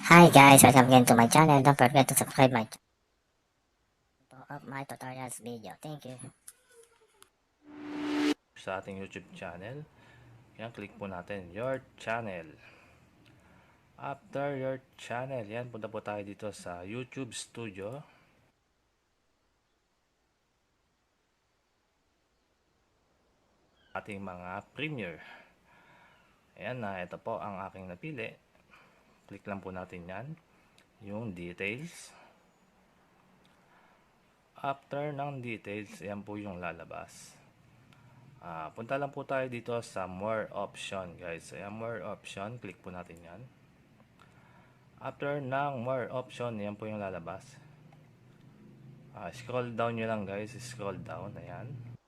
Hi guys, welcome again to my channel. Don't forget to subscribe my up my tutorials video. Thank you. Sa ating YouTube channel. Yan, click po natin your channel. After your channel, yan, punta po tayo dito sa YouTube Studio. Ating mga premiere. Ayan na, ito po ang aking napili. Click lang po natin yan. Yung details. After ng details, yan po yung lalabas. Punta lang po tayo dito sa more option guys. Ayan, more option. Click po natin yan. After ng more option, yan po yung lalabas. Scroll down nyo lang guys. Scroll down. Ayan.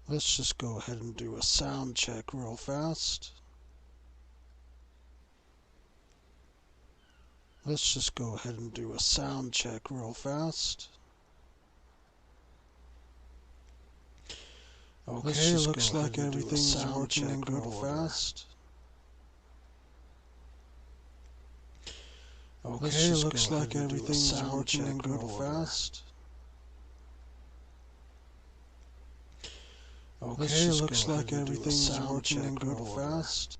Let's just go ahead and do a sound check real fast. Let's just go ahead and do a sound check real fast. Okay, looks like everything's working and good fast. Okay, looks like everything's working and good fast. Okay, looks like everything's working and good fast.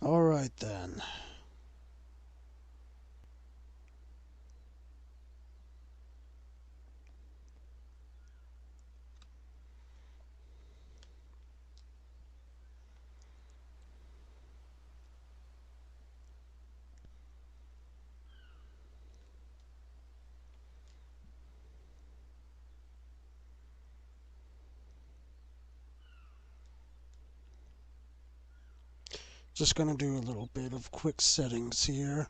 Alright then. Just gonna do a little bit of quick settings here.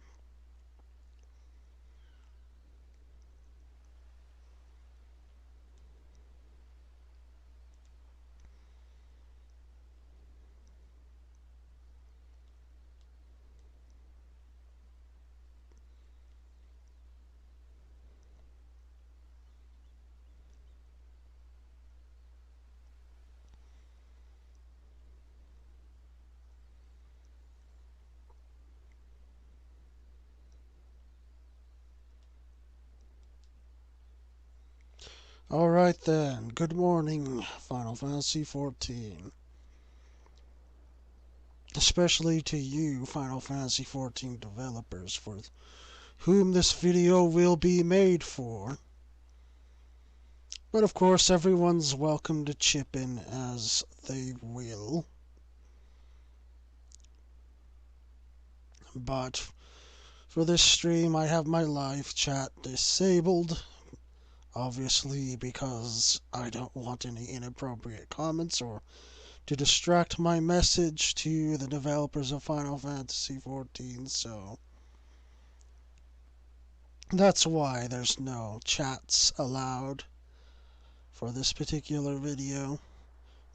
Alright then, good morning, Final Fantasy XIV. Especially to you, Final Fantasy XIV developers, for whom this video will be made for. But of course, everyone's welcome to chip in as they will. But for this stream, I have my live chat disabled. Obviously, because I don't want any inappropriate comments or to distract my message to the developers of Final Fantasy XIV, so that's why there's no chats allowed for this particular video.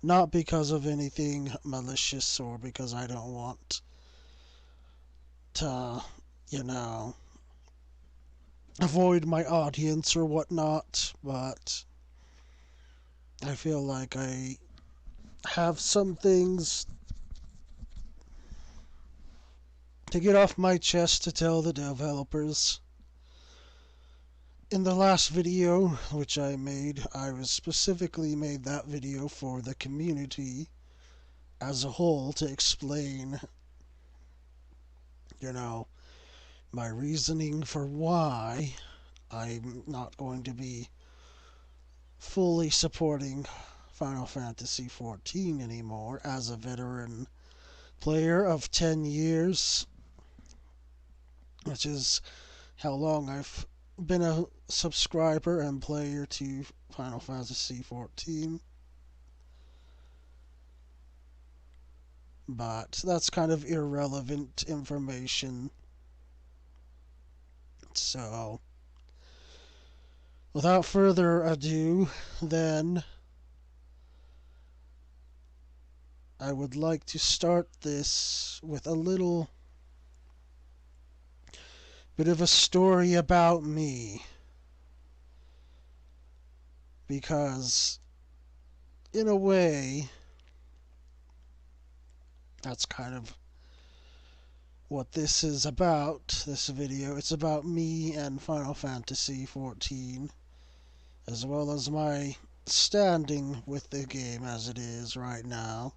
Not because of anything malicious or because I don't want to, avoid my audience or whatnot, but I feel like I have some things to get off my chest to tell the developers. In the last video which I made, I was specifically made that video for the community as a whole to explain, my reasoning for why I'm not going to be fully supporting Final Fantasy XIV anymore as a veteran player of 10 years, which is how long I've been a subscriber and player to Final Fantasy XIV. But that's kind of irrelevant information. So, without further ado, then, I would like to start this with a little bit of a story about me. Because, in a way, that's kind of what this is about, this video. It's about me and Final Fantasy XIV, as well as my standing with the game as it is right now.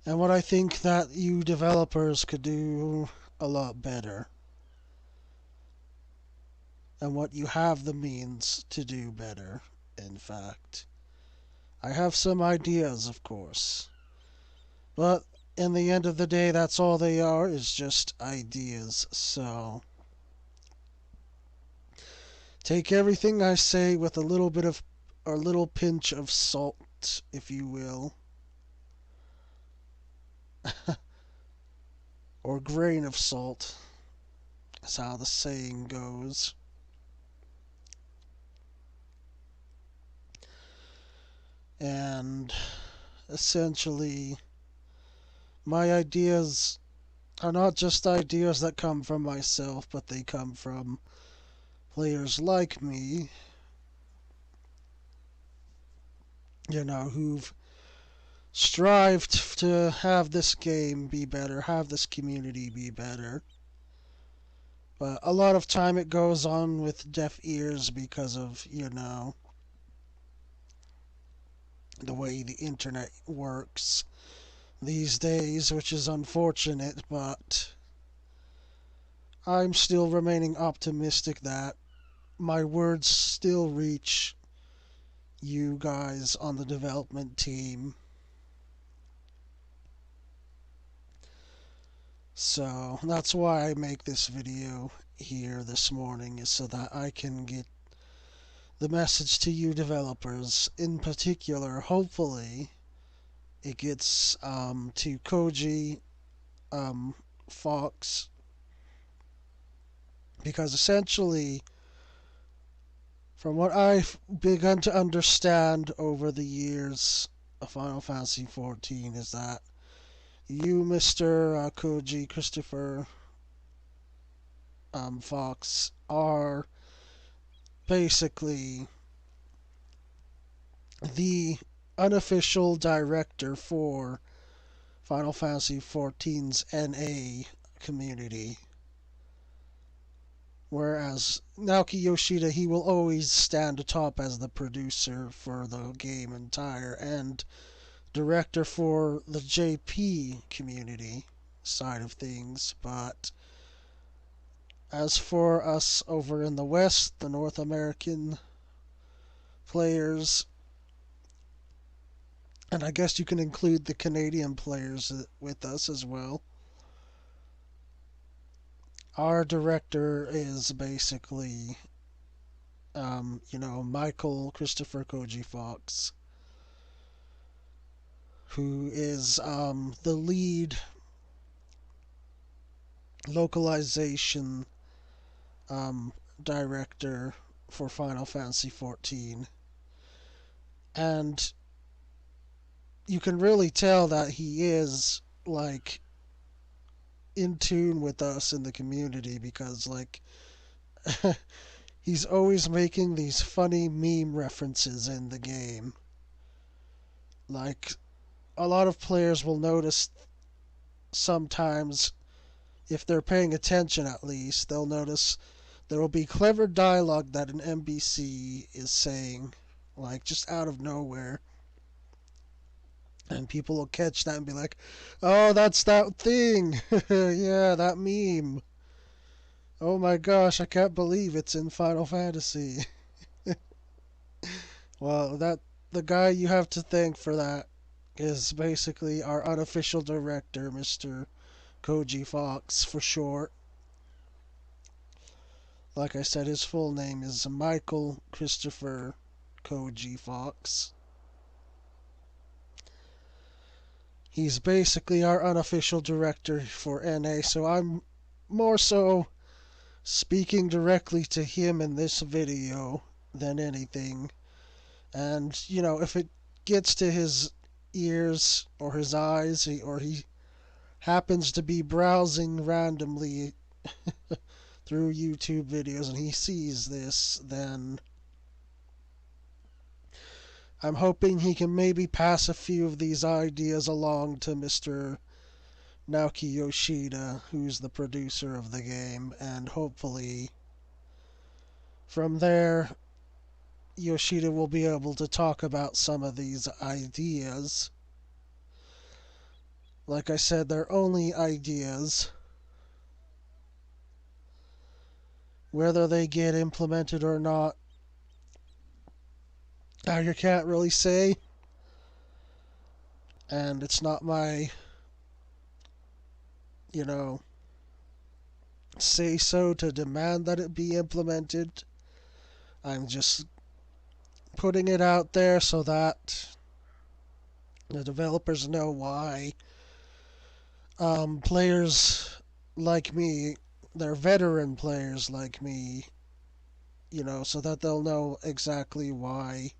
And what I think that you developers could do a lot better. And what you have the means to do better, in fact. I have some ideas, of course. But in the end of the day, that's all they are, is just ideas. So take everything I say with a little pinch of salt, if you will. Or grain of salt. That's how the saying goes. And essentially, my ideas are not just ideas that come from myself, but they come from players like me, who've strived to have this game be better, have this community be better. But a lot of time it goes on with deaf ears because of, the way the internet works these days, which is unfortunate, but I'm still remaining optimistic that my words still reach you guys on the development team. So that's why I make this video here this morning, is so that I can get the message to you developers. In particular, hopefully, it gets to Koji, Fox, because essentially, from what I've begun to understand over the years of Final Fantasy XIV, is that you, Mr. Koji, Christopher, Fox, are basically the unofficial director for Final Fantasy XIV's NA community. Whereas Naoki Yoshida, he will always stand atop as the producer for the game entire and director for the JP community side of things. But as for us over in the West, the North American players, and I guess you can include the Canadian players with us as well, our director is basically, Michael Christopher Koji Fox, who is the lead localization director for Final Fantasy XIV. And you can really tell that he is, like, in tune with us in the community, because, like, he's always making these funny meme references in the game. Like, a lot of players will notice sometimes, if they're paying attention at least, they'll notice there will be clever dialogue that an NPC is saying, like, just out of nowhere. And people will catch that and be like, oh, that's that thing. Yeah, that meme. Oh my gosh, I can't believe it's in Final Fantasy. Well, the guy you have to thank for that is basically our unofficial director, Mr. Koji Fox for short. Like I said, his full name is Michael Christopher Koji Fox. He's basically our unofficial director for NA, so I'm more so speaking directly to him in this video than anything. And, if it gets to his ears or his eyes, or he happens to be browsing randomly through YouTube videos and he sees this, then I'm hoping he can maybe pass a few of these ideas along to Mr. Naoki Yoshida, who's the producer of the game, and hopefully from there Yoshida will be able to talk about some of these ideas. Like I said, they're only ideas. Whether they get implemented or not, you can't really say. And it's not my, say so to demand that it be implemented. I'm just putting it out there so that the developers know why. Players like me, they're veteran players like me, so that they'll know exactly why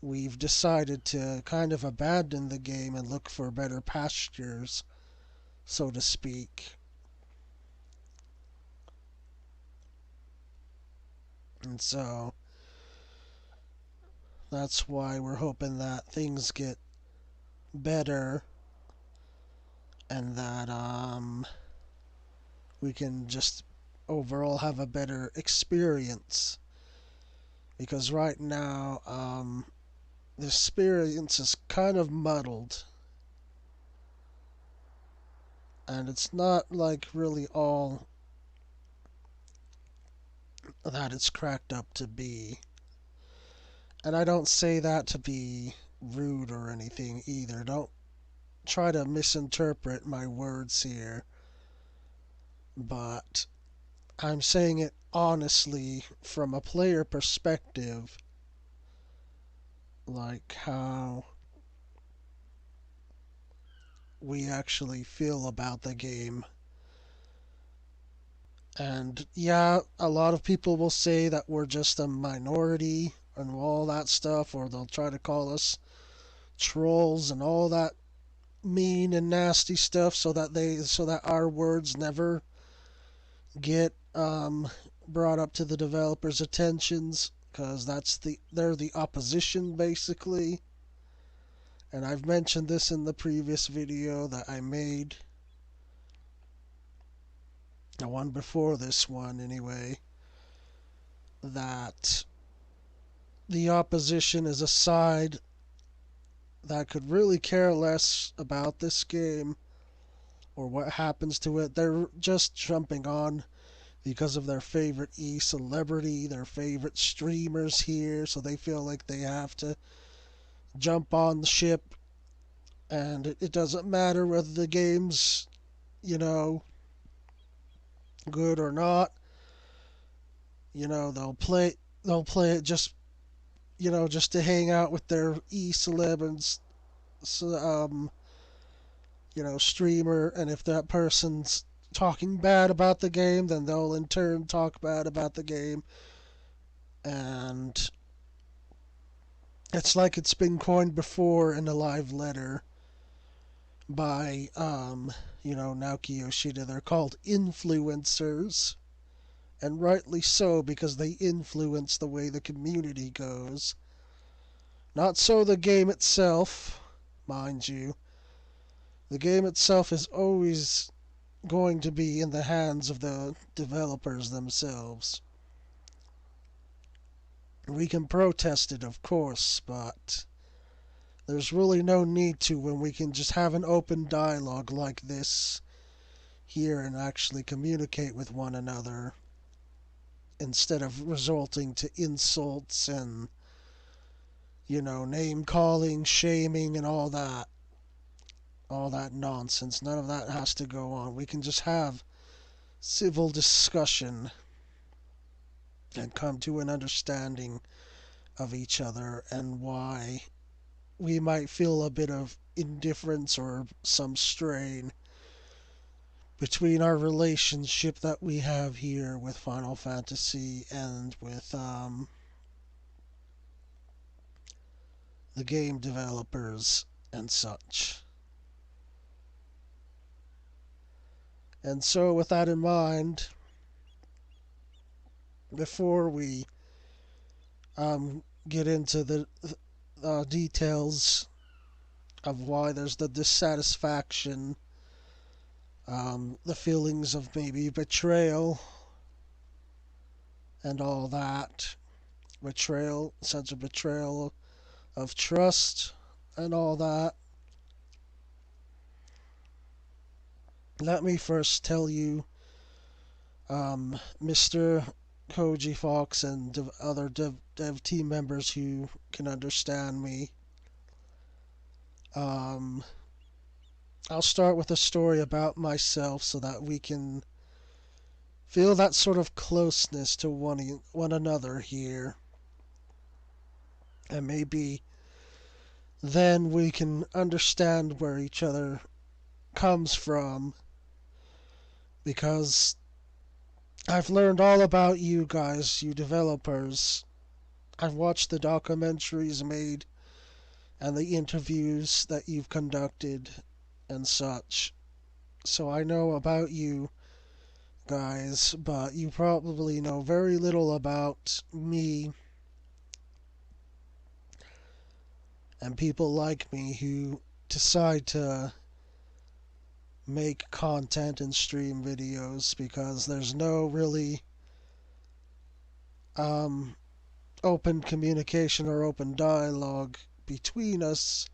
we've decided to kind of abandon the game and look for better pastures, so to speak. And so that's why we're hoping that things get better and that we can just overall have a better experience. Because right now, the experience is kind of muddled. And it's not like really all that it's cracked up to be. And I don't say that to be rude or anything either. Don't try to misinterpret my words here. But I'm saying it honestly from a player perspective, like how we actually feel about the game. And yeah, a lot of people will say that we're just a minority and all that stuff, or they'll try to call us trolls and all that mean and nasty stuff, so that our words never get brought up to the developers' attentions, because they're the opposition basically. And I've mentioned this in the previous video that I made, the one before this one anyway, that the opposition is a side that could really care less about this game or what happens to it. They're just jumping on because of their favorite celebrity, their favorite streamers here, so they feel like they have to jump on the ship, and it doesn't matter whether the game's, you know, good or not. You know, they'll play it just, just to hang out with their celeb and streamer, and if that person's talking bad about the game, then they'll in turn talk bad about the game. And it's like it's been coined before in a live letter by Naoki Yoshida. They're called influencers, and rightly so, because they influence the way the community goes. Not so the game itself, mind you. The game itself is always going to be in the hands of the developers themselves. We can protest it, of course, but there's really no need to when we can just have an open dialogue like this here and actually communicate with one another instead of resorting to insults and, name calling, shaming, and all that. All that nonsense. None of that has to go on. We can just have civil discussion and come to an understanding of each other and why we might feel a bit of indifference or some strain between our relationship that we have here with Final Fantasy and with the game developers and such. And so, with that in mind, before we get into the details of why there's the dissatisfaction, the feelings of maybe betrayal, and all that, sense of betrayal of trust, and all that, let me first tell you, Mr. Koji Fox and other dev team members who can understand me. I'll start with a story about myself so that we can feel that sort of closeness to one another here. And maybe then we can understand where each other comes from. Because I've learned all about you guys, you developers. I've watched the documentaries made and the interviews that you've conducted and such. So I know about you guys, but you probably know very little about me and people like me who decide to make content and stream videos because there's no really open communication or open dialogue between us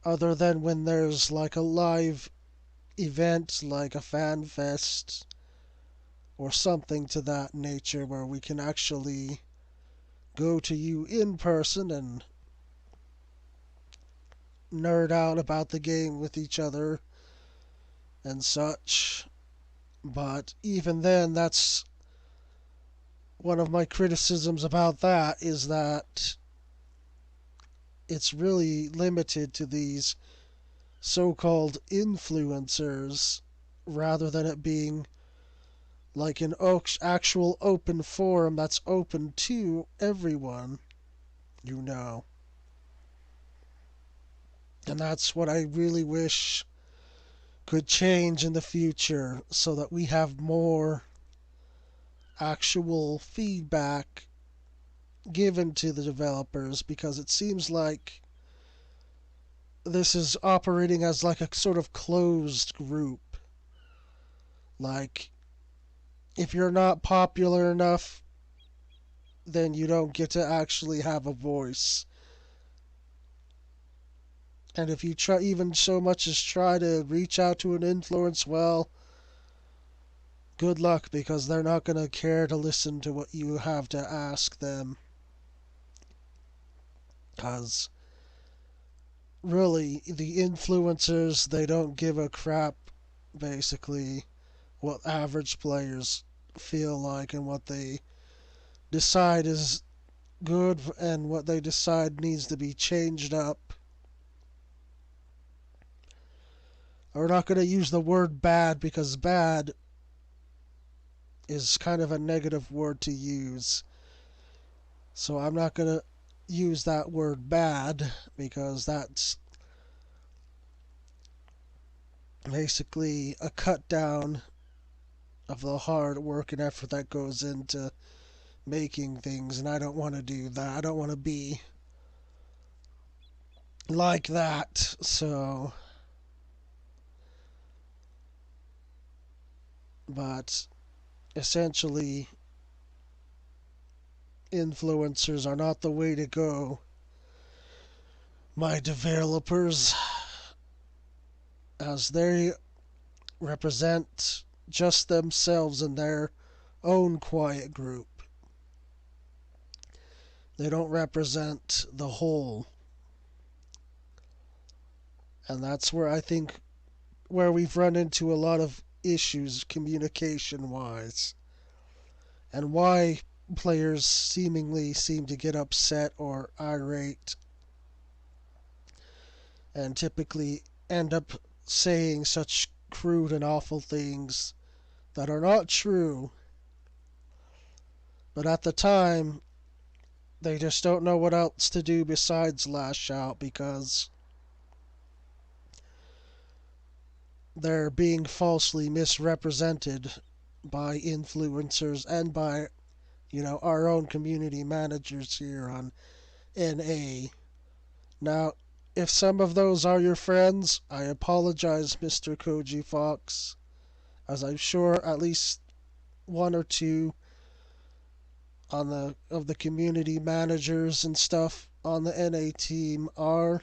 other than when there's like a live event like a fan fest or something to that nature where we can actually go to you in person and nerd out about the game with each other and such. But even then, that's one of my criticisms about that is that it's really limited to these so-called influencers rather than it being like an actual open forum that's open to everyone, you know. And that's what I really wish could change in the future so that we have more actual feedback given to the developers, because it seems like this is operating as like a sort of closed group. Like, if you're not popular enough, then you don't get to actually have a voice. And if you try even so much as try to reach out to an influence, well, good luck, because they're not going to care to listen to what you have to ask them. Because really, the influencers, they don't give a crap, basically, what average players feel like and what they decide is good and what they decide needs to be changed up. We're not going to use the word bad because bad is kind of a negative word to use. So I'm not going to use that word bad because that's basically a cut down of the hard work and effort that goes into making things, and I don't want to do that. I don't want to be like that. So, but essentially, influencers are not the way to go. My developers, as they represent just themselves and their own quiet group. They don't represent the whole. And that's where I think where we've run into a lot of issues communication wise. And why players seemingly seem to get upset or irate and typically end up saying such crude and awful things that are not true, but at the time they just don't know what else to do besides lash out because they're being falsely misrepresented by influencers and by, our own community managers here on NA. Now, if some of those are your friends, I apologize, Mr. Koji Fox, as I'm sure at least one or two of the community managers and stuff on the NA team are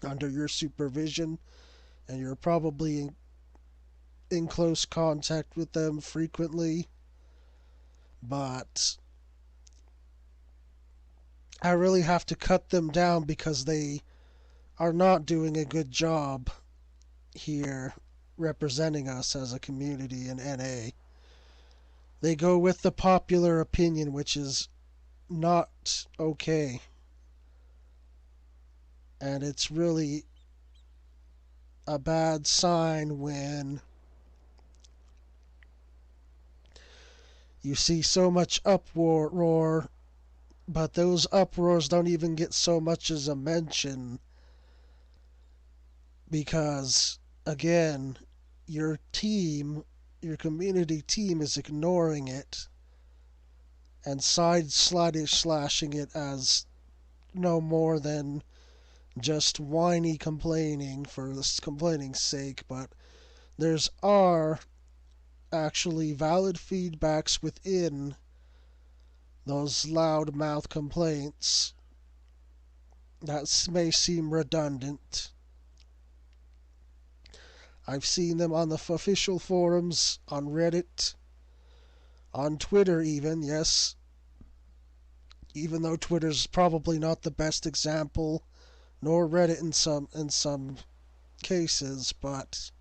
under your supervision, and you're probably in close contact with them frequently. But I really have to cut them down because they are not doing a good job here representing us as a community in NA. They go with the popular opinion, which is not okay. And it's really a bad sign when you see so much uproar but those uproars don't even get so much as a mention because, again, your team, your community team is ignoring it and slashing it as no more than just whiny complaining for this complaining's sake, but there's are actually valid feedbacks within those loud mouth complaints that may seem redundant. I've seen them on the official forums, on Reddit, on Twitter even, yes. Even though Twitter's probably not the best example, nor Reddit in some cases, but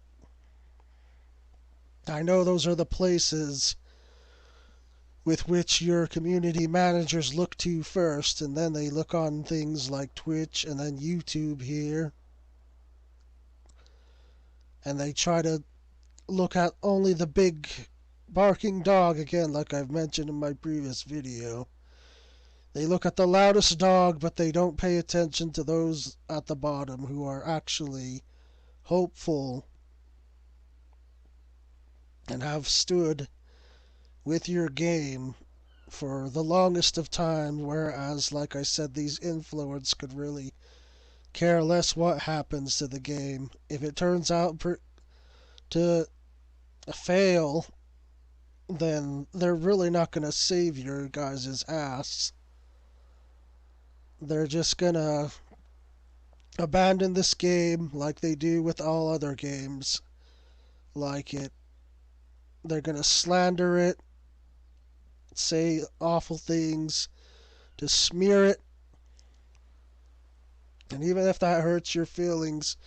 I know those are the places with which your community managers look to first, and then they look on things like Twitch and then YouTube here, and they try to look at only the big barking dog again, like I've mentioned in my previous video. They look at the loudest dog, but they don't pay attention to those at the bottom who are actually hopeful and have stood with your game for the longest of time, whereas, like I said, these influencers could really care less what happens to the game. If it turns out to fail, then they're really not going to save your guys' ass. They're just going to abandon this game like they do with all other games like it. They're going to slander it, say awful things, to smear it. And even if that hurts your feelings,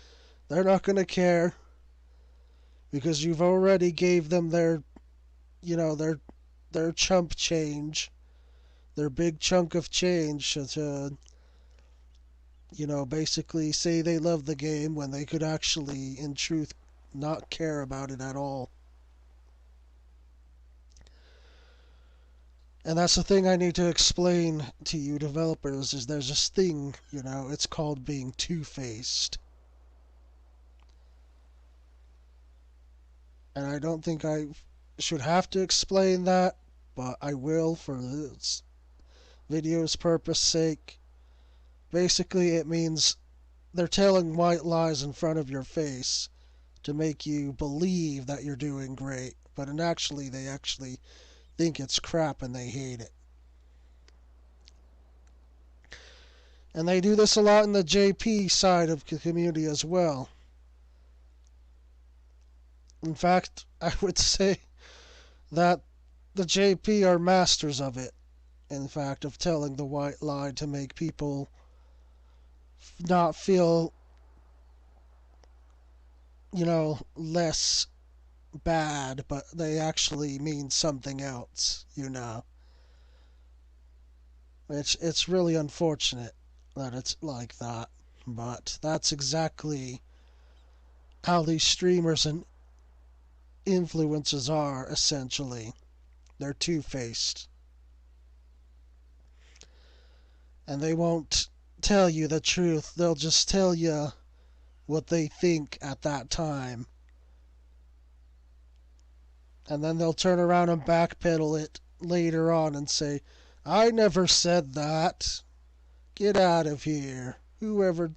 they're not going to care because you've already gave them their, their chump change, their big chunk of change to, basically say they love the game when they could actually, in truth, not care about it at all. And that's the thing I need to explain to you developers is there's this thing, it's called being two-faced. And I don't think I should have to explain that, but I will for this video's purpose sake. Basically, it means they're telling white lies in front of your face to make you believe that you're doing great, but they actually think it's crap and they hate it. And they do this a lot in the JP side of the community as well. In fact, I would say that the JP are masters of it. In fact, of telling the white lie to make people not feel, less bad, but they actually mean something else. It's really unfortunate that it's like that, but that's exactly how these streamers and influencers are, essentially. They're two-faced. And they won't tell you the truth. They'll just tell you what they think at that time. And then they'll turn around and backpedal it later on and say, I never said that. Get out of here. Whoever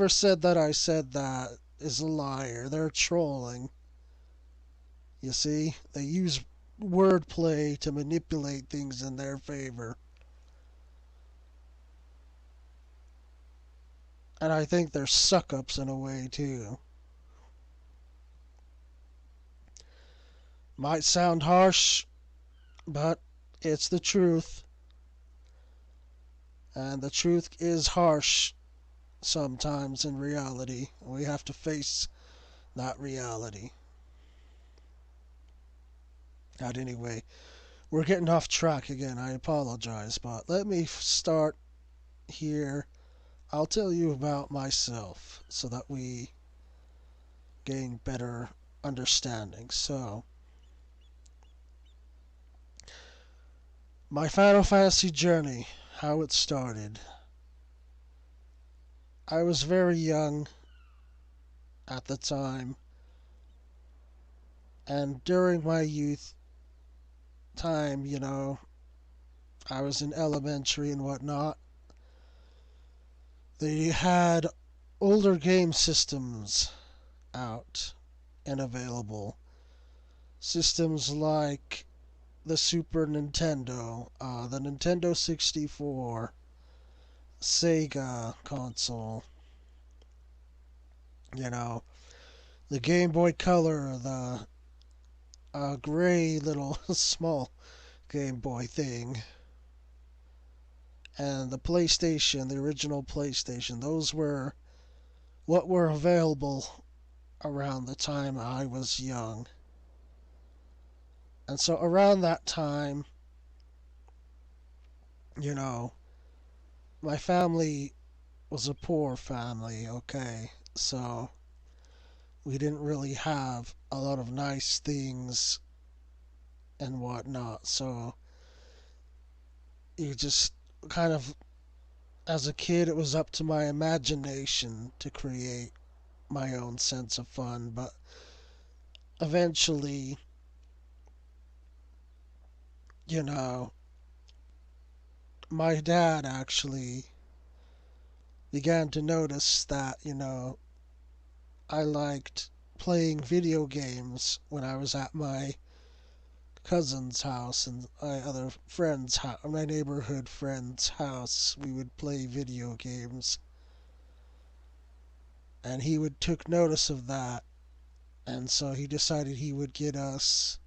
said that I said that is a liar. They're trolling. You see? They use wordplay to manipulate things in their favor. And I think they're suck-ups in a way, too. Might sound harsh, but it's the truth. And the truth is harsh sometimes in reality. We have to face that reality. But anyway, we're getting off track again. I apologize, but let me start here. I'll tell you about myself so that we gain better understanding. So, My Final Fantasy journey, how it started. I was very young at the time, and during my youth time, I was in elementary and whatnot. They had older game systems out and available. Systems like the Super Nintendo, the Nintendo 64, Sega console, you know, the Game Boy Color, the gray little small Game Boy thing, and the PlayStation, the original PlayStation. Those were what were available around the time I was young. And so around that time, you know, my family was a poor family, okay? So we didn't really have a lot of nice things and whatnot. So you just kind of, as a kid, it was up to my imagination to create my own sense of fun. But eventually, you know, my dad actually began to notice that, I liked playing video games when I was at my cousin's house and my other friend's house, my neighborhood friend's house. We would play video games, and he would took notice of that, and so he decided he would get us,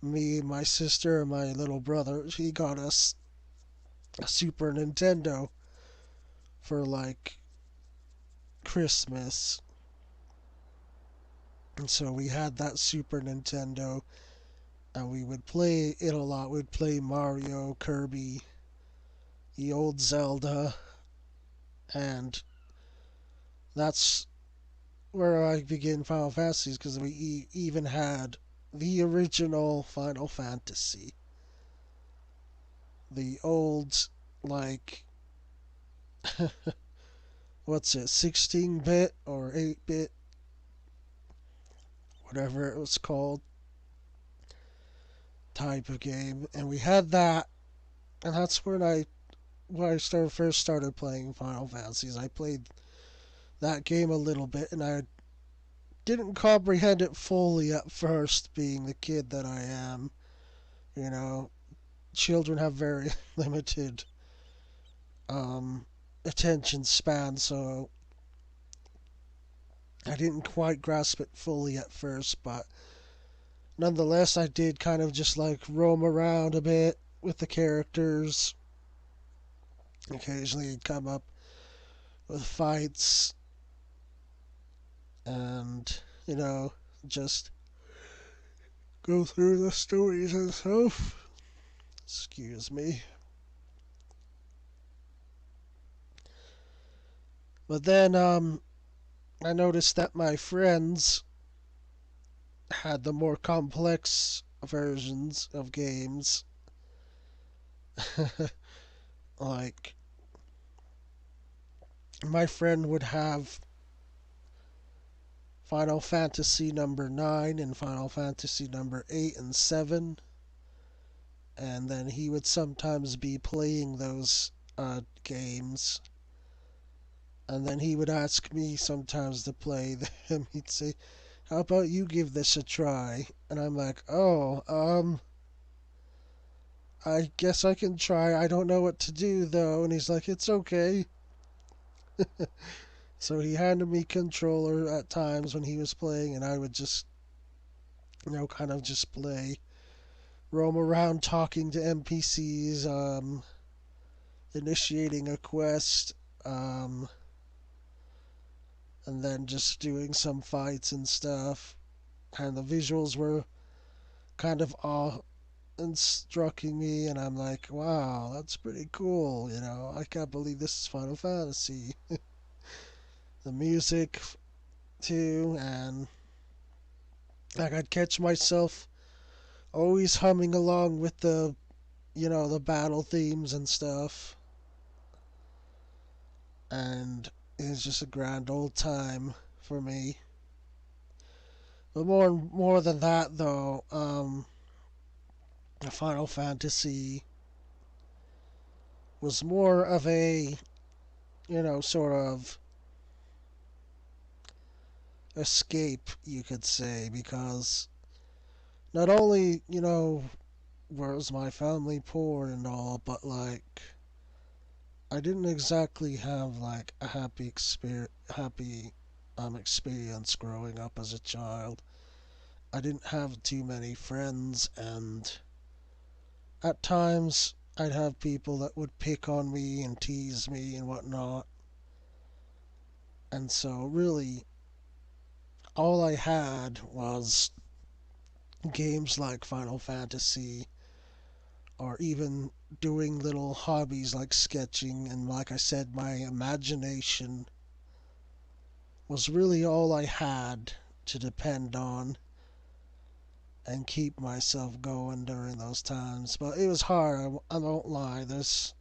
me, my sister, and my little brother. He got us a Super Nintendo for like Christmas, and so we had that Super Nintendo, and we would play it a lot. We'd play Mario, Kirby, the old Zelda, and that's where I began Final Fantasies, because we even had the original Final Fantasy, the old, like, what's it, 16-bit or 8-bit, whatever it was called, type of game, and we had that, and that's when I first started playing Final Fantasies. I played that game a little bit, and I didn't comprehend it fully at first, being the kid that I am. You know, children have very limited attention span, so I didn't quite grasp it fully at first, but nonetheless, I did kind of just like roam around a bit with the characters. Occasionally, you'd come up with fights, and just go through the stories and stuff. Excuse me. But then I noticed that my friends had the more complex versions of games. Like, my friend would have Final Fantasy number 9 and Final Fantasy number 8 and 7, and then he would sometimes be playing those games, and then he would ask me sometimes to play them. He'd say, "How about you give this a try?" And I'm like, "Oh, I guess I can try. I don't know what to do though." And he's like, "It's okay." So he handed me controller at times when he was playing, and I would just, kind of just play, roam around talking to NPCs, initiating a quest, and then just doing some fights and stuff. And the visuals were kind of awe-instructing me, and I'm like, wow, that's pretty cool. I can't believe this is Final Fantasy. The music too, and like I'd catch myself always humming along with the the battle themes and stuff. And it's just a grand old time for me. But more than that, though, Final Fantasy was more of a, sort of escape, you could say, because not only, was my family poor and all, but like I didn't exactly have like a happy experience growing up as a child. I didn't have too many friends, and at times I'd have people that would pick on me and tease me and whatnot. And so really all I had was games like Final Fantasy, or even doing little hobbies like sketching, and like I said, my imagination was really all I had to depend on and keep myself going during those times. But it was hard, I won't lie. There's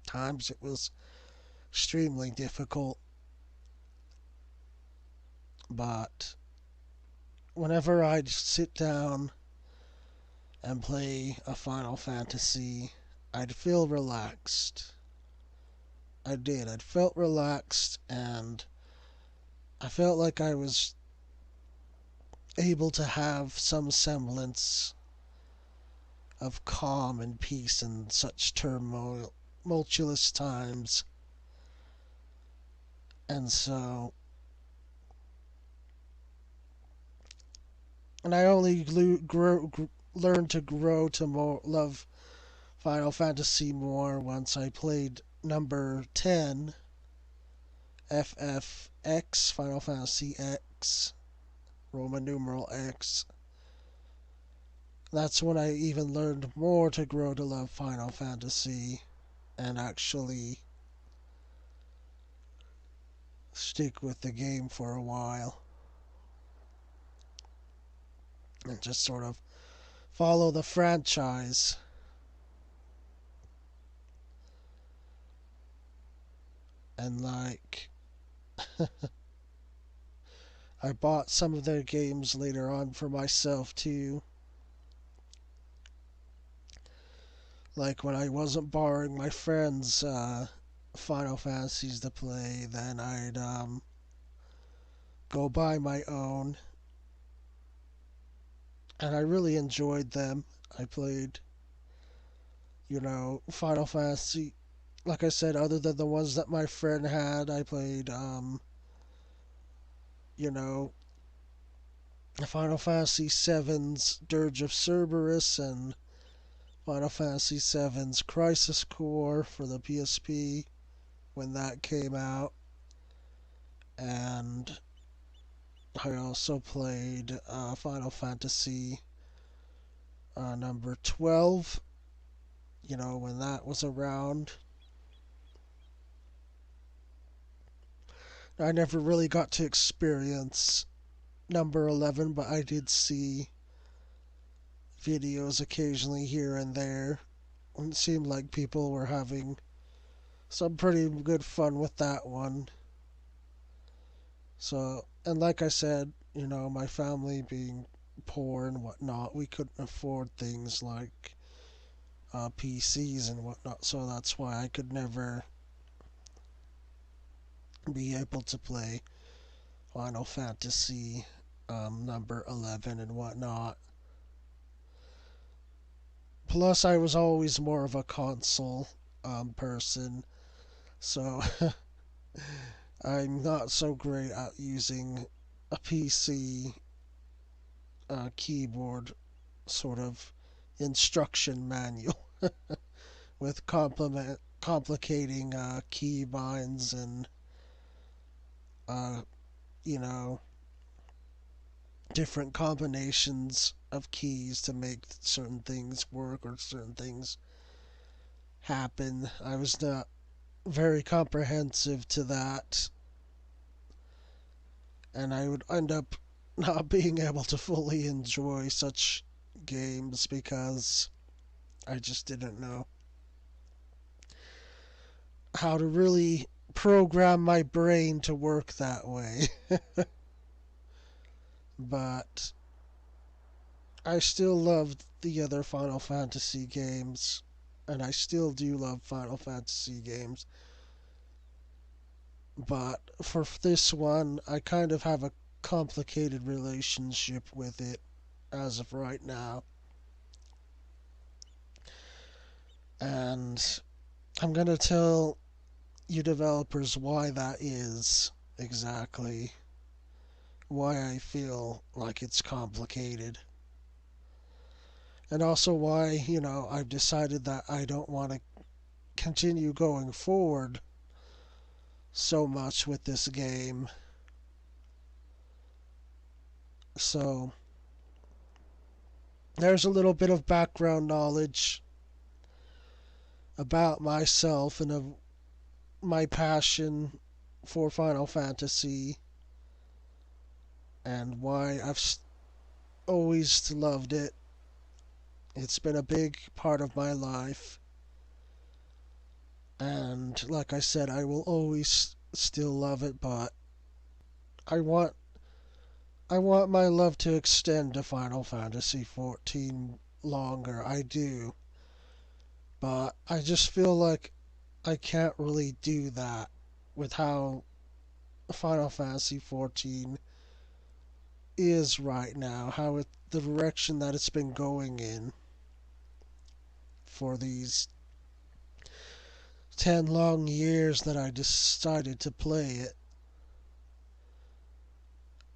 times it was extremely difficult, but whenever I'd sit down and play a Final Fantasy, I'd feel relaxed. I did. I felt relaxed, and I felt like I was able to have some semblance of calm and peace in such tumultuous times. And so, and I only learned to grow to more love Final Fantasy more once I played number 10, FFX, Final Fantasy X, Roman numeral X. That's when I even learned more to grow to love Final Fantasy and actually stick with the game for a while and just sort of follow the franchise. And like, I bought some of their games later on for myself too. Like when I wasn't borrowing my friends' Final Fantasies to play, then I'd go buy my own, and I really enjoyed them. I played, Final Fantasy. Like I said, other than the ones that my friend had, I played, you know, Final Fantasy VII's Dirge of Cerberus and Final Fantasy VII's Crisis Core for the PSP when that came out. And I also played Final Fantasy number 12, when that was around. I never really got to experience number 11, but I did see videos occasionally here and there. And it seemed like people were having some pretty good fun with that one. So, and like I said, my family being poor and whatnot, we couldn't afford things like PCs and whatnot, so that's why I could never be able to play Final Fantasy number 11 and whatnot. Plus, I was always more of a console person, so I'm not so great at using a PC keyboard sort of instruction manual with complicating key binds and uh, you know different combinations of keys to make certain things work or certain things happen. I was not very comprehensive to that, and I would end up not being able to fully enjoy such games because I just didn't know how to really program my brain to work that way. But I still loved the other Final Fantasy games, and I still do love Final Fantasy games. But for this one, I kind of have a complicated relationship with it as of right now. And I'm going to tell you developers why that is exactly. Why I feel like it's complicated. And also why, I've decided that I don't want to continue going forward so much with this game. So, there's a little bit of background knowledge about myself and of my passion for Final Fantasy and why I've always loved it. It's been a big part of my life. And like I said, I will always still love it, but I want I want my love to extend to Final Fantasy XIV longer. I do. But I just feel like I can't really do that with how Final Fantasy XIV is right now, the direction that it's been going in for these 10 long years that I decided to play it.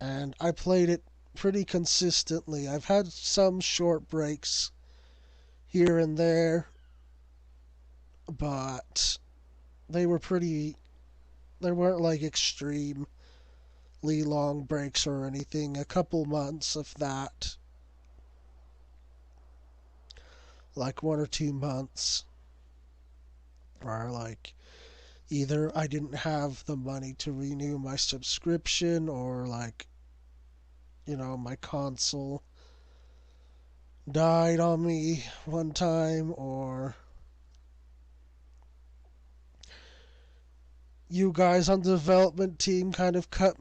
And I played it pretty consistently. I've had some short breaks here and there, but they were they weren't like extremely long breaks or anything. A couple months of that, like 1 or 2 months, where like either I didn't have the money to renew my subscription or like, my console died on me one time, or you guys on the development team kind of cut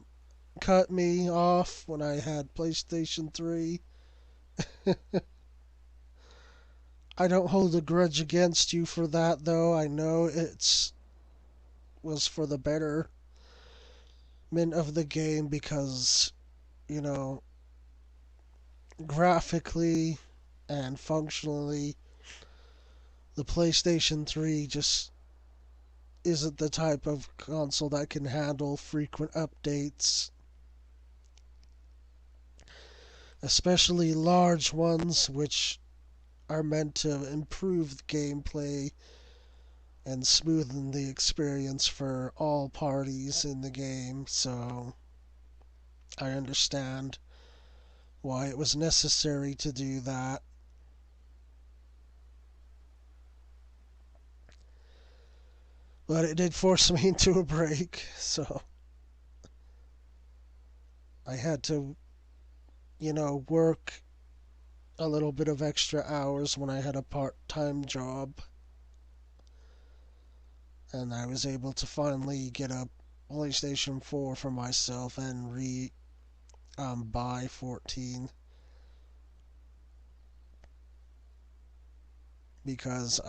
me off when I had PlayStation 3. I don't hold a grudge against you for that, though. I know it was for the betterment of the game because, you know, graphically and functionally, the PlayStation 3 just isn't the type of console that can handle frequent updates, especially large ones, which are meant to improve the gameplay and smoothen the experience for all parties in the game. So I understand why it was necessary to do that. But it did force me into a break, so I had to, work a little bit of extra hours when I had a part-time job, and I was able to finally get a PlayStation 4 for myself and buy 14 because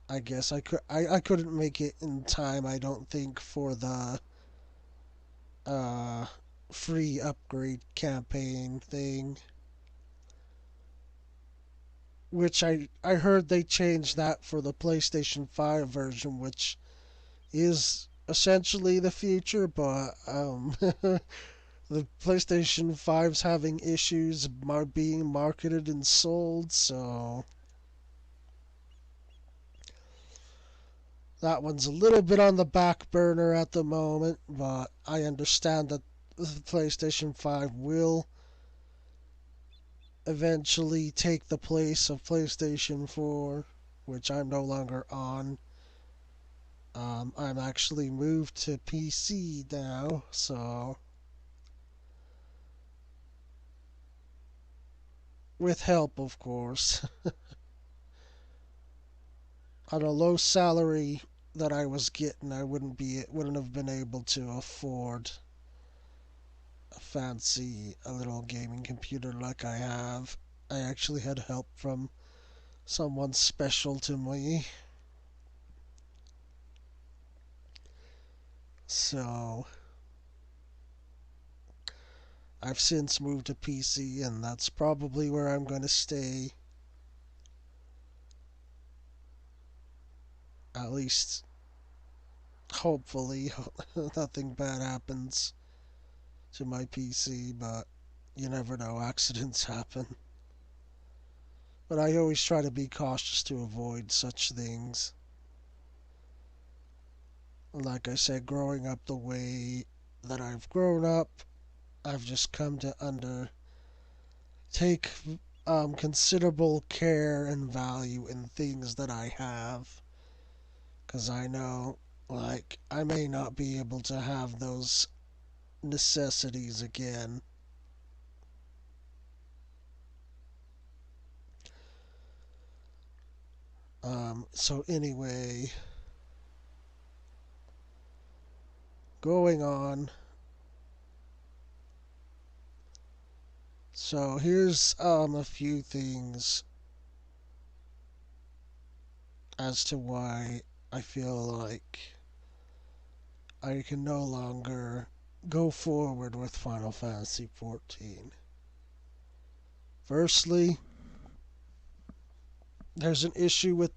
I guess I couldn't make it in time, I don't think, for the uh free upgrade campaign thing, which I heard they changed that for the PlayStation 5 version, which is essentially the future, but the PlayStation 5's having issues being marketed and sold, so that one's a little bit on the back burner at the moment, but I understand that the PlayStation 5 will eventually take the place of PlayStation 4, which I'm no longer on. I'm actually moved to PC now, so with help, of course. On a low salary that I was getting, I wouldn't have been able to afford a little gaming computer like I have. I actually had help from someone special to me. So I've since moved to PC, and that's probably where I'm going to stay. At least, hopefully, nothing bad happens to my PC, but you never know, accidents happen. But I always try to be cautious to avoid such things. Like I said, growing up the way that I've grown up, I've just come to take considerable care and value in things that I have. Because I know, like, I may not be able to have those necessities again. So anyway, going on. So here's a few things as to why I feel like I can no longer go forward with Final Fantasy XIV. Firstly, there's an issue with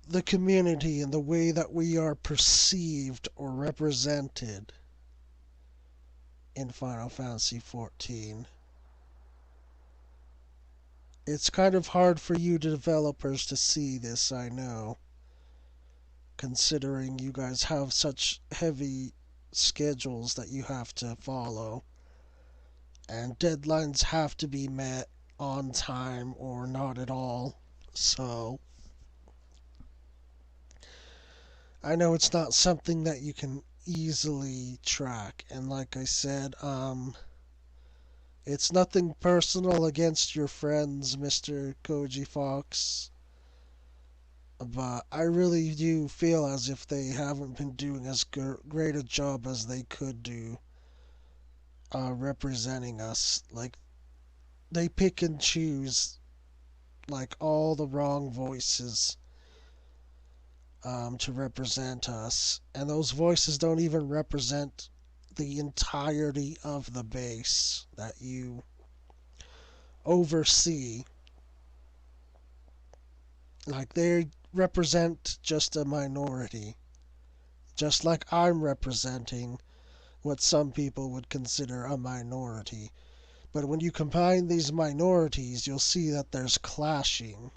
the community and the way that we are perceived or represented in Final Fantasy XIV. It's kind of hard for you developers to see this, I know, considering you guys have such heavy schedules that you have to follow, and deadlines have to be met on time or not at all. So, I know it's not something that you can easily track, and like I said, it's nothing personal against your friends, Mr. Koji Fox, but I really do feel as if they haven't been doing as great a job as they could do representing us. Like, they pick and choose, like, all the wrong voices to represent us, and those voices don't even represent the entirety of the base that you oversee. Like, they represent just a minority, just like I'm representing what some people would consider a minority. But when you combine these minorities, you'll see that there's clashing.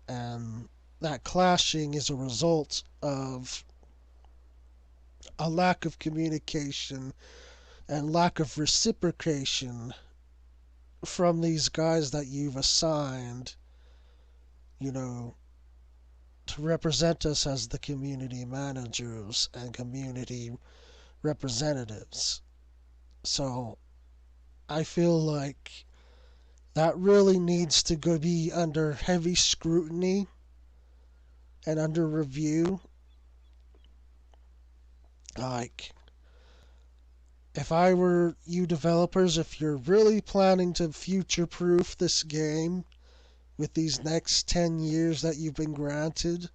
And that clashing is a result of a lack of communication and lack of reciprocation from these guys that you've assigned, you know, to represent us as the community managers and community representatives. So I feel like that really needs to go be under heavy scrutiny and under review. Like, if I were you developers, if you're really planning to future proof this game with these next 10 years that you've been granted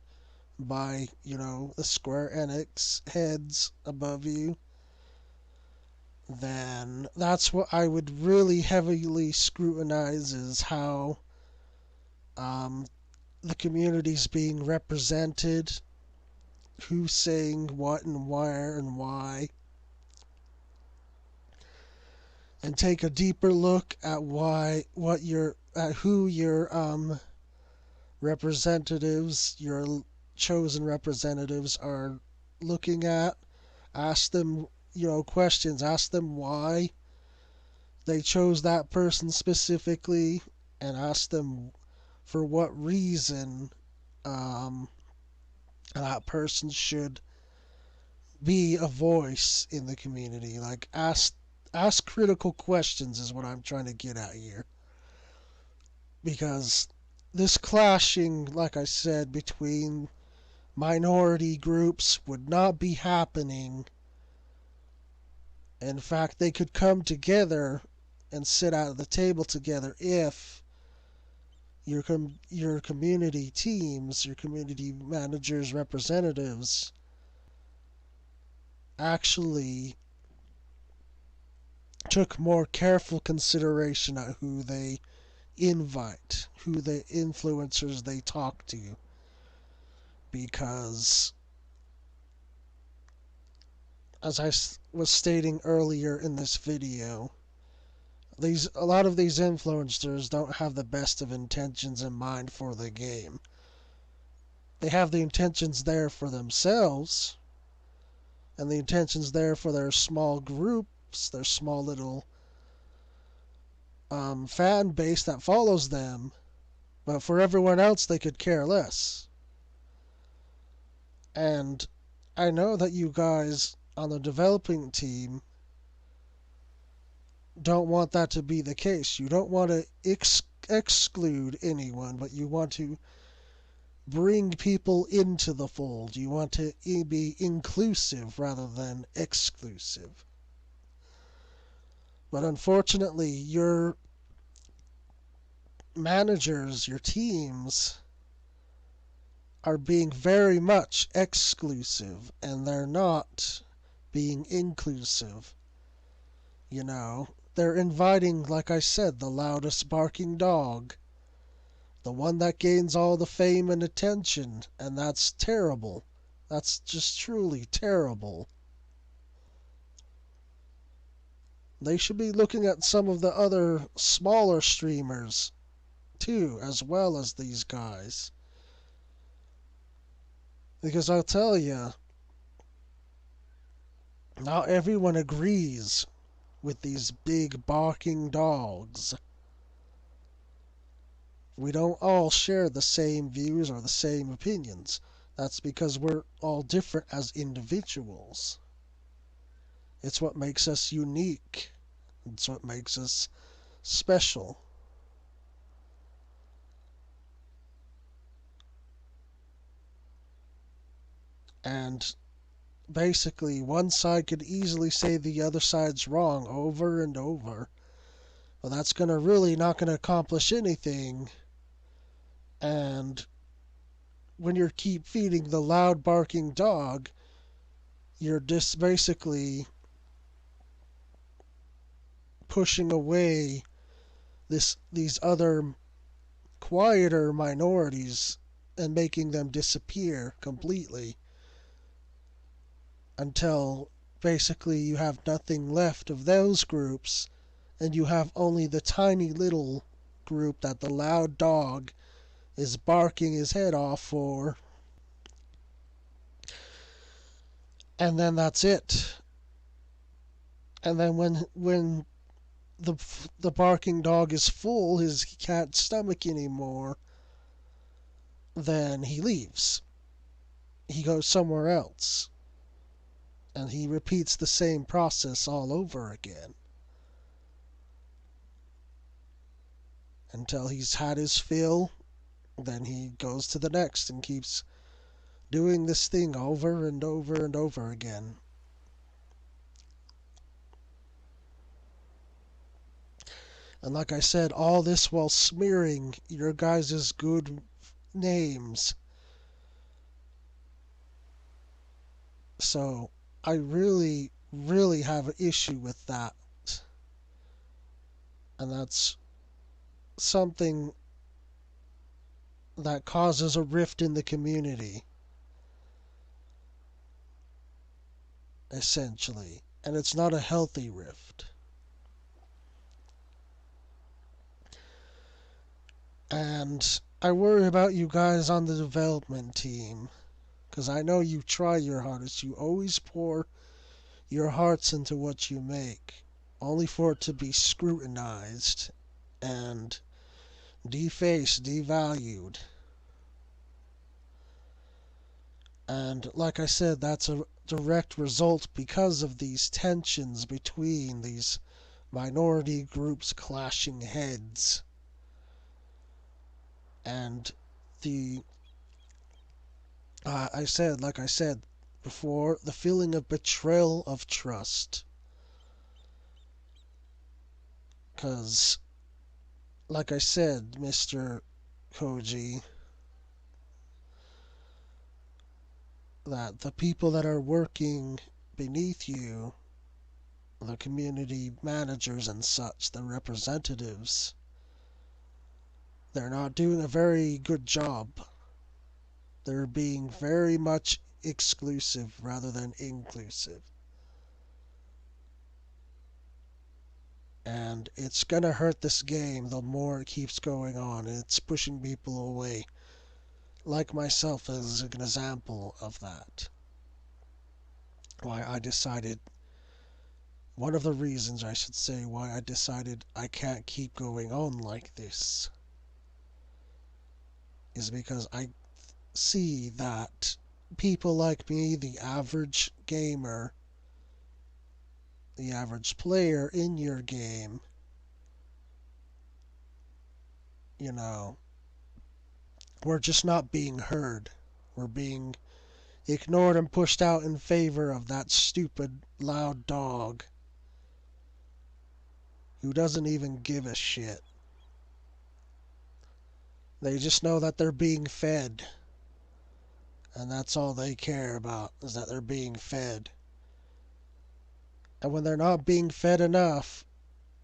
by, the Square Enix heads above you, then that's what I would really heavily scrutinize, is how the community's being represented, who's saying what and where and why, and take a deeper look at who your representatives, your chosen representatives, are looking at. Ask them, questions. Ask them why they chose that person specifically, and ask them for what reason that person should be a voice in the community. Like, ask critical questions is what I'm trying to get at here. Because this clashing, like I said, between minority groups would not be happening. In fact, they could come together and sit at the table together if your community teams, your community managers, representatives actually took more careful consideration at who they invite, who the influencers they talk to. Because, as I was stating earlier in this video, a lot of these influencers don't have the best of intentions in mind for the game. They have the intentions there for themselves, and the intentions there for their small groups, their small little fan base that follows them, but for everyone else they could care less. And I know that you guys on the developing team don't want that to be the case. You don't want to exclude anyone, but you want to bring people into the fold. You want to be inclusive rather than exclusive. But unfortunately, your managers, your teams, are being very much exclusive, and they're not being inclusive. You know, they're inviting, like I said, the loudest barking dog, the one that gains all the fame and attention, and that's terrible. That's just truly terrible. They should be looking at some of the other smaller streamers too, as well as these guys. Because I'll tell you, not everyone agrees with these big barking dogs. We don't all share the same views or the same opinions. That's because we're all different as individuals. It's what makes us unique. It's what makes us special. And basically, one side could easily say the other side's wrong over and over. Well, that's really not going to accomplish anything. And when you keep feeding the loud barking dog, you're just basically pushing away these other quieter minorities and making them disappear completely until basically you have nothing left of those groups and you have only the tiny little group that the loud dog is barking his head off for. And then that's it. And then when the barking dog is full, he can't stomach anymore, then he leaves. He goes somewhere else. And he repeats the same process all over again. Until he's had his fill, then he goes to the next and keeps doing this thing over and over and over again. And like I said, all this while smearing your guys' good names. So I really, really have an issue with that. And that's something that causes a rift in the community, essentially. And it's not a healthy rift. And I worry about you guys on the development team, because I know you try your hardest. You always pour your hearts into what you make, only for it to be scrutinized and defaced, devalued. And like I said, that's a direct result because of these tensions between these minority groups clashing heads. And the like I said before, the feeling of betrayal of trust. Because, like I said, Mr. Koji, that the people that are working beneath you, the community managers and such, the representatives, they're not doing a very good job. They're being very much exclusive rather than inclusive. And it's gonna hurt this game the more it keeps going on. It's pushing people away. Like myself as an example of that. Why I decided, one of the reasons I should say why I decided I can't keep going on like this is because I see that people like me, the average gamer, the average player in your game, you know, we're just not being heard. We're being ignored and pushed out in favor of that stupid, loud dog who doesn't even give a shit. They just know that they're being fed. And that's all they care about, is that they're being fed. And when they're not being fed enough,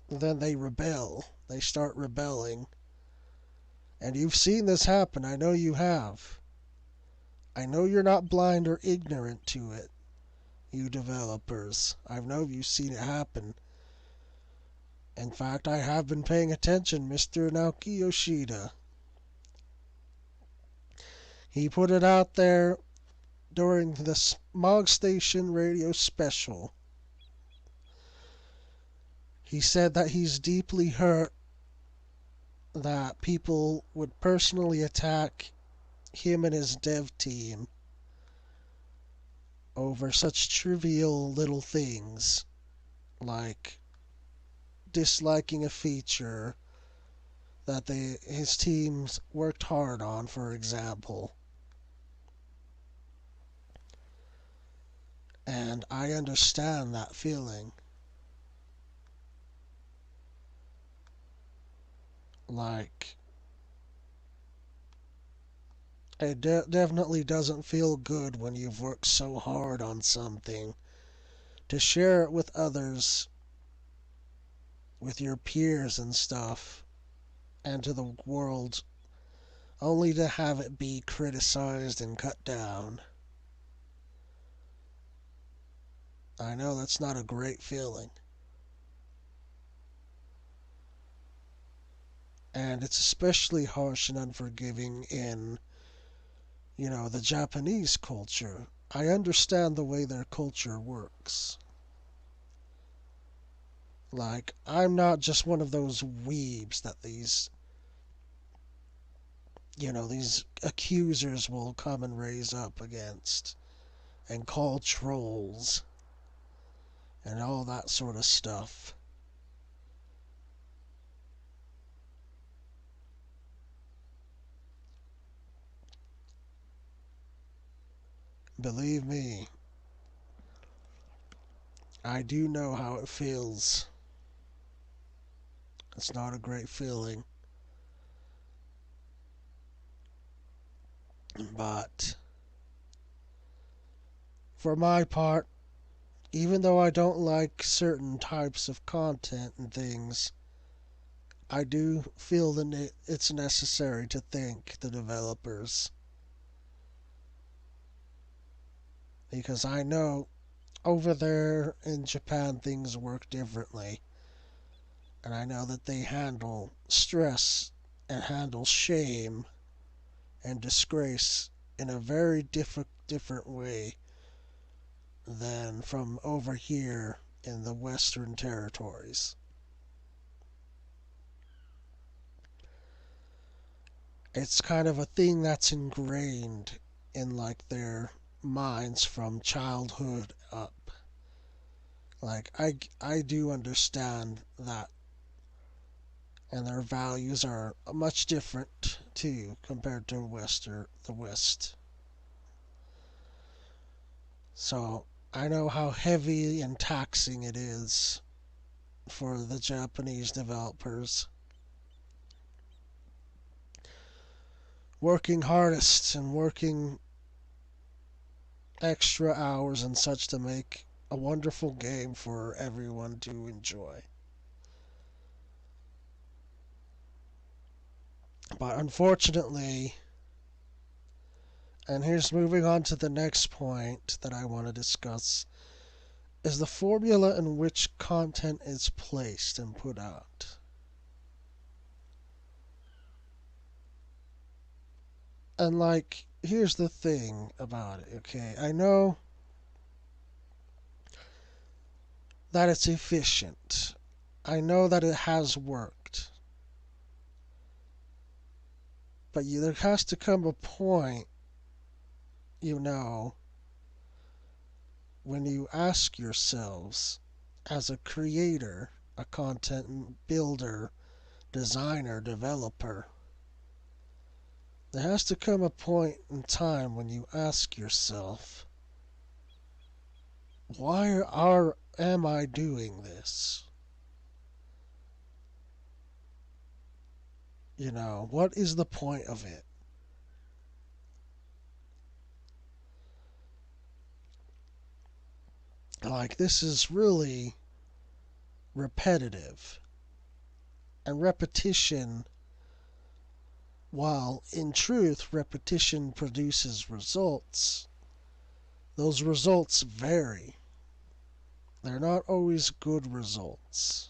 then they rebel. They start rebelling. And you've seen this happen. I know you have. I know you're not blind or ignorant to it, you developers. I know you've seen it happen. In fact, I have been paying attention, Mr. Naoki Yoshida. He put it out there during the Smog Station radio special. He said that he's deeply hurt that people would personally attack him and his dev team over such trivial little things like disliking a feature that his teams worked hard on, for example. And I understand that feeling. Like, it definitely doesn't feel good when you've worked so hard on something to share it with others, with your peers and stuff, and to the world, only to have it be criticized and cut down. I know that's not a great feeling. And it's especially harsh and unforgiving in, the Japanese culture. I understand the way their culture works. Like, I'm not just one of those weebs that these accusers will come and raise up against and call trolls and all that sort of stuff. Believe me, I do know how it feels. It's not a great feeling. But for my part, even though I don't like certain types of content and things, I do feel that it's necessary to thank the developers. Because I know over there in Japan things work differently. And I know that they handle stress and handle shame and disgrace in a very different way than from over here in the Western territories. It's kind of a thing that's ingrained in like their minds from childhood up. Like, I do understand that, and their values are much different too compared to the West. So I know how heavy and taxing it is for the Japanese developers, working hardest and working extra hours and such to make a wonderful game for everyone to enjoy. But unfortunately, and here's moving on to the next point that I want to discuss, is the formula in which content is placed and put out. And like, here's the thing about it, okay? I know that it's efficient. I know that it has worked. But there has to come a point, when you ask yourselves, as a creator, a content builder, designer, developer, there has to come a point in time when you ask yourself, am I doing this? What is the point of it? Like, this is really repetitive. And repetition, while in truth repetition produces results, those results vary. They're not always good results.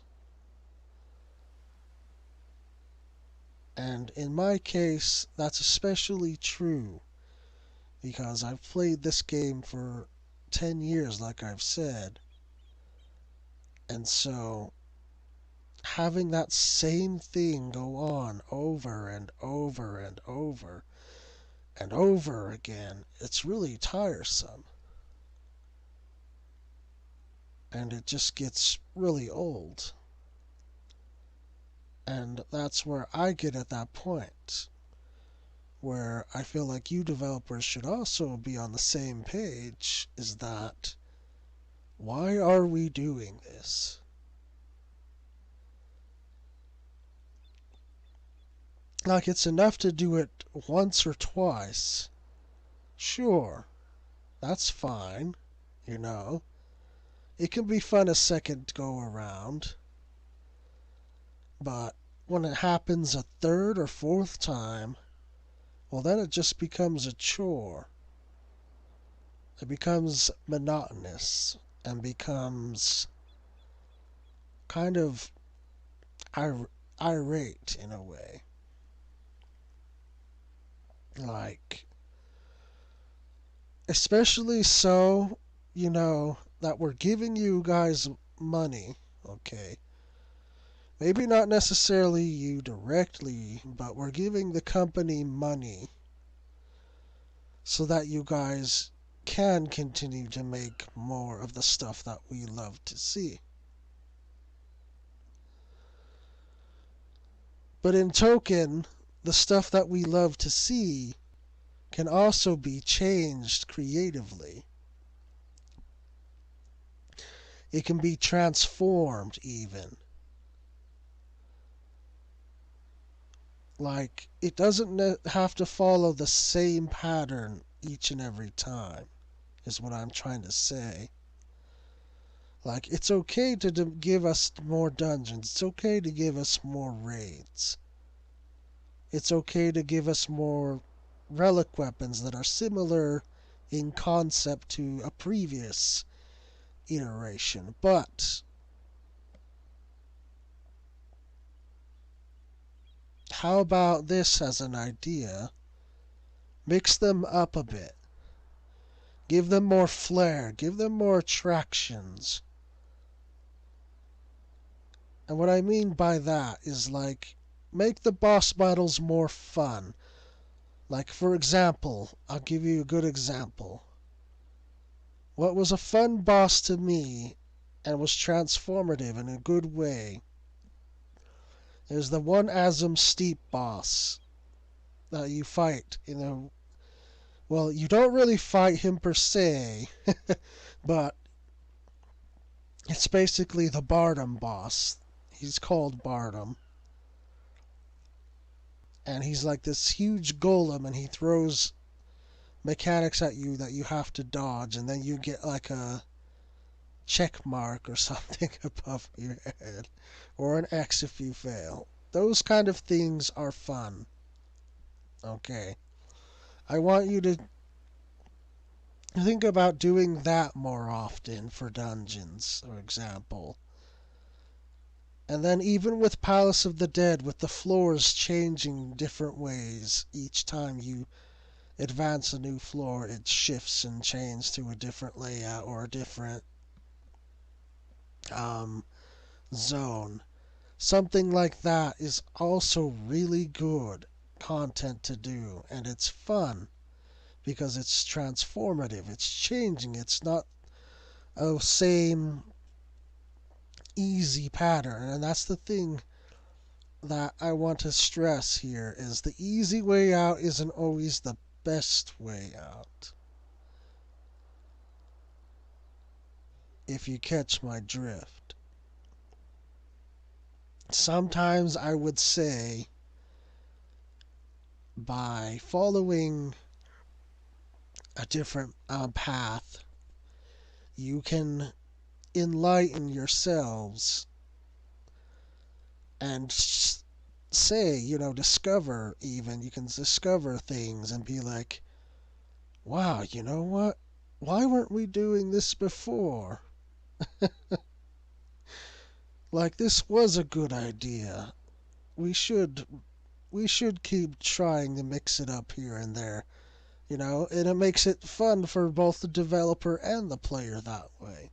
And in my case, that's especially true because I've played this game for 10 years, like I've said. And so, having that same thing go on over and over and over and over again, it's really tiresome. And it just gets really old. And that's where I get at that point, where I feel like you developers should also be on the same page, is that, why are we doing this? Like, it's enough to do it once or twice. Sure, that's fine, It can be fun a second go around. But when it happens a third or fourth time, well, then it just becomes a chore. It becomes monotonous and becomes kind of irate in a way. Like, especially so, that we're giving you guys money, okay? Maybe not necessarily you directly, but we're giving the company money so that you guys can continue to make more of the stuff that we love to see. But in token, the stuff that we love to see can also be changed creatively. It can be transformed even. Like, it doesn't have to follow the same pattern each and every time, is what I'm trying to say. Like, it's okay to give us more dungeons. It's okay to give us more raids. It's okay to give us more relic weapons that are similar in concept to a previous iteration. But how about this as an idea? Mix them up a bit. Give them more flair. Give them more attractions. And what I mean by that is, like, make the boss battles more fun. Like, for example, I'll give you a good example. what was a fun boss to me and was transformative in a good way is the one Azim Steep boss that you fight in a well, you don't really fight him per se, but it's basically the Bardom boss. He's called Bardom. And he's like this huge golem, and he throws mechanics at you that you have to dodge, and then you get like a check mark or something above your head, or an X if you fail. Those kind of things are fun. Okay. I want you to think about doing that more often for dungeons, for example. And then even with Palace of the Dead, with the floors changing different ways each time you advance a new floor, it shifts and changes to a different layout or a different zone. Something like that is also really good content to do, and it's fun because it's transformative, it's changing, it's not a same easy pattern. And that's the thing that I want to stress here is the easy way out isn't always the best way out. If you catch my drift. Sometimes I would say by following a different path, you can enlighten yourselves and say, discover even. You can discover things and be like, wow, you know what? Why weren't we doing this before? Like, this was a good idea. We should keep trying to mix it up here and there, and it makes it fun for both the developer and the player that way.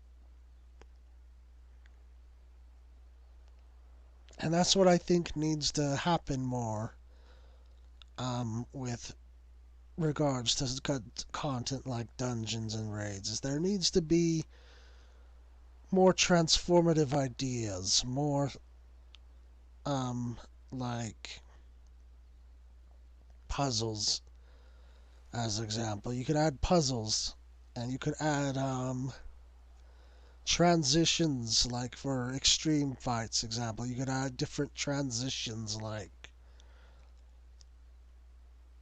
And that's what I think needs to happen more with regards to content like dungeons and raids. Is there needs to be more transformative ideas, more like puzzles as example. You could add puzzles, and you could add transitions, like for extreme fights example. You could add different transitions, like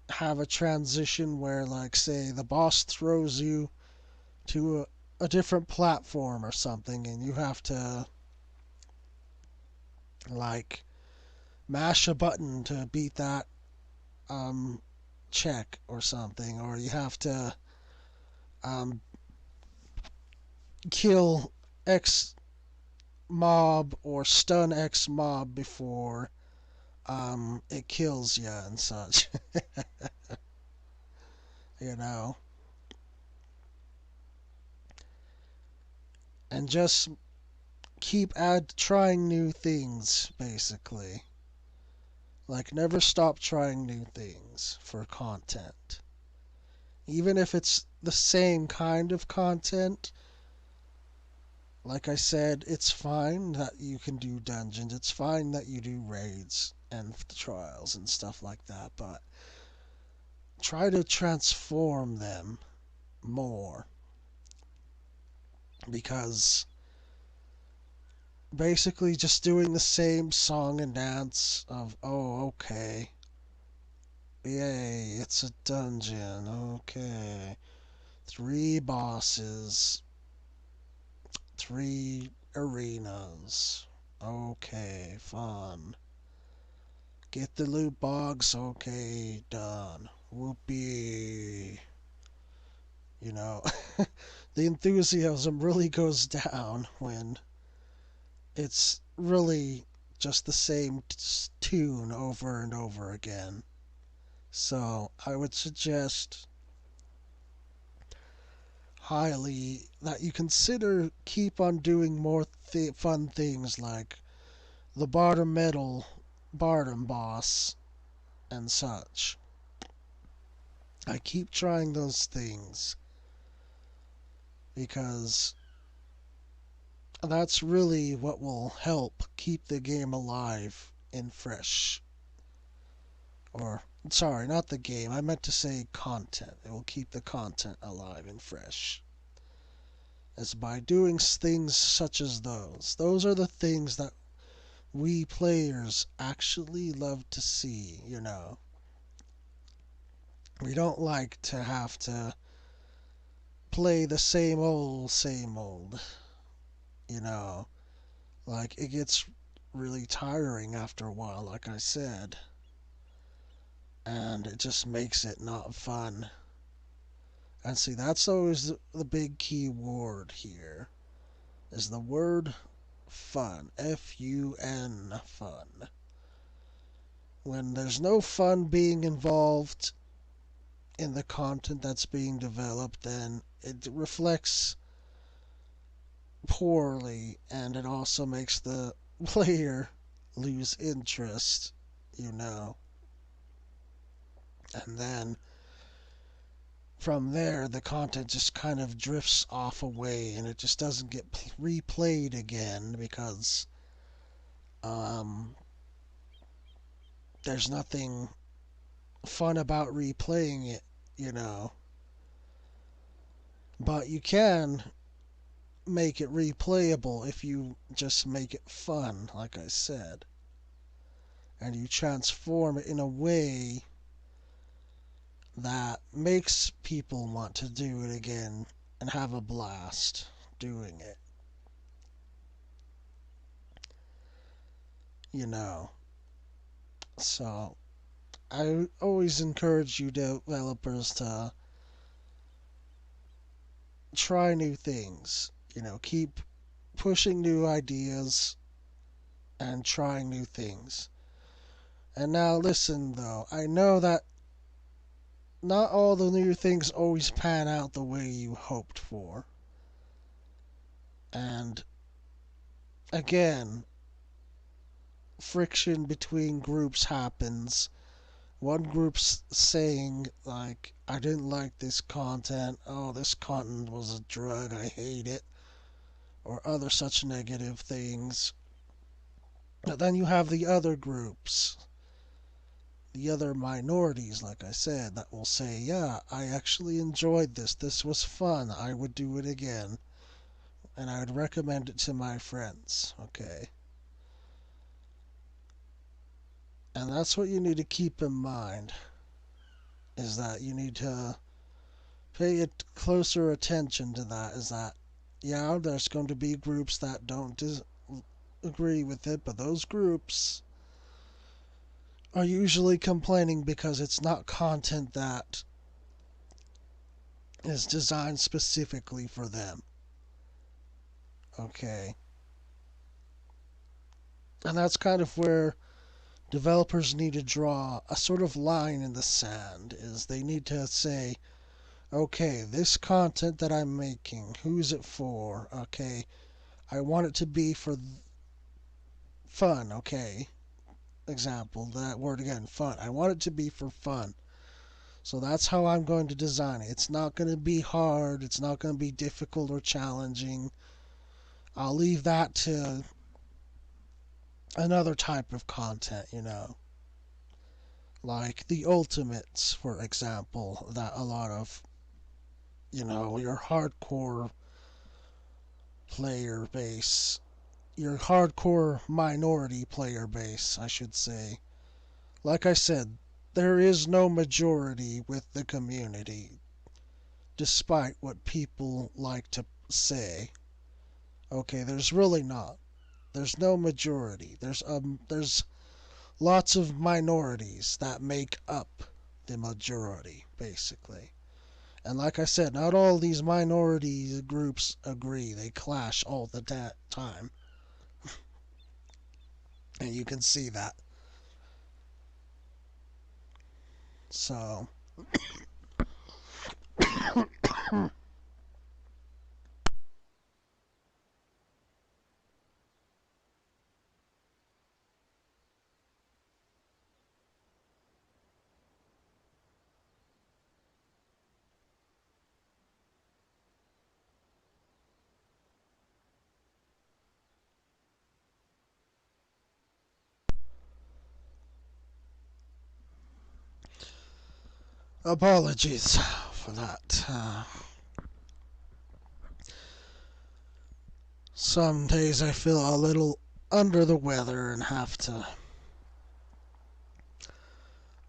have a transition where, like, say the boss throws you to a different platform or something, and you have to like mash a button to beat that check or something, or you have to kill X mob or stun X mob before it kills you and such. you know and just keep trying new things, basically. Like, never stop trying new things for content. Even if it's the same kind of content, like I said, it's fine that you can do dungeons, it's fine that you do raids and trials and stuff like that, but try to transform them more. Because basically just doing the same song and dance of, oh, okay, yay, it's a dungeon, okay, 3 bosses, 3 arenas, okay, fun, get the loot box, okay, done, whoopee. The enthusiasm really goes down when it's really just the same tune over and over again. So I would suggest highly that you consider keep on doing more fun things like the Bardom boss and such. I keep trying those things because that's really what will help keep the game alive and fresh. Or, sorry, not the game. I meant to say content. It will keep the content alive and fresh. As by doing things such as those. Those are the things that we players actually love to see, you know. We don't like to have to play the same old, you know. Like, it gets really tiring after a while, like I said. And it just makes it not fun. And see, that's always the big key word here, is the word fun. F-U-N, fun. When there's no fun being involved in the content that's being developed, then it reflects poorly, and it also makes the player lose interest, you know. And then from there, the content just kind of drifts off away, and it just doesn't get replayed again because there's nothing fun about replaying it, you know. But you can make it replayable if you just make it fun, like I said. And you transform it in a way that makes people want to do it again and have a blast doing it. You know. So, I always encourage you developers to try new things. You know, keep pushing new ideas and trying new things. And now listen though, I know that not all the new things always pan out the way you hoped for. And again, friction between groups happens. One group's saying, like, I didn't like this content, oh, this content was a drug, I hate it, or other such negative things. But then you have the other groups, the other minorities, like I said, that will say, yeah, I actually enjoyed this, this was fun, I would do it again, and I would recommend it to my friends, okay? And that's what you need to keep in mind, is that you need to pay it closer attention to that, is that, yeah, there's going to be groups that don't agree with it, but those groups are usually complaining because it's not content that is designed specifically for them. Okay. And that's kind of where developers need to draw a sort of line in the sand, is they need to say, okay, this content that I'm making, who's it for? Okay, I want it to be for fun, okay? Example, that word again, fun. I want it to be for fun. So that's how I'm going to design it. It's not going to be hard, it's not going to be difficult or challenging. I'll leave that to another type of content, you know. Like the Ultimates, for example, that a lot of, you know, your hardcore player base, your hardcore minority player base, I should say. Like I said, there is no majority with the community, despite what people like to say. Okay, there's really not. There's no majority. There's lots of minorities that make up the majority, basically. And like I said, not all these minority groups agree. They clash all the time. And you can see that. So, Apologies for that. Some days I feel a little under the weather and have to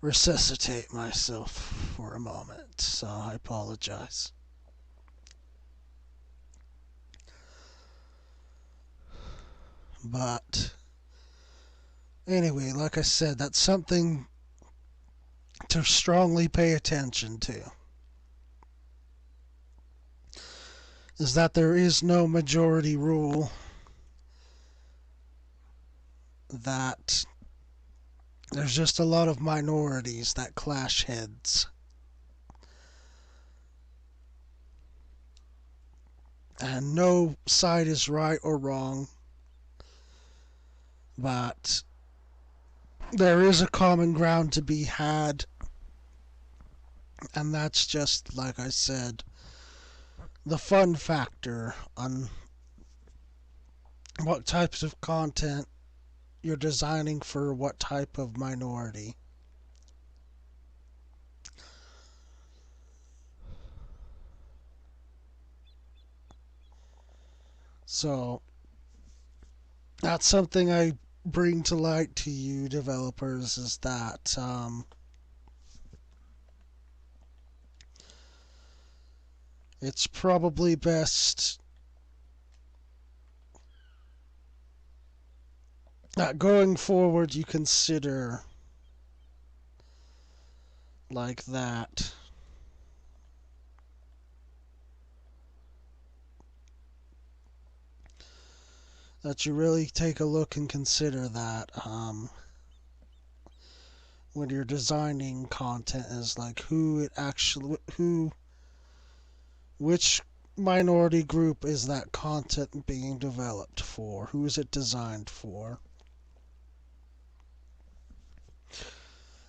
resuscitate myself for a moment, so I apologize. But anyway, like I said, that's something to strongly pay attention to. Is that there is no majority rule, that there's just a lot of minorities that clash heads. And no side is right or wrong, but there is a common ground to be had, and that's just, like I said, the fun factor on what types of content you're designing for what type of minority. So that's something I bring to light to you developers, is that it's probably best that going forward you consider like that. That you really take a look and consider that when you're designing content, is like which minority group is that content being developed for? Who is it designed for?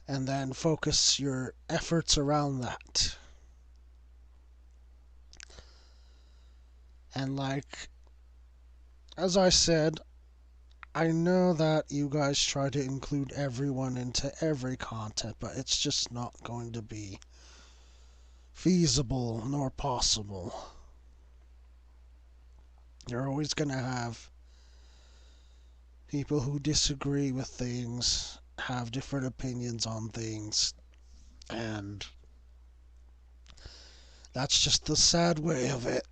And then focus your efforts around that. And like, as I said, I know that you guys try to include everyone into every content, but it's just not going to be feasible nor possible. You're always going to have people who disagree with things, have different opinions on things, and that's just the sad way of it.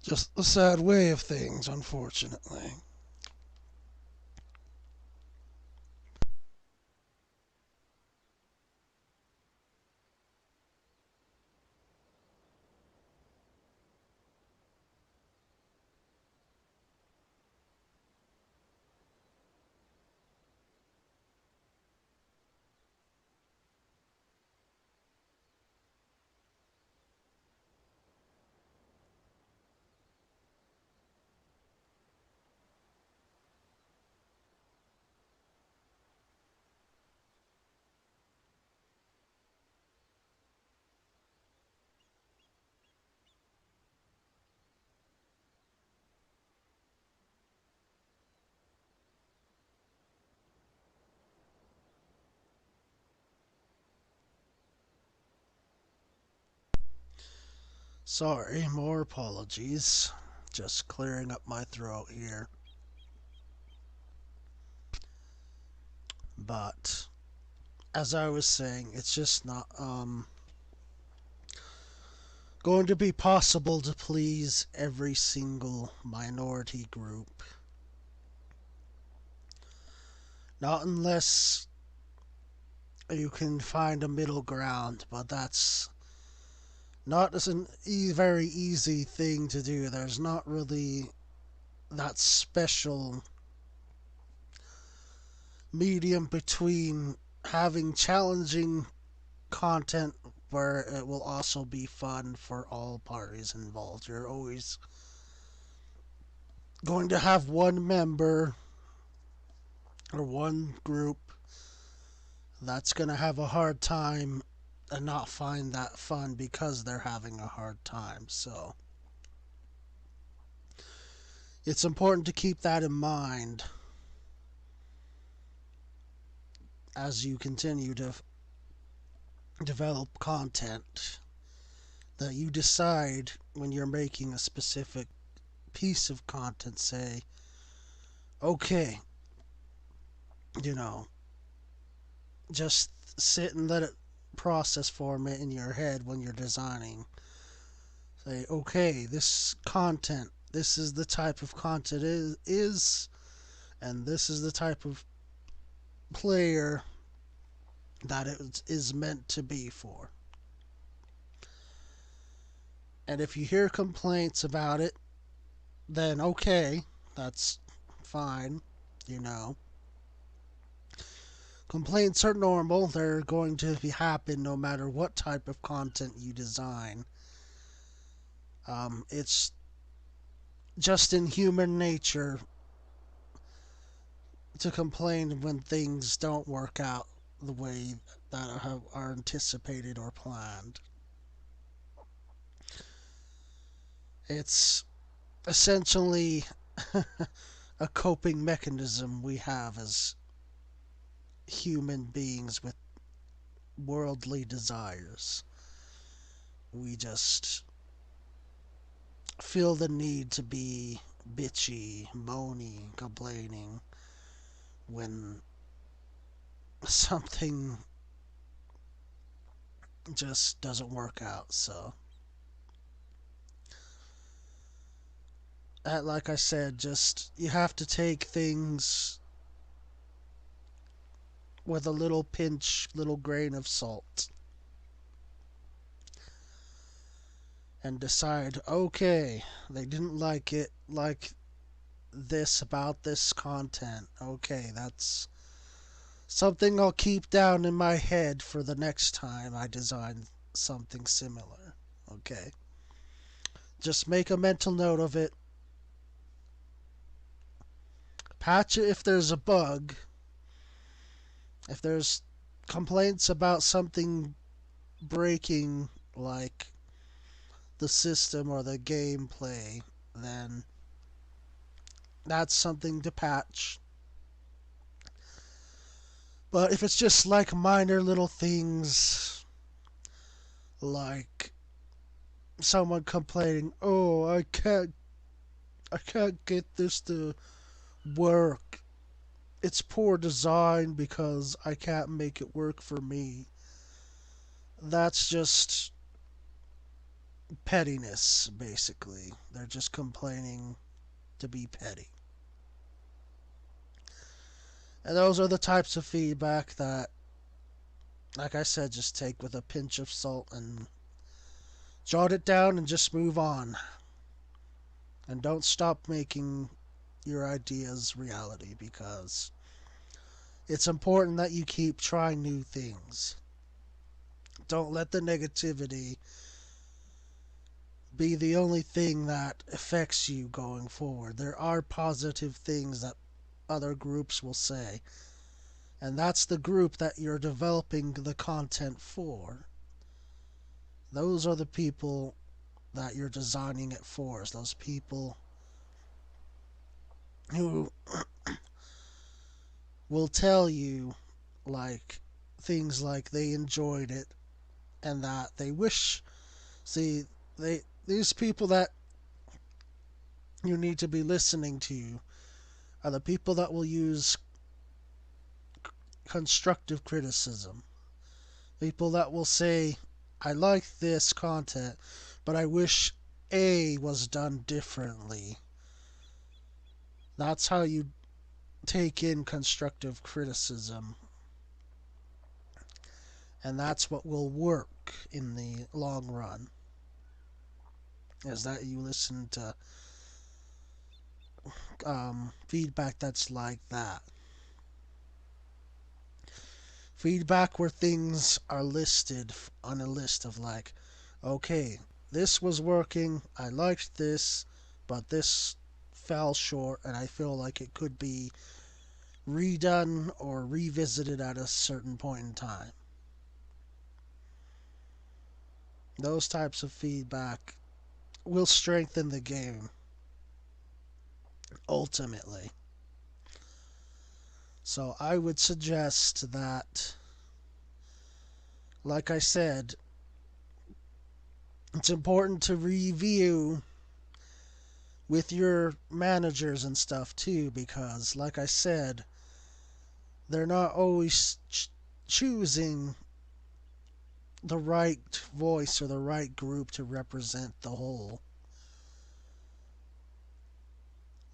Just the sad way of things, unfortunately. Sorry, more apologies. Just clearing up my throat here. But as I was saying, it's just not going to be possible to please every single minority group. Not unless you can find a middle ground, but that's not as a very easy thing to do. There's not really that special medium between having challenging content where it will also be fun for all parties involved. You're always going to have one member or one group that's going to have a hard time and not find that fun because they're having a hard time. So it's important to keep that in mind as you continue to develop content, that you decide when you're making a specific piece of content, say, okay, you know, just sit and let it process for a minute in your head when you're designing. Say, okay, this content, this is the type of content is and this is the type of player that it is meant to be for. And if you hear complaints about it, then okay, that's fine, you know. Complaints are normal. They're going to happen no matter what type of content you design. It's just in human nature to complain when things don't work out the way that are anticipated or planned. It's essentially a coping mechanism we have as human beings with worldly desires. We just feel the need to be bitchy, moany, complaining when something just doesn't work out. So, like I said, just you have to take things with a little pinch, little grain of salt, and decide, okay, they didn't like this about this content. Okay, that's something I'll keep down in my head for the next time I design something similar. Okay. Just make a mental note of it. Patch it if there's a bug. If there's complaints about something breaking, like the system or the gameplay, then that's something to patch. But if it's just like minor little things, like someone complaining, "Oh, I can't get this to work. It's poor design because I can't make it work for me." That's just pettiness, basically. They're just complaining to be petty. And those are the types of feedback that, like I said, just take with a pinch of salt and jot it down and just move on. And don't stop making your ideas reality, because it's important that you keep trying new things. Don't let the negativity be the only thing that affects you going forward. There are positive things that other groups will say, and that's the group that you're developing the content for. Those are the people that you're designing it for. Is those people who will tell you like things like they enjoyed it and that they wish. See, these people that you need to be listening to are the people that will use constructive criticism. People that will say, I like this content, but I wish A was done differently. That's how you take in constructive criticism. And that's what will work in the long run. Is that you listen to feedback that's like that. Feedback where things are listed on a list of like, okay, this was working, I liked this, but this fell short and I feel like it could be redone or revisited at a certain point in time. Those types of feedback will strengthen the game ultimately. So I would suggest that, like I said, it's important to review with your managers and stuff too, because, like I said, they're not always choosing the right voice or the right group to represent the whole.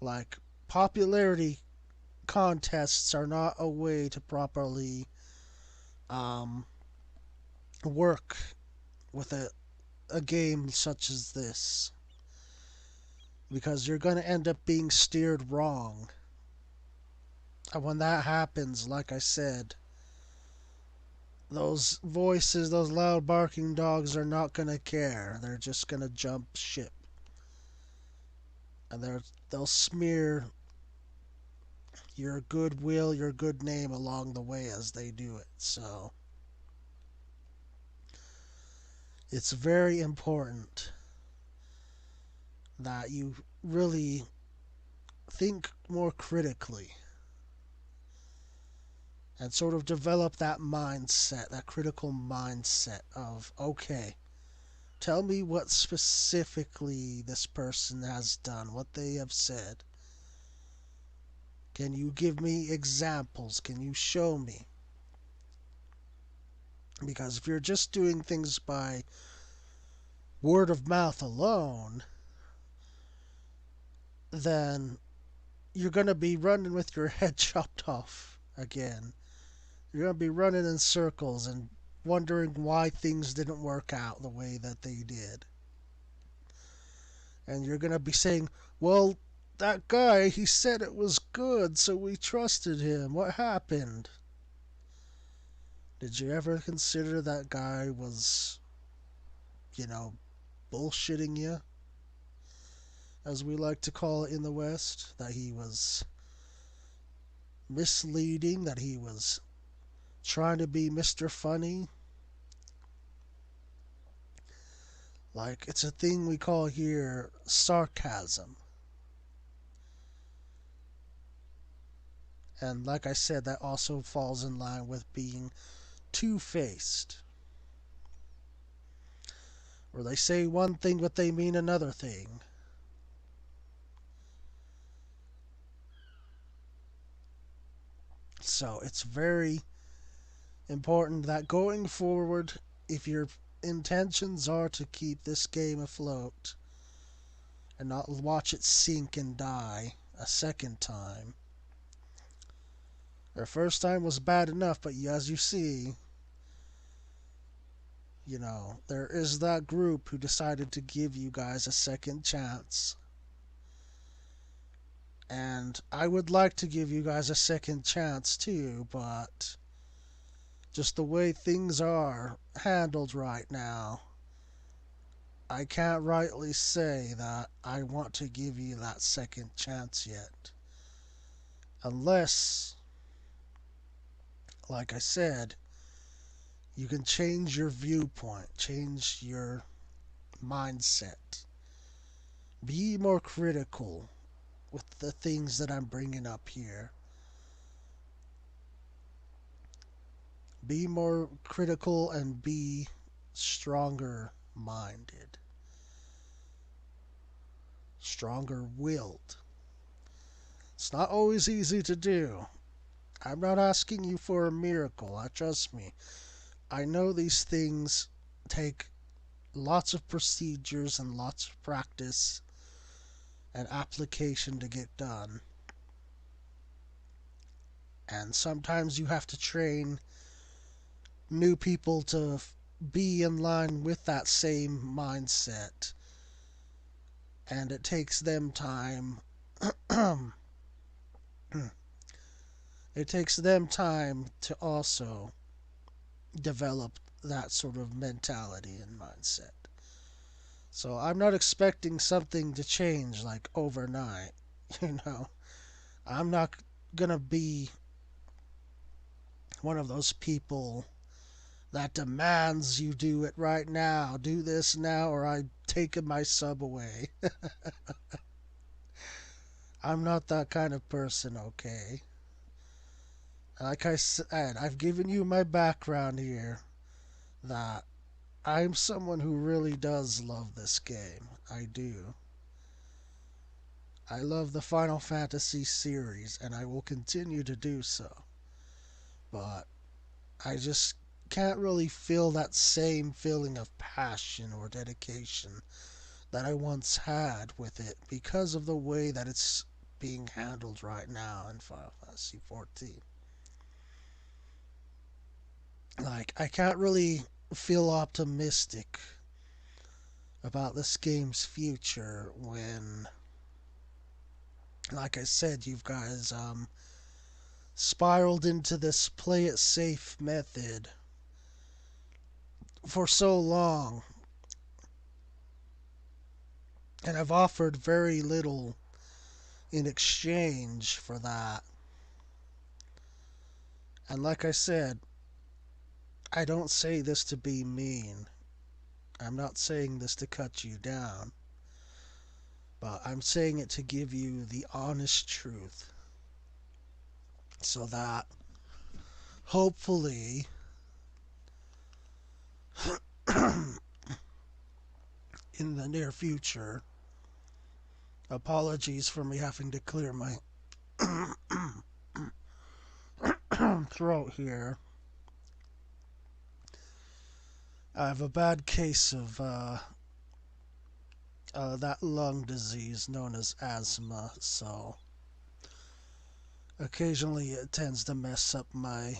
Like, popularity contests are not a way to properly um, work with a game such as this, because you're going to end up being steered wrong. And when that happens, like I said, those voices, those loud barking dogs are not going to care. They're just going to jump ship. And they'll smear your goodwill, your good name along the way as they do it. So it's very important that you really think more critically and sort of develop that mindset, that critical mindset of, okay, tell me what specifically this person has done, what they have said. Can you give me examples? Can you show me? Because if you're just doing things by word of mouth alone, then you're going to be running with your head chopped off again. You're going to be running in circles and wondering why things didn't work out the way that they did. And you're going to be saying, well, that guy, he said it was good, so we trusted him. What happened? Did you ever consider that guy was, you know, bullshitting you, as we like to call it in the West? That he was misleading, that he was trying to be Mr. Funny? Like, it's a thing we call here sarcasm. And like I said, that also falls in line with being two-faced, where they say one thing but they mean another thing. So it's very important that going forward, if your intentions are to keep this game afloat and not watch it sink and die a second time. Their first time was bad enough, but as you see, there is that group who decided to give you guys a second chance. And I would like to give you guys a second chance too, but just the way things are handled right now, I can't rightly say that I want to give you that second chance yet. Unless, like I said, you can change your viewpoint, change your mindset. Be more critical with the things that I'm bringing up here. Be more critical and be stronger minded, stronger willed. It's not always easy to do. I'm not asking you for a miracle, trust me. I know these things take lots of procedures and lots of practice and application to get done. And sometimes you have to train new people to be in line with that same mindset. And it takes them time. It takes them time to also develop that sort of mentality and mindset. So I'm not expecting something to change like overnight. You know, I'm not gonna be one of those people that demands you do it right now. Do this now or I'm taking my sub away. I'm not that kind of person, okay? Like I said, I've given you my background here that I'm someone who really does love this game. I do. I love the Final Fantasy series, and I will continue to do so. But I just can't really feel that same feeling of passion or dedication that I once had with it because of the way that it's being handled right now in Final Fantasy XIV. Like, I can't really feel optimistic about this game's future when, like I said, you guys spiraled into this play it safe method for so long, and I've offered very little in exchange for that. And like I said, I don't say this to be mean. I'm not saying this to cut you down, but I'm saying it to give you the honest truth so that hopefully in the near future, apologies for me having to clear my throat here. I have a bad case of that lung disease known as asthma, so occasionally it tends to mess up my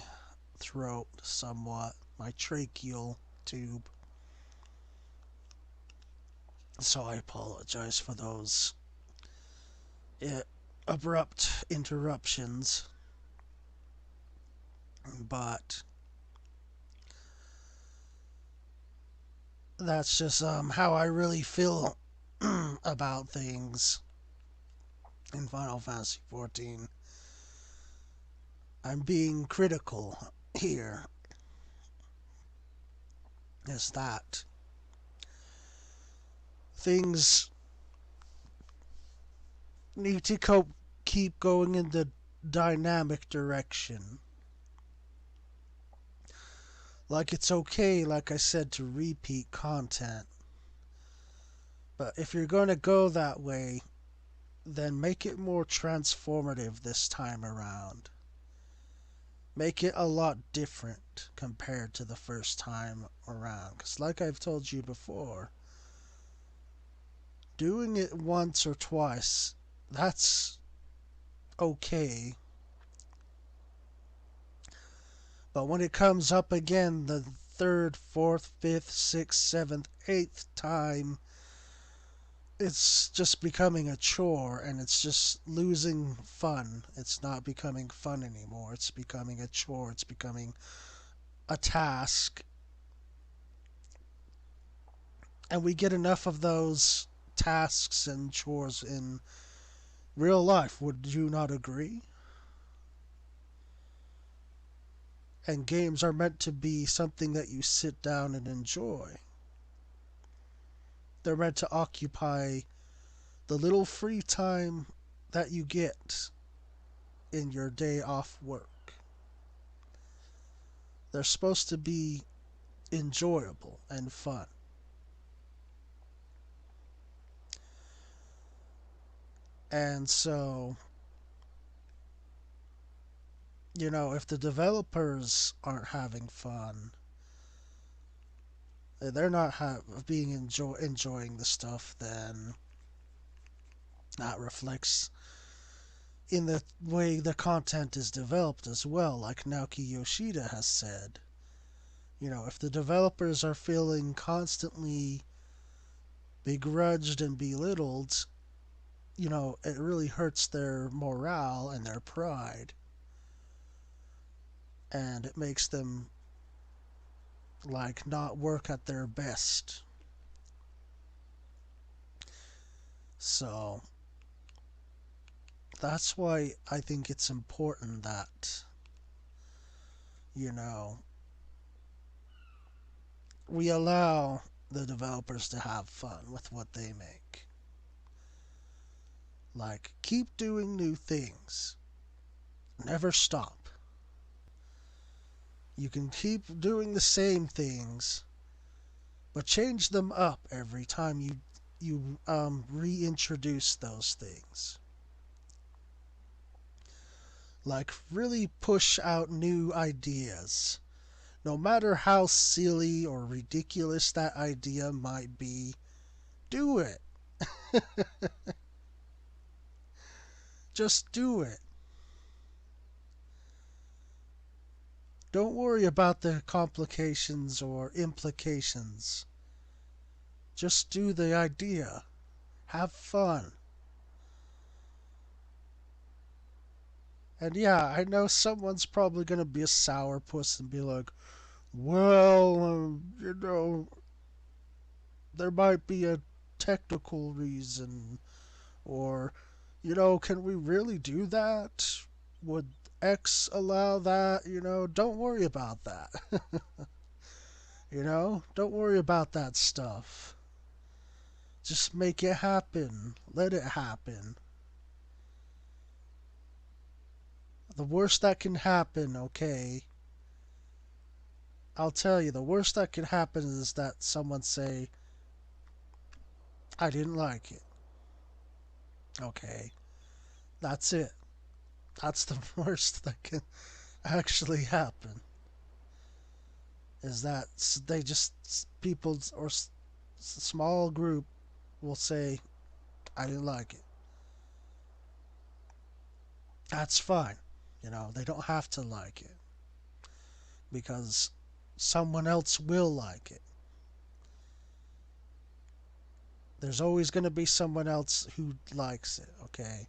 throat somewhat, my tracheal tube. So I apologize for those abrupt interruptions, but that's just how I really feel about things in Final Fantasy XIV. I'm being critical here. Is that things need to keep going in the dynamic direction. Like, it's okay, like I said, to repeat content. But if you're going to go that way, then make it more transformative this time around. Make it a lot different compared to the first time around. Because like I've told you before, doing it once or twice, that's okay. But when it comes up again the third, fourth, fifth, sixth, seventh, eighth time, it's just becoming a chore and it's just losing fun. It's not becoming fun anymore. It's becoming a chore. It's becoming a task. And we get enough of those tasks and chores in real life. Would you not agree? And games are meant to be something that you sit down and enjoy. They're meant to occupy the little free time that you get in your day off work. They're supposed to be enjoyable and fun. And so, if the developers aren't having fun, they're not enjoying the stuff, then that reflects in the way the content is developed as well. Like Naoki Yoshida has said, if the developers are feeling constantly begrudged and belittled, it really hurts their morale and their pride. And it makes them, like, not work at their best. So, that's why I think it's important that, we allow the developers to have fun with what they make. Like, keep doing new things. Never stop. You can keep doing the same things, but change them up every time you reintroduce those things. Like, really push out new ideas. No matter how silly or ridiculous that idea might be, do it. Just do it. Don't worry about the complications or implications. Just do the idea. Have fun. And yeah, I know someone's probably going to be a sourpuss and be like, well, there might be a technical reason. Or, can we really do that? Would X allow that? Don't worry about that. Don't worry about that stuff. Just make it happen. Let it happen. The worst that can happen, okay? I'll tell you, the worst that can happen is that someone say, I didn't like it. Okay. That's it. That's the worst that can actually happen. Is that they just, people or small group will say, I didn't like it. That's fine. They don't have to like it. Because someone else will like it. There's always going to be someone else who likes it, okay?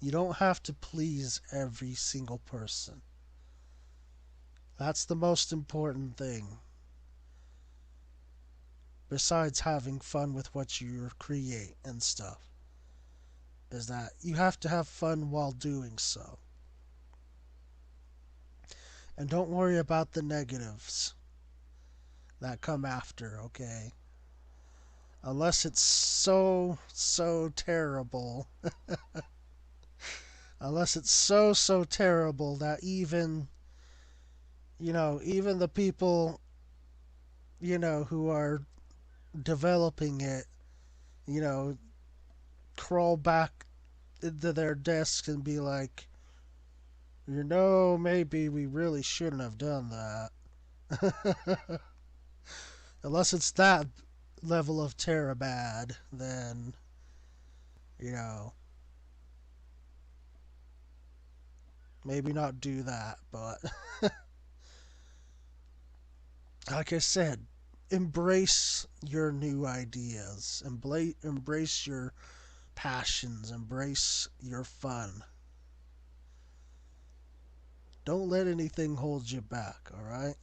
You don't have to please every single person. That's the most important thing. Besides having fun with what you create and stuff, is that you have to have fun while doing so. And don't worry about the negatives that come after, okay? Unless it's so, so terrible. Unless it's so, so terrible that even the people, who are developing it, you know, crawl back into their desks and be like, maybe we really shouldn't have done that. Unless it's that level of terror bad, then, maybe not do that. But, like I said, embrace your new ideas. Embrace your passions. Embrace your fun. Don't let anything hold you back, alright?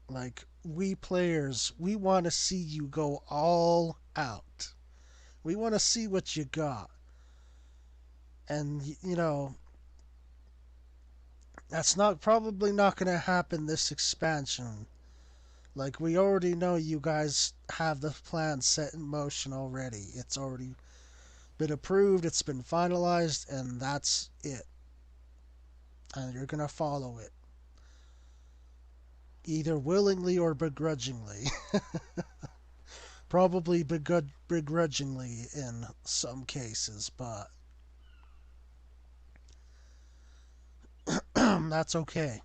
Like, we players, we want to see you go all out. We want to see what you got. And, that's probably not going to happen this expansion. Like, we already know you guys have the plan set in motion already. It's already been approved, it's been finalized, and that's it. And you're going to follow it. Either willingly or begrudgingly. Probably begrudgingly in some cases, but that's okay.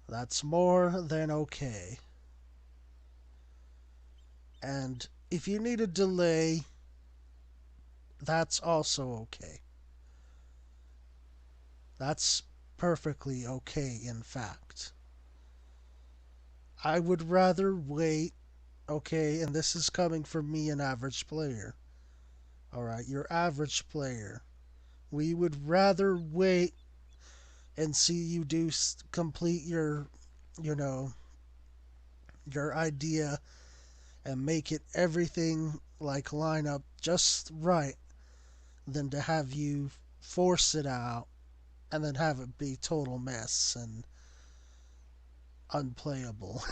That's more than okay. And if you need a delay, that's also okay. That's perfectly okay, in fact. I would rather wait, okay, and this is coming from me, an average player. Alright, your average player. We would rather wait and see you complete your idea and make it everything like line up just right than to have you force it out and then have it be total mess and unplayable.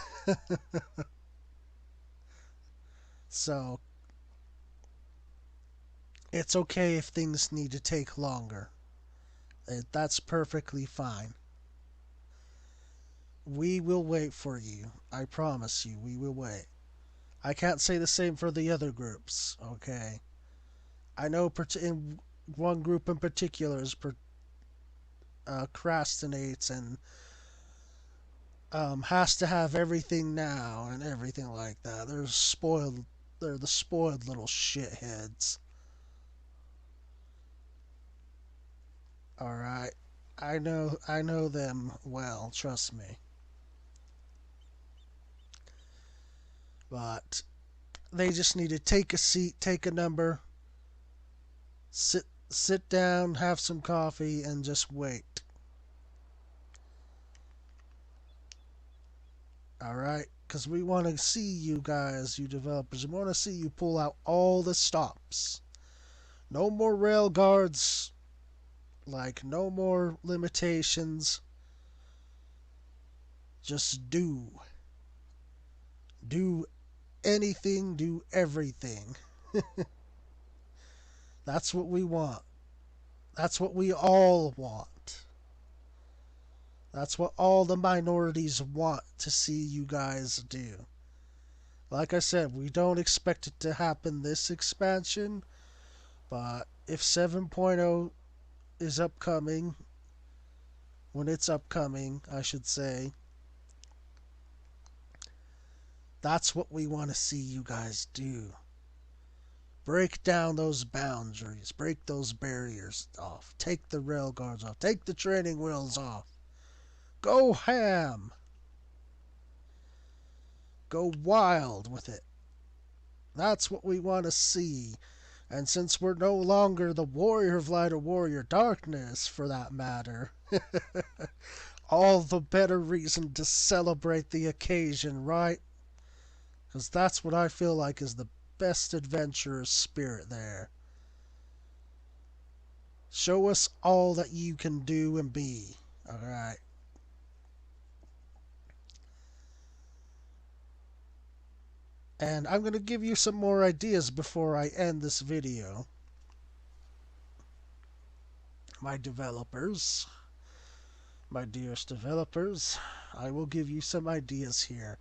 So, It's okay if things need to take longer. That's perfectly fine. We will wait for you. I promise you, we will wait. I can't say the same for the other groups, okay? I know in one group in particular is procrastinates and has to have everything now and everything like that. They're spoiled. They're the spoiled little shitheads. All right, I know them well. Trust me. But they just need to take a seat, take a number, sit down, have some coffee, and just wait. All right, because we want to see you guys, you developers. We want to see you pull out all the stops. No more rail guards. Like, no more limitations. Just do. Do anything, do everything. That's what we want. That's what we all want. That's what all the minorities want to see you guys do. Like I said, we don't expect it to happen this expansion, but if 7.0 is upcoming, when it's upcoming, I should say, that's what we want to see you guys do. Break down those boundaries. Break those barriers off. Take the rail guards off. Take the training wheels off. Go ham. Go wild with it. That's what we want to see. And since we're no longer the Warrior of Light or Warrior Darkness, for that matter, all the better reason to celebrate the occasion, right? Because that's what I feel like is the best adventurer's spirit there. Show us all that you can do and be. Alright. And I'm going to give you some more ideas before I end this video. My developers, my dearest developers, I will give you some ideas here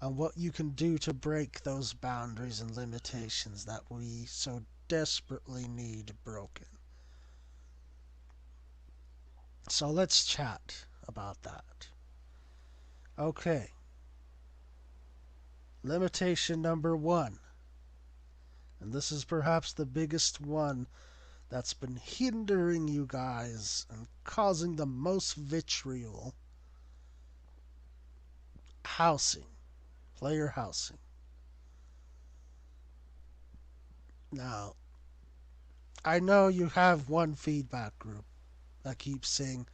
on what you can do to break those boundaries and limitations that we so desperately need broken. So let's chat about that. Okay. Limitation number 1. And this is perhaps the biggest one that's been hindering you guys and causing the most vitriol. Housing. Player housing. Now, I know you have one feedback group that keeps saying,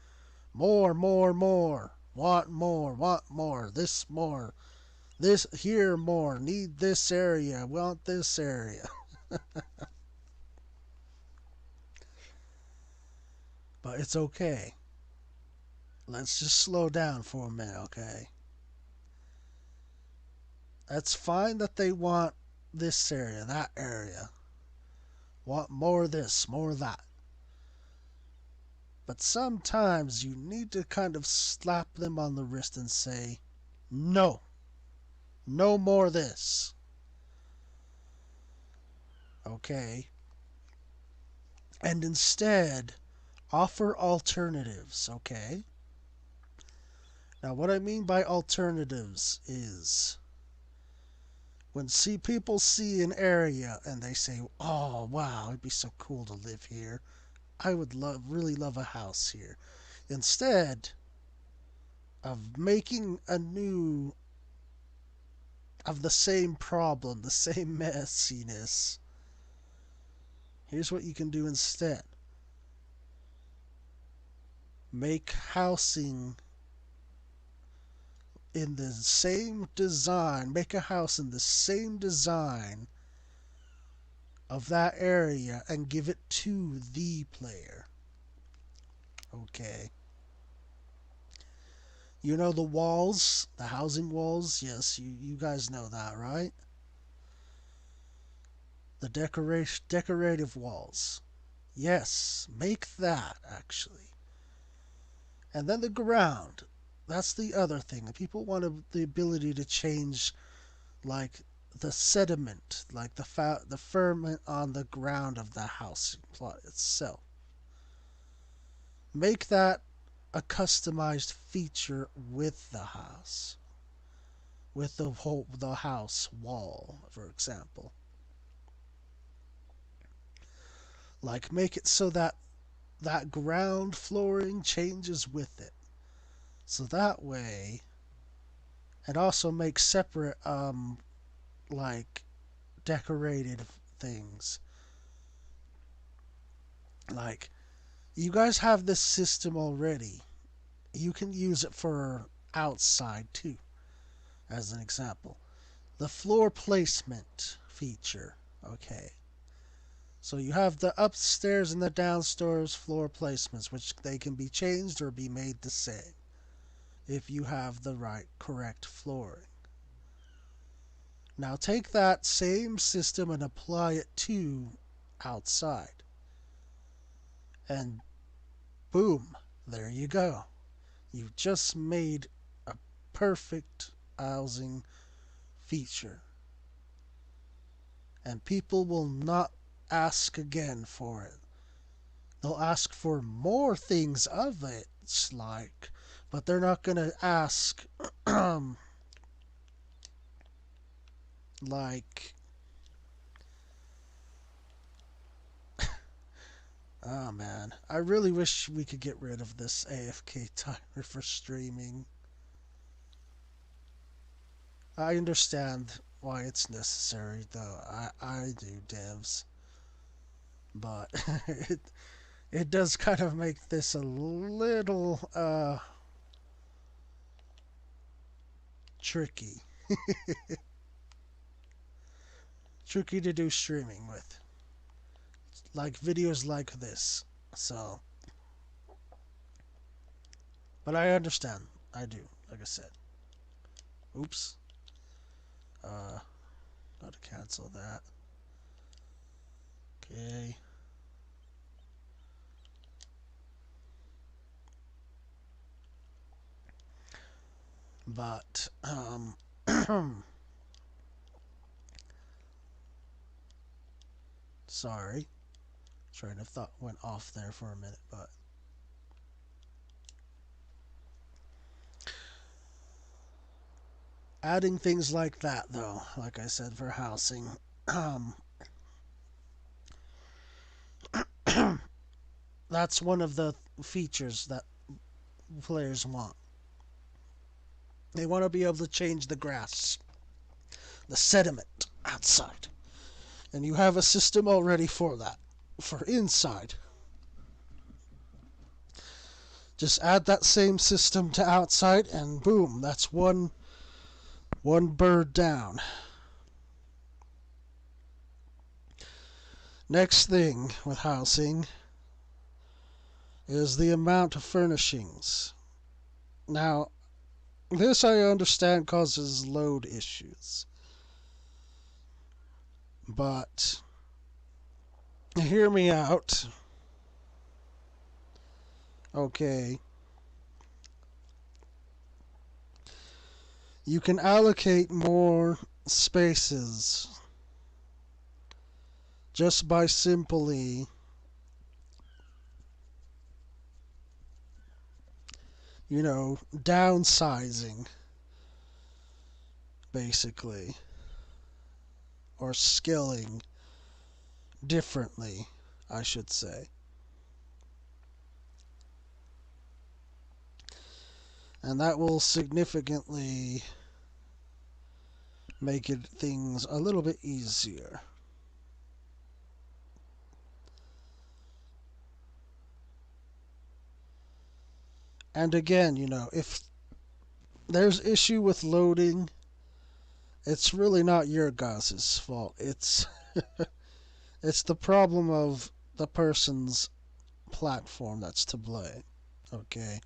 more, more, more. Want more. This more. This here more. Need this area. Want this area. But it's okay. Let's just slow down for a minute, okay? That's fine that they want this area, that area. Want more of this, more of that. But sometimes you need to kind of slap them on the wrist and say, no. No more of this. Okay? And instead, offer alternatives, okay? Now, what I mean by alternatives is when people see an area and they say, oh, wow, it'd be so cool to live here. I would really love a house here. Instead of making a new, of the same problem, the same messiness, here's what you can do instead. Make housing in the same design, make a house in the same design of that area and give it to the player. Okay. You know the walls, the housing walls? Yes, you guys know that, right? The decorative walls. Yes, make that actually. And then the ground. That's the other thing. People want the ability to change, like, the sediment, like the ferment on the ground of the house plot itself. Make that a customized feature with the house, with the house wall, for example. Like, make it so that that ground flooring changes with it. So that way, and also make separate like decorated things. Like, you guys have this system already. You can use it for outside too, as an example. The floor placement feature. Okay. So you have the upstairs and the downstairs floor placements, which they can be changed or be made the same if you have the correct flooring. Now take that same system and apply it to outside. And boom, there you go. You've just made a perfect housing feature. And people will not ask again for it. They'll ask for more things of it, like, but they're not going to ask, like, oh man, I really wish we could get rid of this AFK timer for streaming. I understand why it's necessary, though. I do, devs. But it does kind of make this a little tricky. Tricky to do streaming with. Like videos like this. So, but I understand. I do, like I said. Oops. Gotta cancel that. Okay. But, sorry. Train of thought went off there for a minute, but adding things like that, though, like I said, for housing, that's one of the features that players want. They want to be able to change the grass, the sediment outside. And you have a system already for that, for inside. Just add that same system to outside, and boom, that's one bird down. Next thing with housing is the amount of furnishings. Now, this I understand causes load issues. But hear me out. Okay. You can allocate more spaces just by simply downsizing, basically, or scaling differently, I should say. And that will significantly make things a little bit easier. And again, if there's issue with loading, it's really not your guys' fault. It's the problem of the person's platform that's to blame. Okay?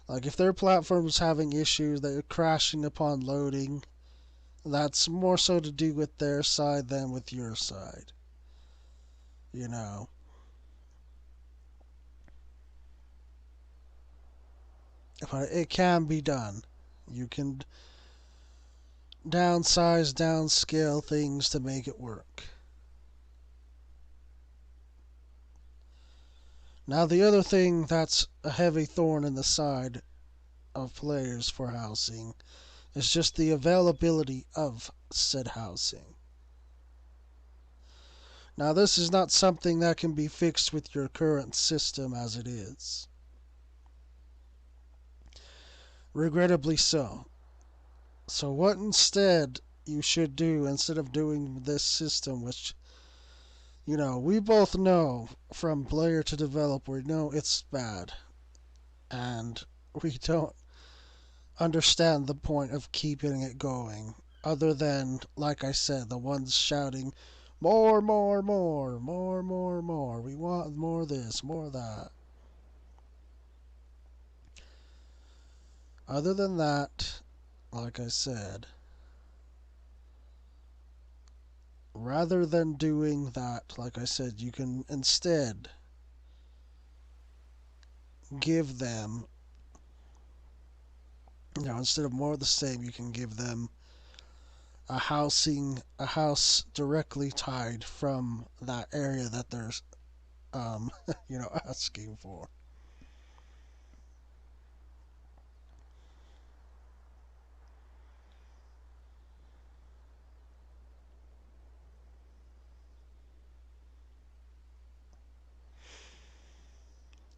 Like, if their platform's having issues, they're crashing upon loading, That's more so to do with their side than with your side. You know. But it can be done. You can downsize, downscale things to make it work. Now, the other thing that's a heavy thorn in the side of players for housing is just the availability of said housing. Now, this is not something that can be fixed with your current system as it is. Regrettably so. So, what instead you should do instead of doing this system, which, we both know from player to developer, we know it's bad. And we don't understand the point of keeping it going, other than, like I said, the ones shouting, more, more, more, more, more, more. We want more this, more that. Other than that, like I said, rather than doing that, like I said, you can instead give them, instead of more of the same, you can give them a house directly tied from that area that they're, asking for.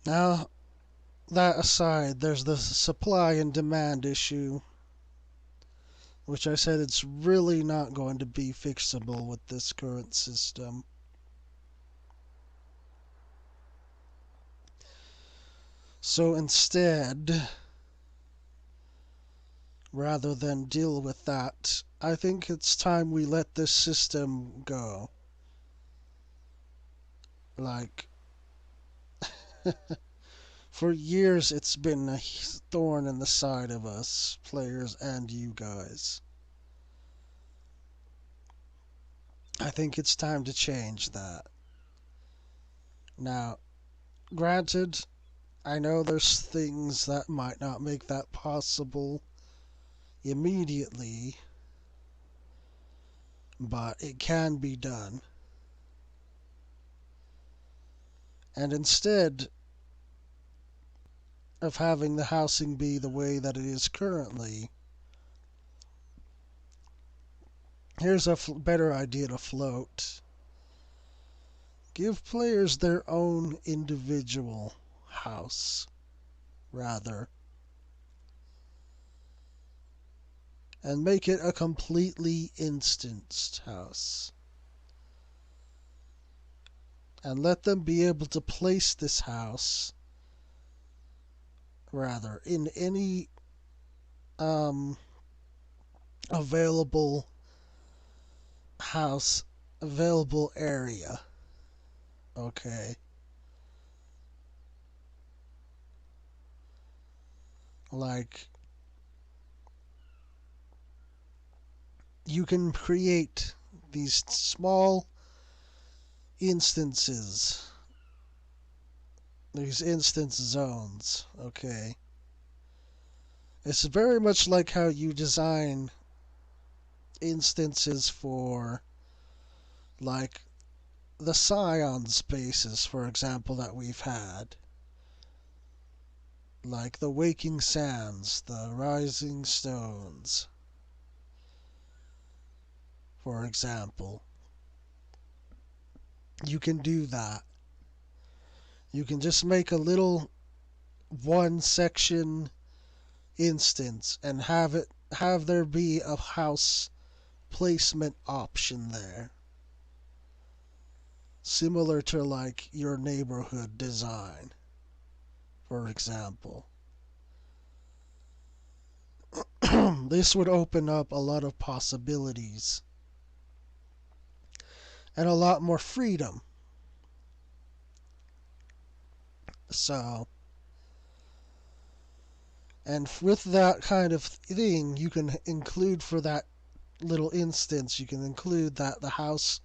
Now, that aside, there's the supply and demand issue, which I said it's really not going to be fixable with this current system. So instead, rather than deal with that, I think it's time we let this system go. Like, for years it's been a thorn in the side of us, players and you guys. I think it's time to change that. Now, granted, I know there's things that might not make that possible immediately, but it can be done. And instead of having the housing be the way that it is currently, here's a better idea to float. Give players their own individual house, rather, and make it a completely instanced house. And let them be able to place this house, rather, in any available house, available area. Okay. Like, you can create these small instances, these instance zones, okay? It's very much like how you design instances for, like, the Scion spaces, for example, that we've had. Like the Waking Sands, the Rising Stones, for example. You can do that. You can just make a little one section instance and have there be a house placement option there, similar to like your neighborhood design, for example. This would open up a lot of possibilities and a lot more freedom. So, and with that kind of thing, you can include for that little instance, you can include that the house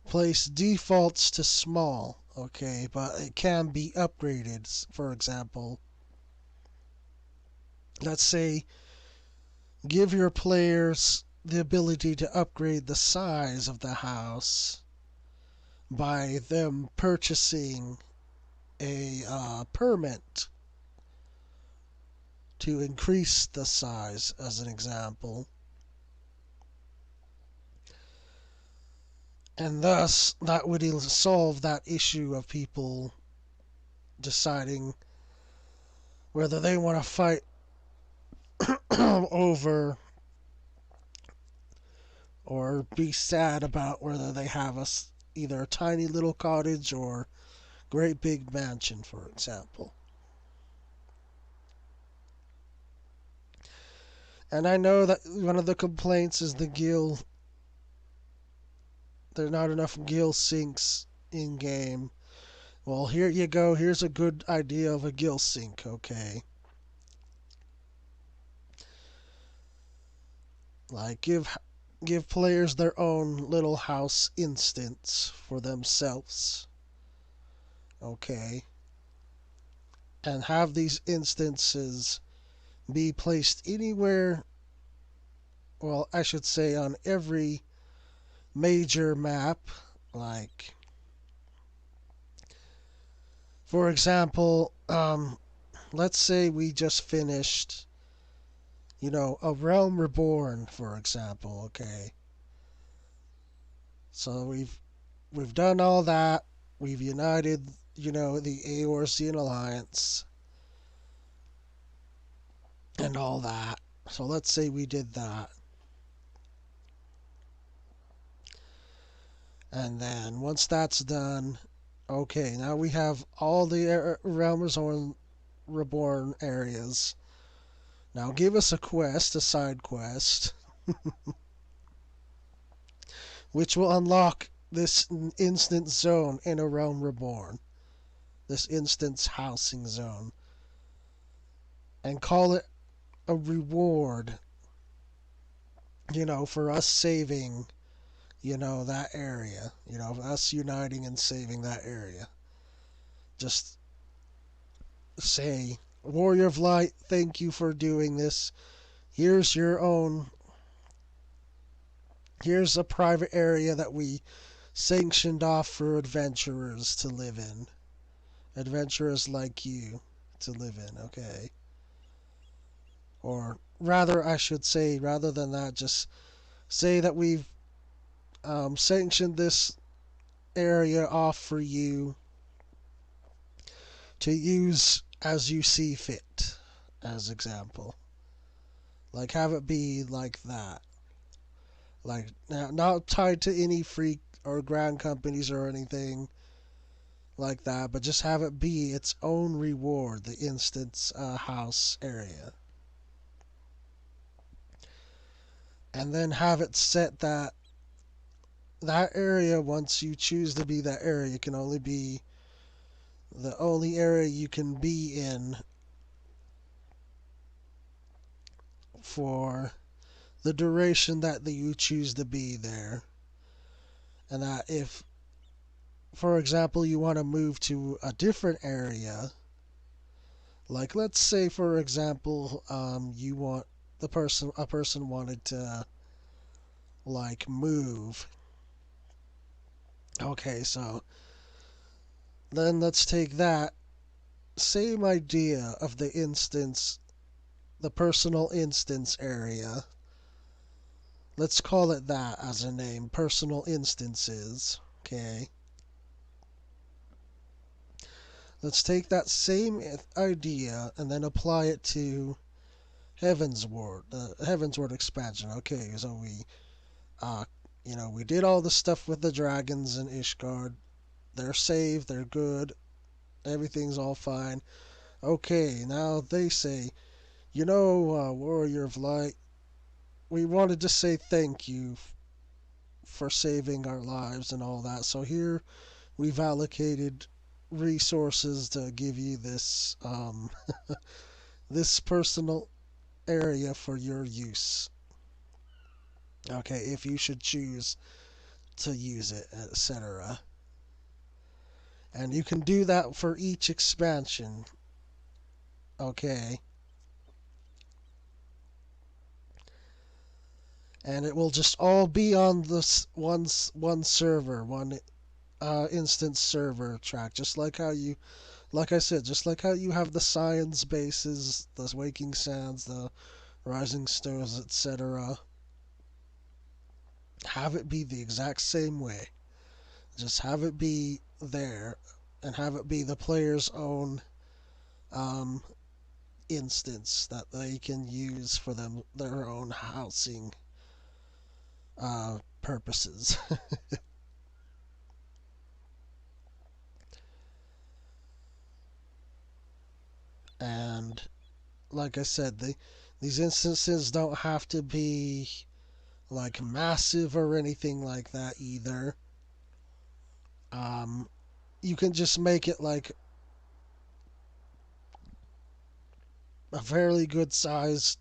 place defaults to small, okay, but it can be upgraded. For example, let's say give your players the ability to upgrade the size of the house by them purchasing a permit to increase the size, as an example. And thus, that would solve that issue of people deciding whether they want to fight over or be sad about whether they have either a tiny little cottage or great big mansion, for example. And I know that one of the complaints is there are not enough gill sinks in game. Well, here you go. Here's a good idea of a gill sink, okay? Like give players their own little house instance for themselves, okay? And have these instances be placed anywhere, well, I should say on every major map. Like, for example, let's say we just finished, a Realm Reborn, for example, okay? So we've done all that. We've united, the Eorzean Alliance and all that. So let's say we did that. And then once that's done, okay, now we have all the Realm Reborn areas. Now give us a side quest, which will unlock this instant zone in a Realm Reborn, this instance housing zone, and call it a reward, for us saving, that area, us uniting and saving that area. Just say, Warrior of Light, thank you for doing this. Here's here's a private area that we sanctioned off for adventurers to live in. Adventurers like you to live in, okay? Or rather, I should say, rather than that, just say that we've sanctioned this area off for you to use as you see fit, as example. Like, have it be like that. Like, not tied to any freak or ground companies or anything like that, but just have it be its own reward, the instance house area. And then have it set that area, once you choose to be that area, can only be the only area you can be in for the duration that you choose to be there. And that if, for example, you want to move to a different area, like let's say, for example, you want a person wanted to like move. Okay, so then let's take that same idea of the personal instance area. Let's call it that as a name, personal instances. Okay. Let's take that same idea and then apply it to Heavensward, the Heavensward expansion. Okay, so uh, we did all the stuff with the dragons and Ishgard. They're safe, they're good, everything's all fine. Okay, now they say, Warrior of Light, we wanted to say thank you for saving our lives and all that. So here we've allocated resources to give you this this personal area for your use. Okay, if you should choose to use it, etc. And you can do that for each expansion. Okay. And it will just all be on this one server, one instance server track, just like how you, like I said, just like how you have the science bases, the waking sands, the rising stars, etc. Have it be the exact same way. Just have it be there, and have it be the player's own um, instance that they can use for their own housing purposes. And like I said, these instances don't have to be like massive or anything like that either. Um, you can just make it like a fairly good sized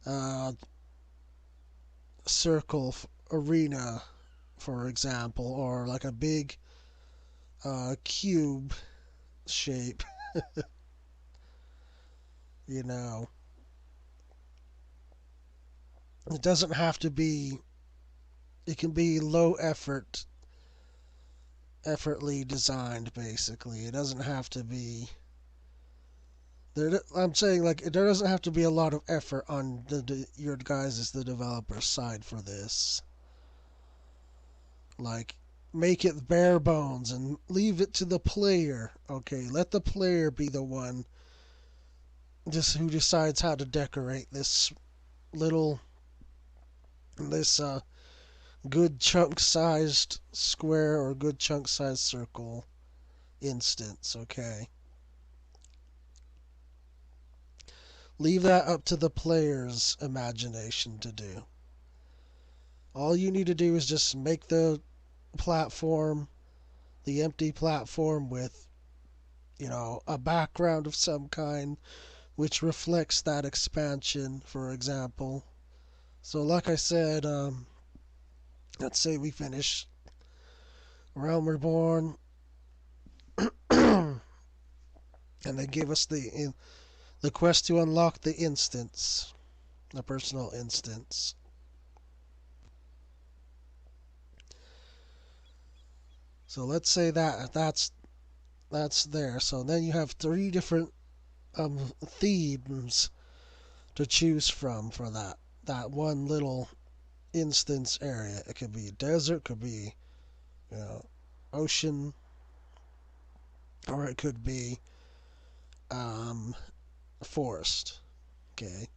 uh, circle arena, for example, or like a big cube shape. You know, it doesn't have to be. It can be low effortly designed. Basically, it doesn't have to be. I'm saying like there doesn't have to be a lot of effort on your guys as the developer side for this. Like make it bare bones and leave it to the player. Okay, let the player be the one just who decides how to decorate this little this good chunk sized square or good chunk sized circle instance. Okay, leave that up to the player's imagination to do. All you need to do is just make the platform, the empty platform, with a background of some kind which reflects that expansion, for example. So like I said, let's say we finish Realm Reborn and they give us the quest to unlock the instance, the personal instance. So let's say that's there. So then you have three different themes to choose from for that one little instance area. It could be desert, could be you know ocean, or it could be um, forest. Okay,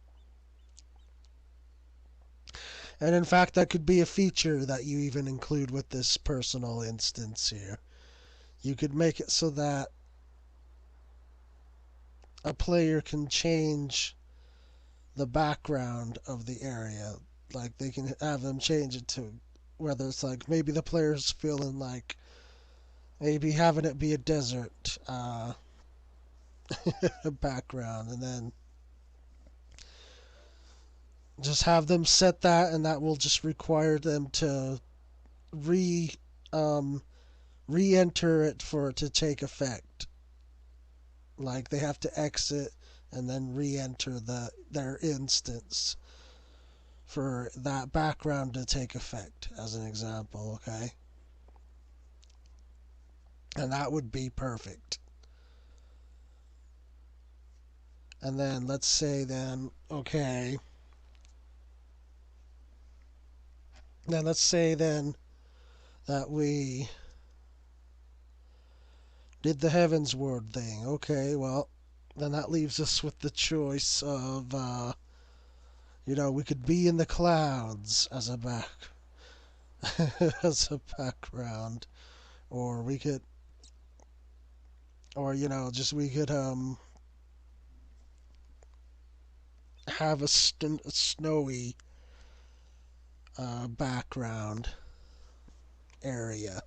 and in fact, that could be a feature that you even include with this personal instance here. You could make it so that a player can change the background of the area. Like they can have them change it to whether it's like maybe the player's feeling like maybe having it be a desert background, and then just have them set that, and that will just require them to re um, re-enter it for it to take effect. Like they have to exit and then re-enter their instance for that background to take effect, as an example. Okay, and that would be perfect. And then let's say then okay. Then let's say then that we did the Heavens Ward thing. Okay, well, then that leaves us with the choice of, we could be in the clouds as a as a background, or we could, or just we could have a snowy background area.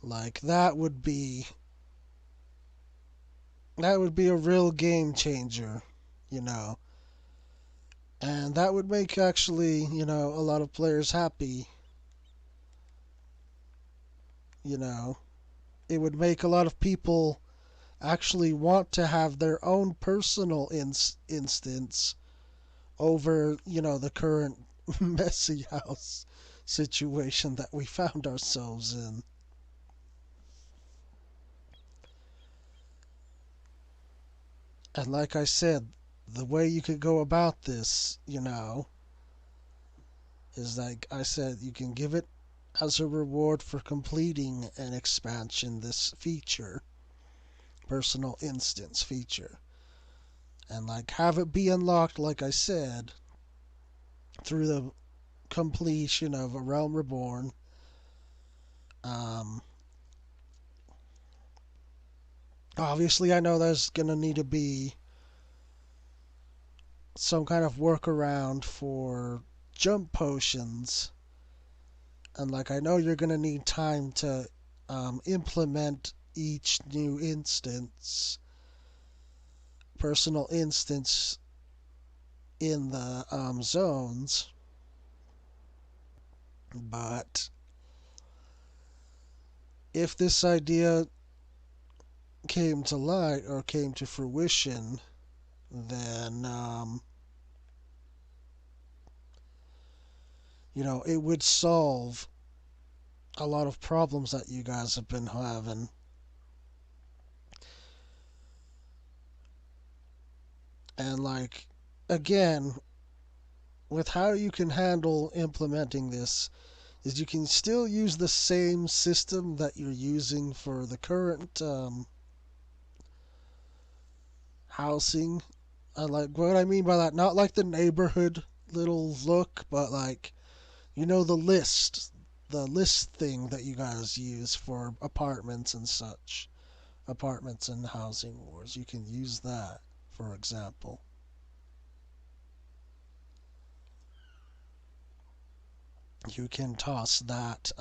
Like that would be That would be a real game changer, you know. And that would make actually, a lot of players happy, you know. It would make a lot of people actually want to have their own personal instance over, the current messy house situation that we found ourselves in. And like I said, the way you could go about this, is like I said, you can give it as a reward for completing an expansion, this feature, personal instance feature. And like have it be unlocked, like I said, through the completion of A Realm Reborn. Um, Obviously, I know there's going to need to be some kind of workaround for jump potions. And like I know you're going to need time to implement each new instance, personal instance in the zones. But if this idea came to light or came to fruition, then it would solve a lot of problems that you guys have been having. And like again, with how you can handle implementing this is you can still use the same system that you're using for the current housing. Like what I mean by that, not like the neighborhood little look, but like the list thing that you guys use for apartments and such, apartments and housing wars. You can use that, for example. You can toss that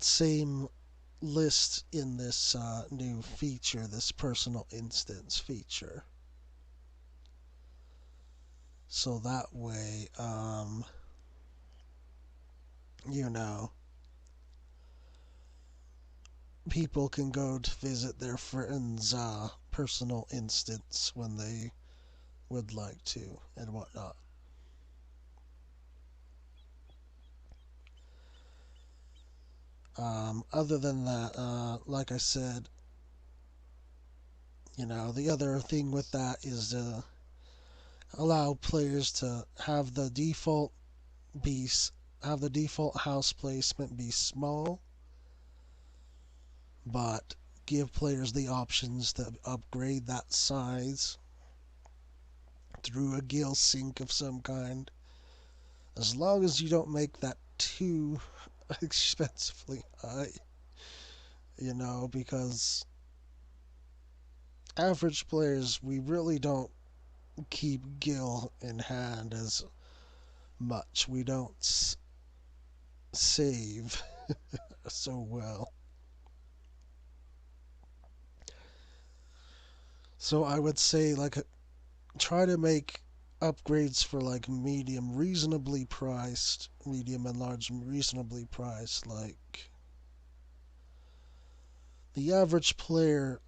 same list in this new feature, this personal instance feature. So that way, you know, people can go to visit their friend's personal instance when they would like to and whatnot. Other than that, like I said, the other thing with that is to allow players to be have the default house placement be small, but give players the options to upgrade that size through a guild sync of some kind, as long as you don't make that too expensively high, because average players, we really don't keep gil in hand as much. We don't save so well. So I would say, like, try to make upgrades for like medium and large reasonably priced. Like, the average player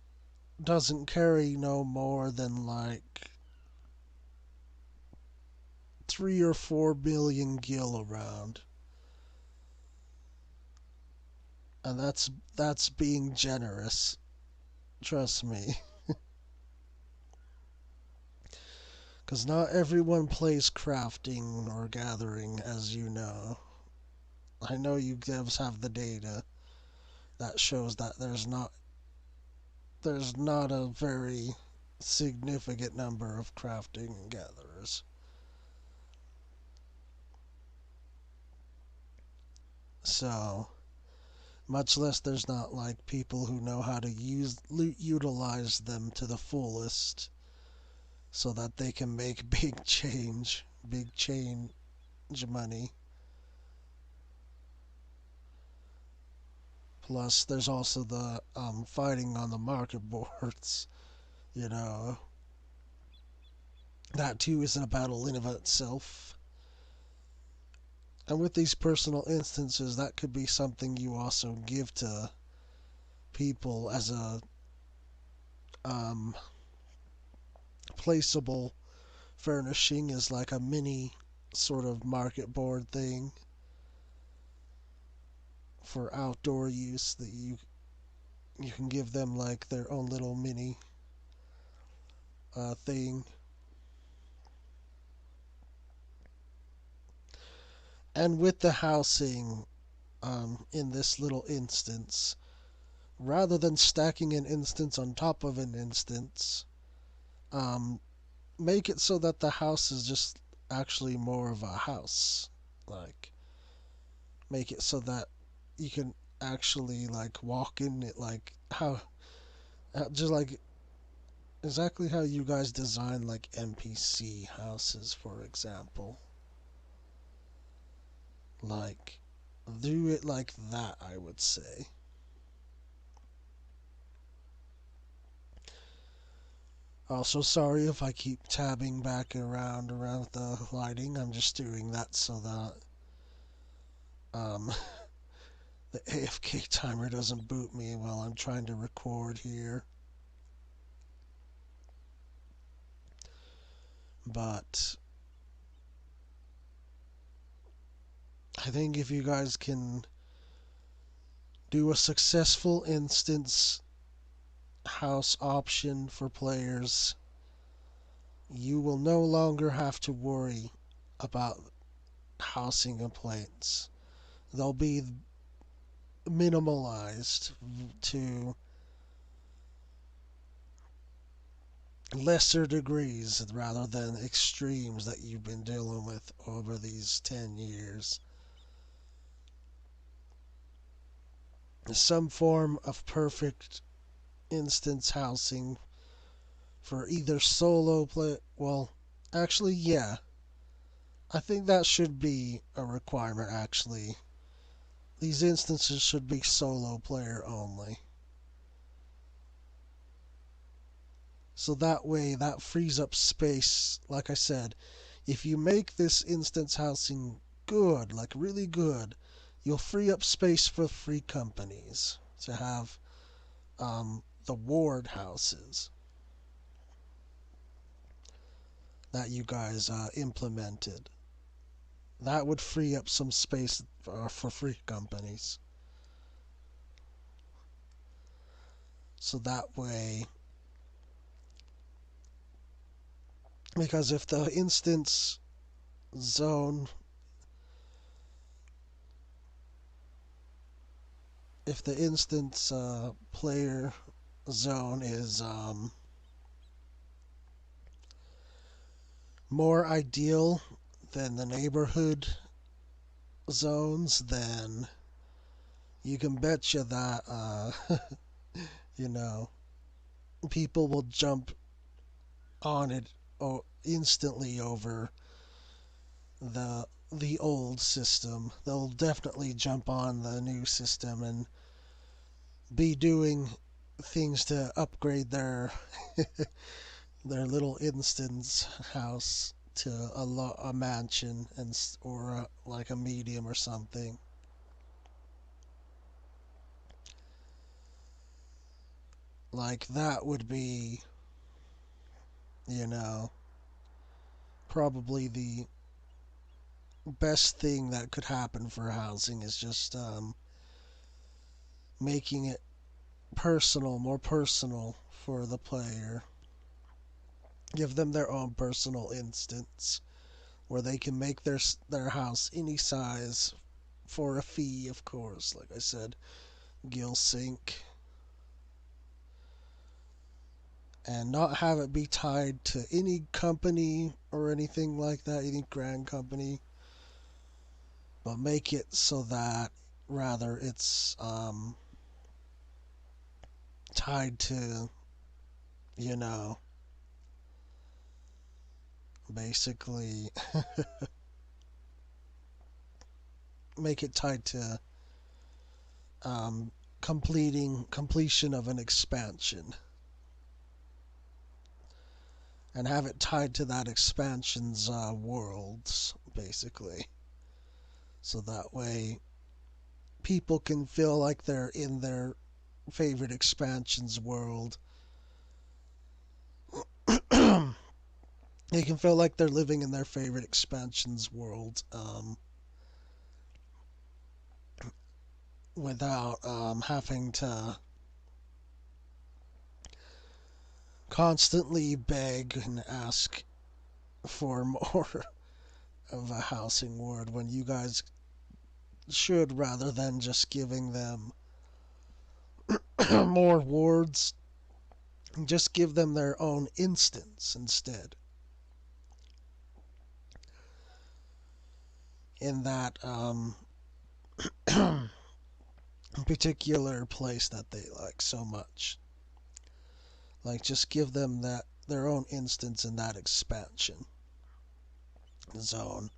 doesn't carry no more than like 3 or 4 billion gil around, and that's being generous. Trust me, because not everyone plays crafting or gathering, as you know. I know you devs have the data that shows that there's not a very significant number of crafting and gatherers. So, much less there's not like people who know how to utilize them to the fullest so that they can make big change money. Plus, there's also the fighting on the market boards. You know, that too isn't a battle in of itself. And with these personal instances, that could be something you also give to people as a um, placeable furnishing, is like a mini sort of market board thing for outdoor use that you can give them like their own little mini thing. And with the housing, in this little instance, rather than stacking an instance on top of an instance, um, make it so that the house is just actually more of a house. Like, make it so that you can actually like walk in it, like just like exactly how you guys design like NPC houses, for example. Like, do it like that, I would say. Also, sorry if I keep tabbing back around the lighting. I'm just doing that so that um, the AFK timer doesn't boot me while I'm trying to record here. But I think if you guys can do a successful instance house option for players, you will no longer have to worry about housing complaints. They'll be minimalized to lesser degrees rather than extremes that you've been dealing with over these 10 years. Some form of perfect instance housing for either solo play. Well, actually, yeah. I think that should be a requirement, actually. These instances should be solo player only. So that way, that frees up space. Like I said, if you make this instance housing good, like really good, you'll free up space for free companies to have the ward houses that you guys implemented. That would free up some space for free companies. So that way, because if the instance zone, if the instance player zone is more ideal than the neighborhood zones, then you can betcha that you know, people will jump on it instantly over the old system. They'll definitely jump on the new system and be doing things to upgrade their their little instance house to a mansion and or like a medium or something. Like that would be, you know, probably the best thing that could happen for housing is just making it personal, more personal for the player. Give them their own personal instance where they can make their house any size for a fee, of course. Like I said, Gill Sync, and not have it be tied to any company or anything like that, any grand company, but make it so that rather it's tied to, you know, basically make it tied to completion of an expansion, and have it tied to that expansion's worlds, basically. So that way people can feel like they're in their favorite expansion's world. They can feel like they're living in their favorite expansion's world, without having to constantly beg and ask for more of a housing ward, when you guys should, rather than just giving them more wards, just give them their own instance instead, in that particular place that they like so much. Like, just give them that their own instance in that expansion zone.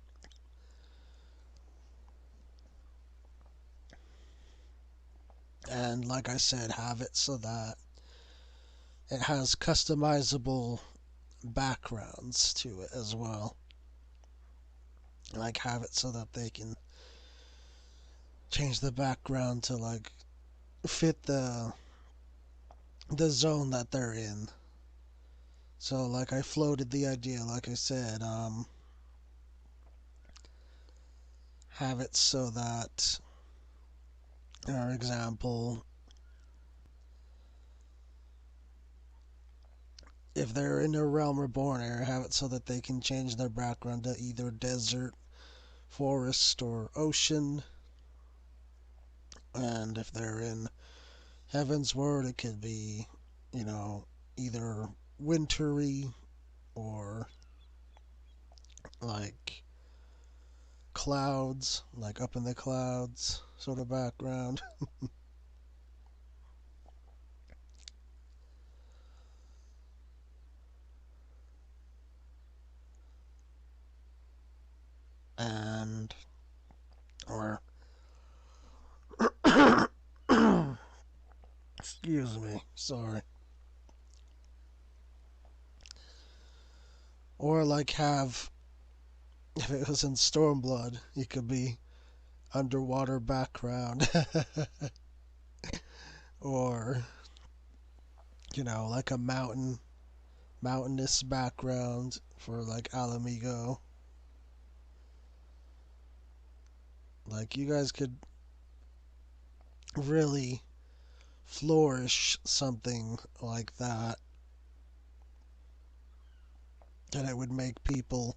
And like I said, have it so that it has customizable backgrounds to it as well. Like, have it so that they can change the background to like fit the zone that they're in. So like, I floated the idea, like I said, have it so that, for example, if they're in a Realm Reborn area, have it so that they can change their background to either desert, forest, or ocean. And if they're in Heaven's Word, it could be, either wintry or like clouds, like up in the clouds sort of background. And, or, excuse me, sorry. Or like have, if it was in Stormblood, it could be underwater background. Or, like a mountainous background for like Alamigo. Like, you guys could really flourish something like that, and it would make people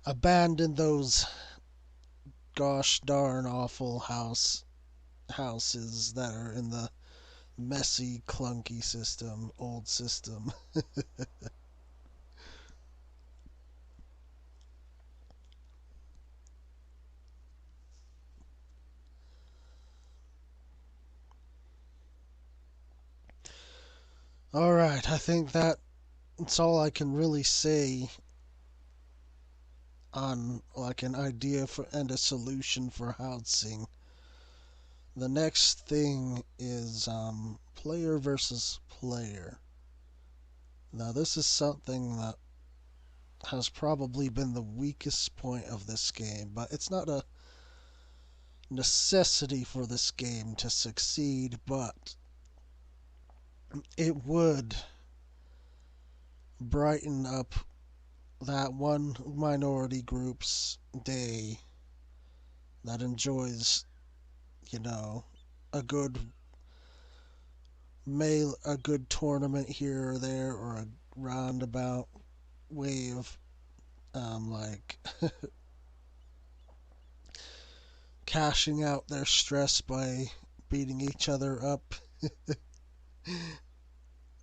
abandon those gosh darn awful houses that are in the messy, clunky old system. Alright, I think that's all I can really say on like an idea for and a solution for housing. The next thing is player versus player. Now, this is something that has probably been the weakest point of this game, but it's not a necessity for this game to succeed, but it would brighten up that one minority group's day that enjoys, a good a good tournament here or there, or a roundabout way of like cashing out their stress by beating each other up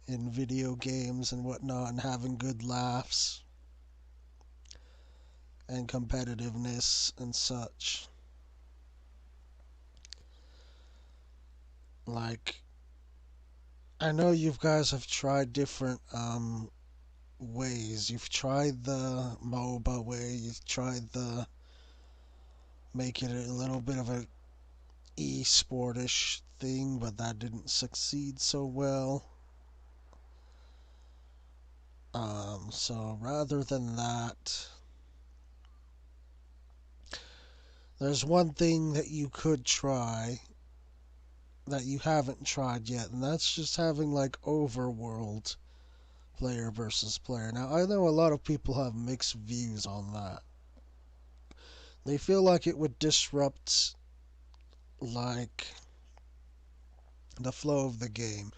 in video games and whatnot, and having good laughs and competitiveness and such. Like, I know you guys have tried different ways. You've tried the MOBA way, you've tried the make it a little bit of a e-sportish thing, but that didn't succeed so well. So rather than that, there's one thing that you could try that you haven't tried yet, and that's just having like overworld player versus player. Now, I know a lot of people have mixed views on that. They feel like it would disrupt like the flow of the game.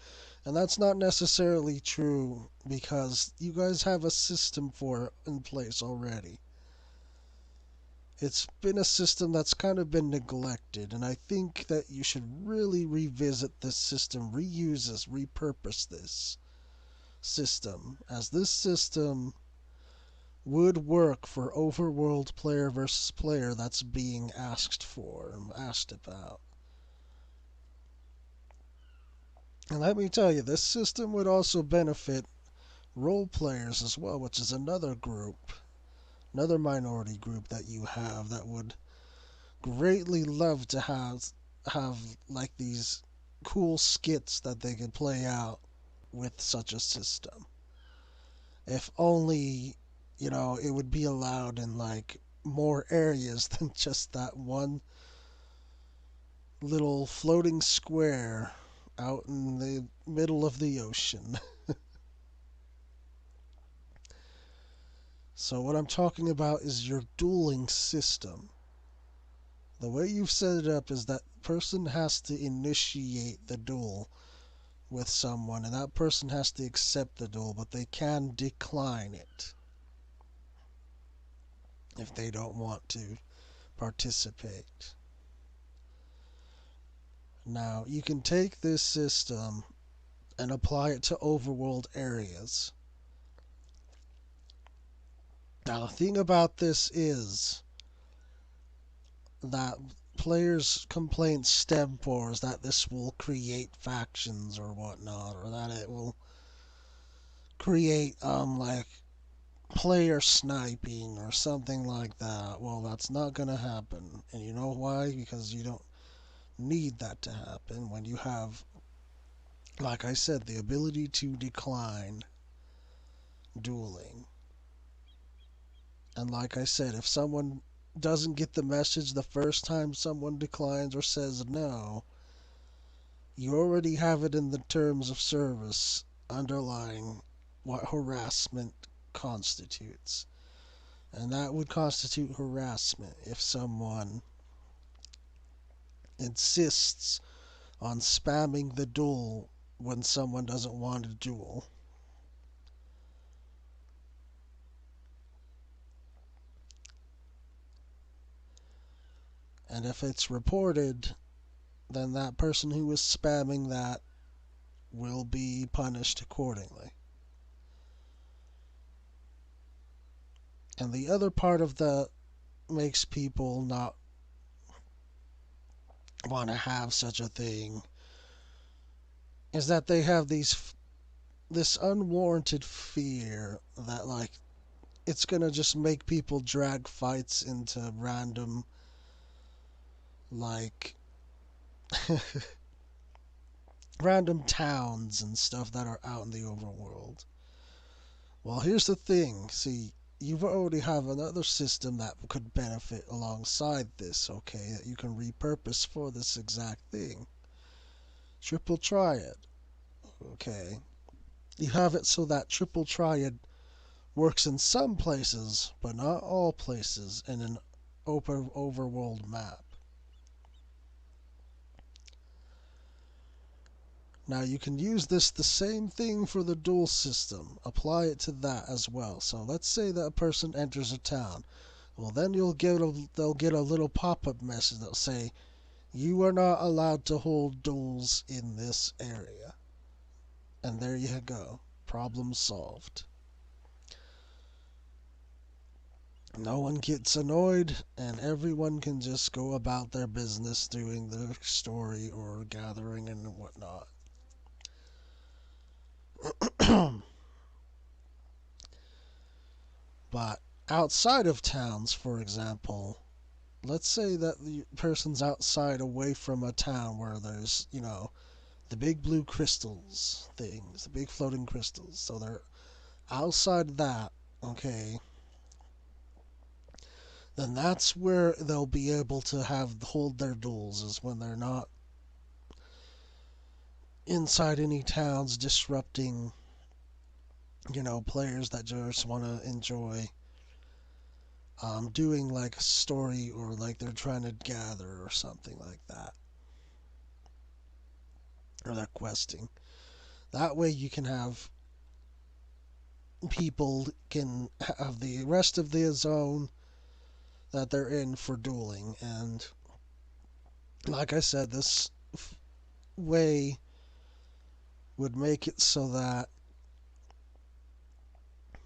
And that's not necessarily true because you guys have a system for it in place already. It's been a system that's kind of been neglected, and I think that you should really revisit this system, reuse this, repurpose this system, as this system would work for overworld player versus player that's being asked for and asked about. And let me tell you, this system would also benefit role players as well, which is another group, another minority group that you have that would greatly love to have like these cool skits that they could play out with such a system. If only, it would be allowed in like more areas than just that one little floating square out in the middle of the ocean. So what I'm talking about is your dueling system. The way you've set it up is that person has to initiate the duel with someone, and that person has to accept the duel, but they can decline it if they don't want to participate. Now, you can take this system and apply it to overworld areas. Now, the thing about this is that players' complaints stem for is that this will create factions or whatnot, or that it will create like player sniping or something like that. Well, that's not gonna happen, and you know why? Because you don't need that to happen when you have, like I said, the ability to decline dueling. And like I said, if someone doesn't get the message the first time someone declines or says no, you already have it in the terms of service underlying what harassment constitutes. And that would constitute harassment if someone insists on spamming the duel when someone doesn't want a duel. And if it's reported, then that person who is spamming that will be punished accordingly. And the other part of that makes people not want to have such a thing is that they have this unwarranted fear that like it's gonna just make people drag fights into random like random towns and stuff that are out in the overworld. Well, here's the thing. See, you already have another system that could benefit alongside this, okay, that you can repurpose for this exact thing. Triple Triad, okay. You have it so that Triple Triad works in some places, but not all places in an open overworld map. Now you can use this the same thing for the duel system. Apply it to that as well. So let's say that a person enters a town. Well, then they'll get a little pop-up message that'll say, "You are not allowed to hold duels in this area." And there you go. Problem solved. No one gets annoyed, and everyone can just go about their business doing their story or gathering and whatnot. But outside of towns, for example, let's say that the person's outside away from a town where there's, the big blue crystals things, the big floating crystals. So they're outside that, okay, then that's where they'll be able to hold their duels, is when they're not inside any towns disrupting, players that just want to enjoy doing like a story, or like they're trying to gather or something like that, or they're questing. That way you can have people can have the rest of the zone that they're in for dueling. And like I said, this way would make it so that,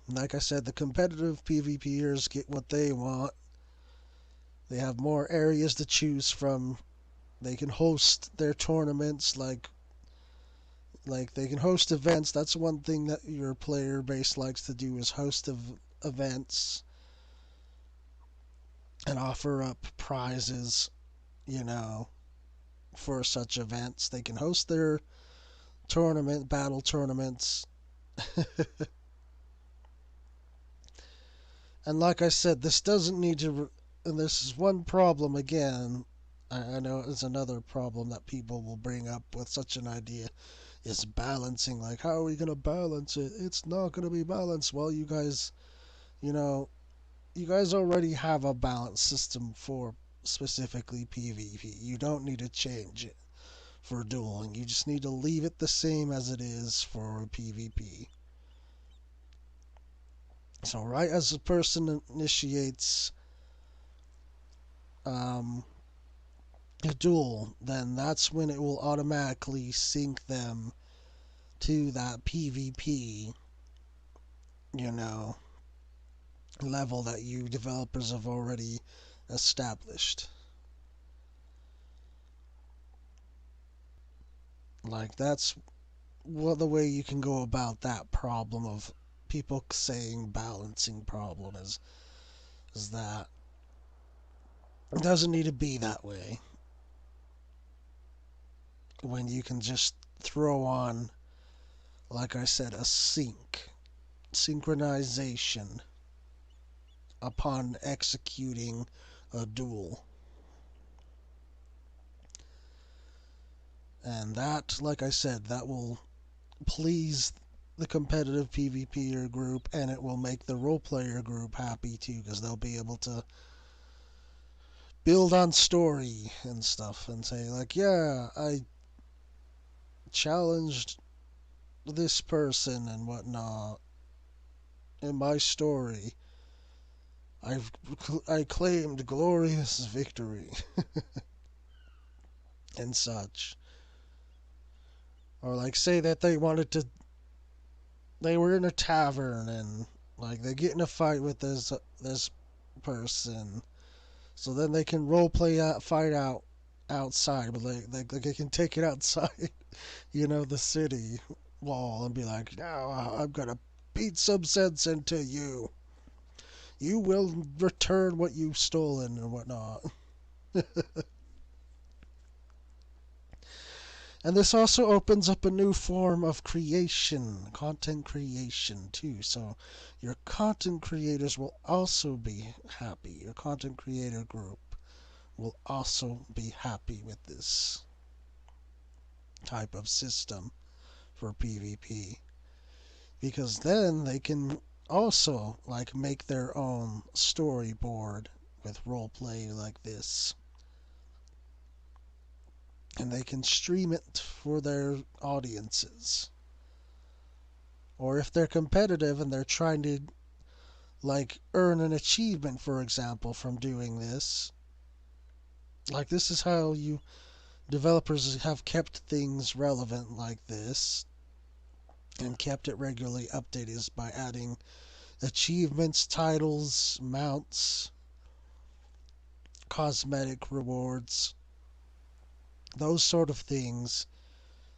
like I said, the competitive PvPers get what they want. They have more areas to choose from. They can host their tournaments, like they can host events. That's one thing that your player base likes to do, is host events and offer up prizes, you know, for such events. They can host their battle tournaments. And like I said, this doesn't need to, and this is one problem again. I know it's another problem that people will bring up with such an idea, is balancing. Like, how are we going to balance it? It's not going to be balanced. Well, you know, you guys already have a balance system for specifically PvP. You don't need to change it for dueling. You just need to leave it the same as it is for PvP. So right as a person initiates um, a duel, then that's when it will automatically sync them to that PvP, you know, level that you developers have already established. Like, that's the way you can go about that problem of people saying balancing problem, is that it doesn't need to be that way, when you can just throw on, like I said, a synchronization upon executing a duel. And that, like I said, that will please the competitive PvPer group, and it will make the role player group happy too, because they'll be able to build on story and stuff and say, like, yeah, I challenged this person and whatnot in my story. I claimed glorious victory and such. Or like, say that they were in a tavern, and like they get in a fight with this person, so then they can role play fight out outside, but they can take it outside, the city wall, and be like, now I'm gonna beat some sense into you. You will return what you've stolen and whatnot. And this also opens up a new form of creation, content creation too. So your content creators will also be happy. Your content creator group will also be happy with this type of system for PvP. Because then they can also like make their own storyboard with roleplay like this. And they can stream it for their audiences. Or if they're competitive and they're trying to like earn an achievement, for example, from doing this, like this is how you developers have kept things relevant like this and kept it regularly updated, is by adding achievements, titles, mounts, cosmetic rewards. Those sort of things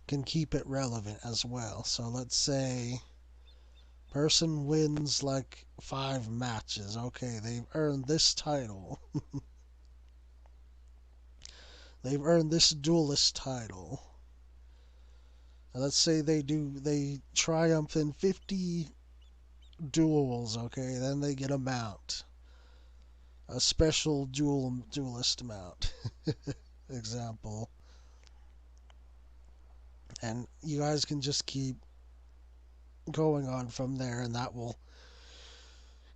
can keep it relevant as well. So let's say person wins like 5 matches. Okay, they've earned this title. they've earned this duelist title. Now, let's say they triumph in 50 duels, okay? Then they get a mount, a special duelist mount. Example. And you guys can just keep going on from there, and that will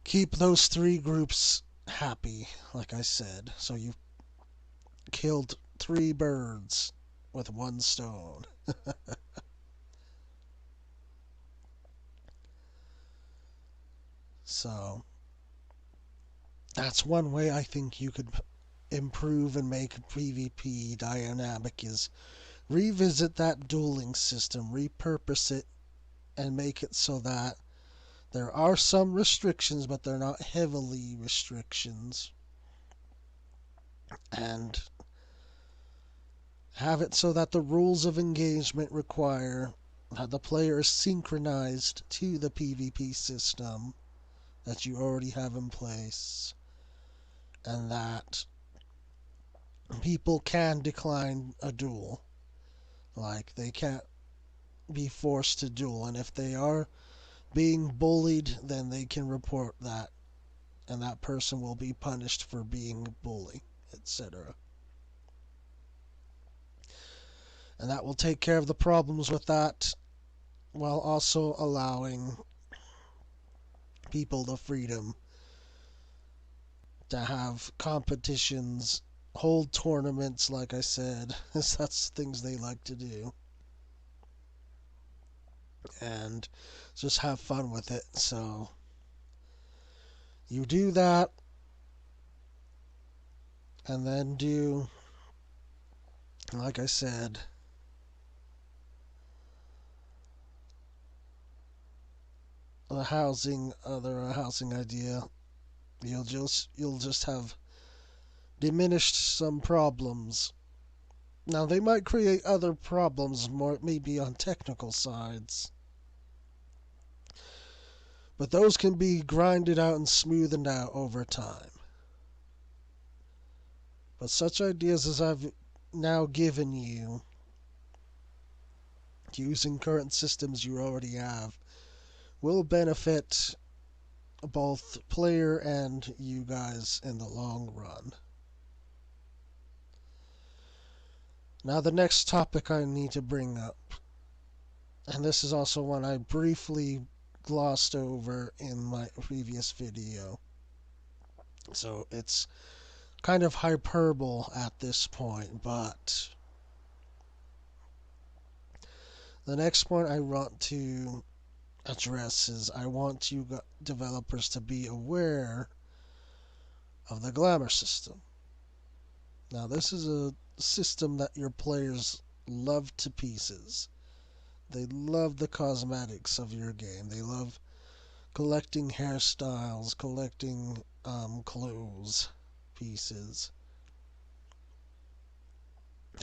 keep those three groups happy, like I said. So you've killed three birds with one stone. So that's one way I think you could improve and make PvP dynamic is revisit that dueling system, repurpose it, and make it so that there are some restrictions, but they're not heavily restrictions. And have it so that the rules of engagement require that the player is synchronized to the PvP system that you already have in place, and that people can decline a duel. Like, they can't be forced to duel, and if they are being bullied, then they can report that, and that person will be punished for being a bully, etc. And that will take care of the problems with that, while also allowing people the freedom to have competitions, hold tournaments, like I said. That's things they like to do. And just have fun with it. So you do that, and then do, like I said, the other housing idea. You'll just have diminished some problems. Now they might create other problems, more maybe on technical sides, but those can be grinded out and smoothed out over time. But such ideas as I've now given you, using current systems you already have, will benefit both player and you guys in the long run. Now the next topic I need to bring up, and this is also one I briefly glossed over in my previous video, so it's kind of hyperbole at this point, but the next point I want to address is I want you developers to be aware of the Glamour system. Now, this is a system that your players love to pieces. They love the cosmetics of your game. They love collecting hairstyles, collecting clothes pieces,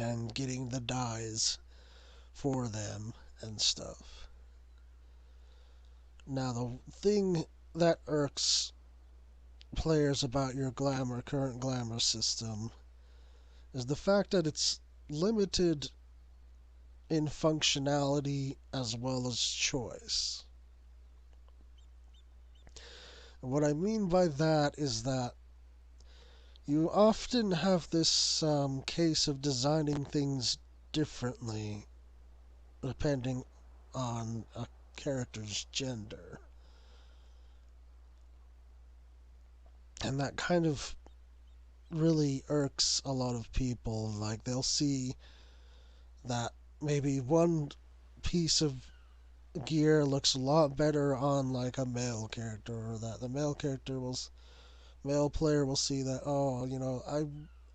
and getting the dyes for them and stuff. Now, the thing that irks players about your current Glamour system is the fact that it's limited in functionality as well as choice. And what I mean by that is that you often have this case of designing things differently depending on a character's gender. And that kind of really irks a lot of people. Like, they'll see that maybe one piece of gear looks a lot better on like a male character, or that the male player will see that, oh,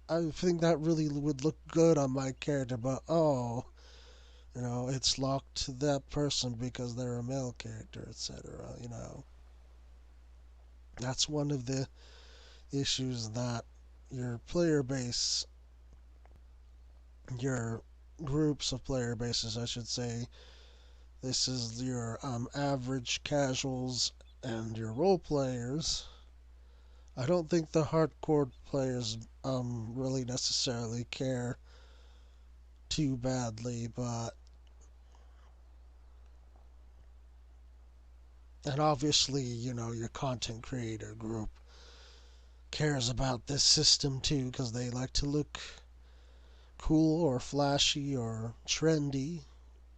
I think that really would look good on my character, but oh, it's locked to that person because they're a male character, etc. That's one of the issues that your player base, your groups of player bases, I should say, this is your average casuals and your role players. I don't think the hardcore players really necessarily care too badly, but and obviously, your content creator group cares about this system too because they like to look cool or flashy or trendy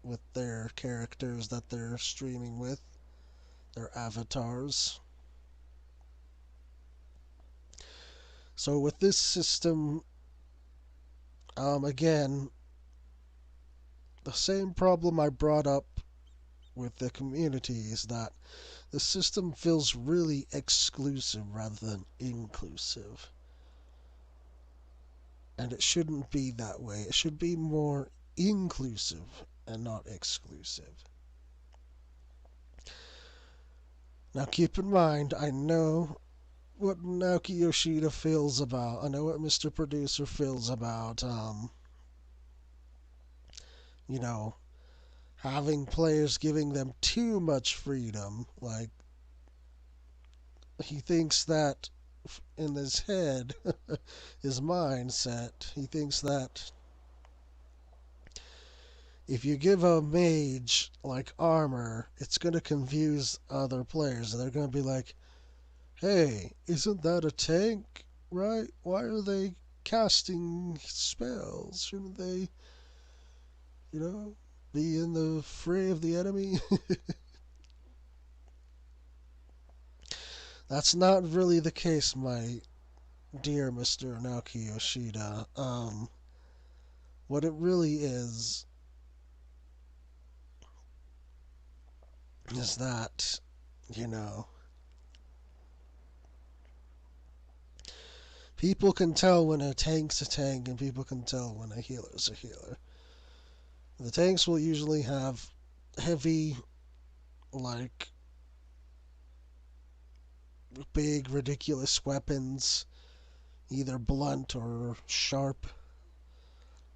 with their characters that they're streaming with, their avatars. So with this system, again, the same problem I brought up with the community is that the system feels really exclusive rather than inclusive. And it shouldn't be that way. It should be more inclusive and not exclusive. Now keep in mind, I know what Naoki Yoshida feels about. I know what Mr. Producer feels about, you know, having players giving them too much freedom. Like, he thinks that in his head, his mindset, he thinks that if you give a mage like armor, it's going to confuse other players. They're going to be like, hey, isn't that a tank? Right? Why are they casting spells? Shouldn't they, be in the fray of the enemy? That's not really the case, my dear Mr. Naoki Yoshida. What it really is that, you know, people can tell when a tank's a tank and people can tell when a healer's a healer. The tanks will usually have heavy, like, big, ridiculous weapons, either blunt or sharp,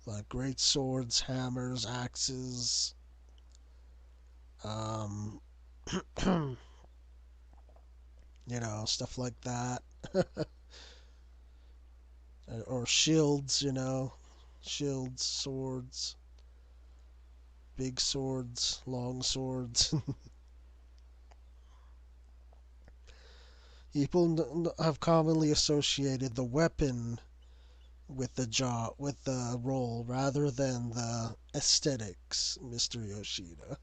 like great swords, hammers, axes, um, stuff like that. Or shields, shields, swords, big swords, long swords. People have commonly associated the weapon with the with the role rather than the aesthetics, Mr. Yoshida.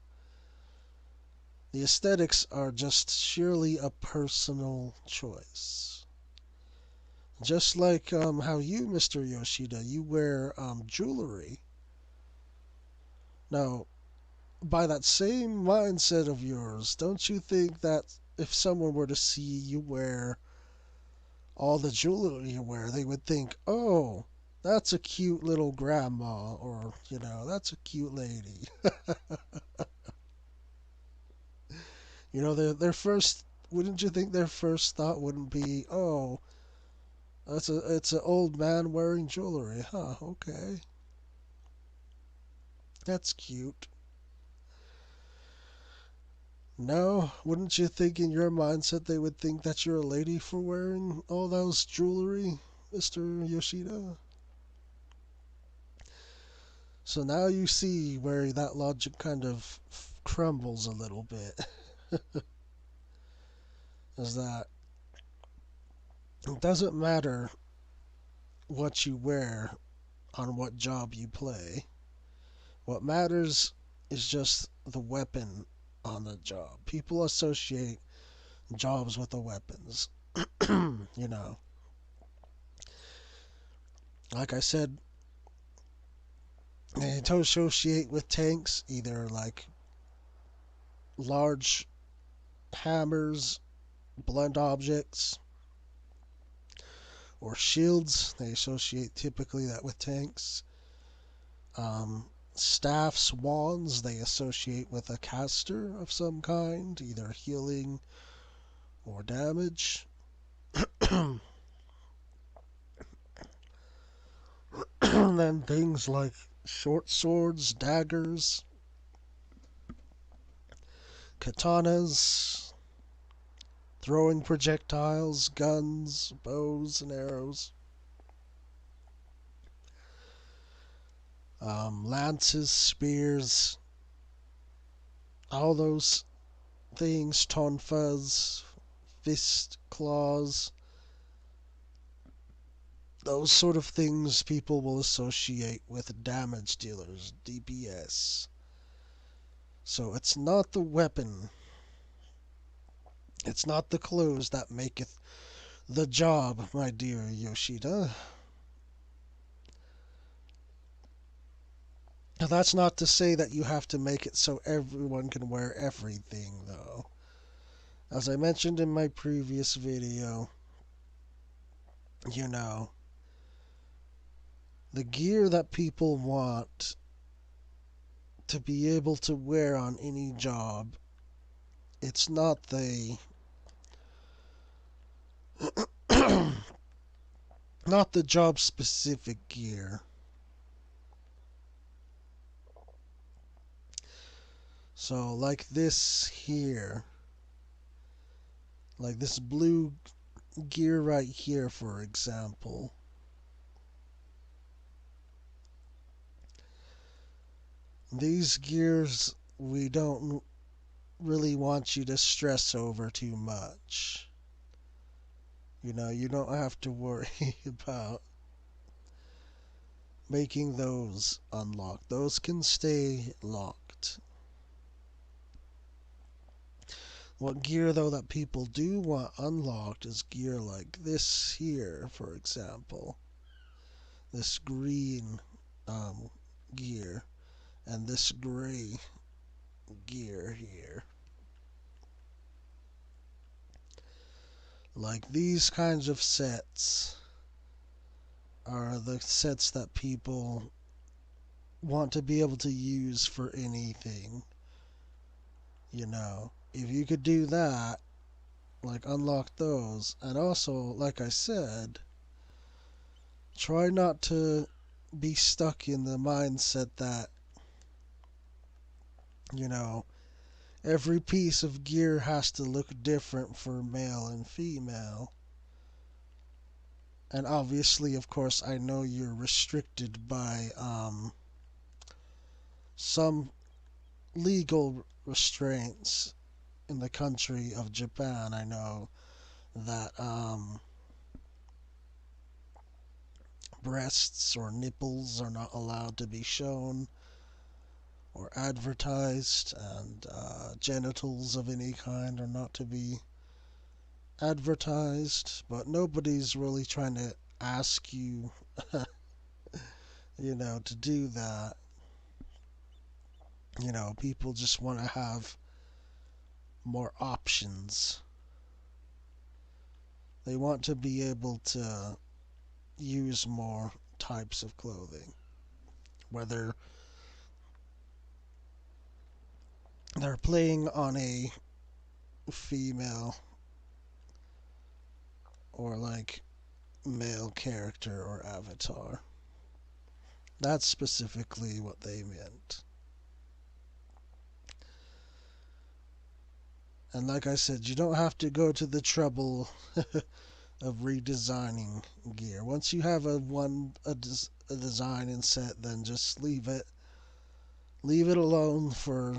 The aesthetics are just sheerly a personal choice. Just like how you, Mr. Yoshida, you wear jewelry. Now, by that same mindset of yours, don't you think that if someone were to see you wear all the jewelry you wear, they would think, oh, that's a cute little grandma, or, that's a cute lady. Their first, wouldn't you think their first thought wouldn't be, oh, it's an old man wearing jewelry, huh? Okay, that's cute. No, wouldn't you think in your mindset they would think that you're a lady for wearing all those jewelry, Mr. Yoshida? So now you see where that logic kind of crumbles a little bit. Is that it doesn't matter what you wear on what job you play. What matters is just the weapon on the job. People associate jobs with the weapons. you know, like I said, they associate with tanks either like large hammers, blunt objects, or shields. They associate typically that with tanks. Staffs, wands, they associate with a caster of some kind, either healing or damage. And then things like short swords, daggers, katanas, throwing projectiles, guns, bows, and arrows. lances, spears, all those things, tonfas, fist, claws, those sort of things people will associate with damage dealers, DPS. So it's not the weapon, it's not the clothes that maketh the job, my dear Yoshida. That's not to say that you have to make it so everyone can wear everything, though. As I mentioned in my previous video, you know, the gear that people want to be able to wear on any job, it's not not the job specific gear. So like this here, like this blue gear right here, for example. These gears we don't really want you to stress over too much. You know, you don't have to worry about making those unlocked. Those can stay locked. What gear, though, that people do want unlocked is gear like this here, for example. This green gear and this gray gear here. Like these kinds of sets are the sets that people want to be able to use for anything. You know, if you could do that, like unlock those, and also, like I said, try not to be stuck in the mindset that, you know, every piece of gear has to look different for male and female. And obviously, of course, I know you're restricted by some legal restraints in the country of Japan. I know that breasts or nipples are not allowed to be shown or advertised, and genitals of any kind are not to be advertised. But nobody's really trying to ask you, you know, to do that. You know, people just want to have more options. They want to be able to use more types of clothing, whether they're playing on a female or like male character or avatar. That's specifically what they meant. And like I said, you don't have to go to the trouble of redesigning gear. Once you have a design and set, then just leave it alone for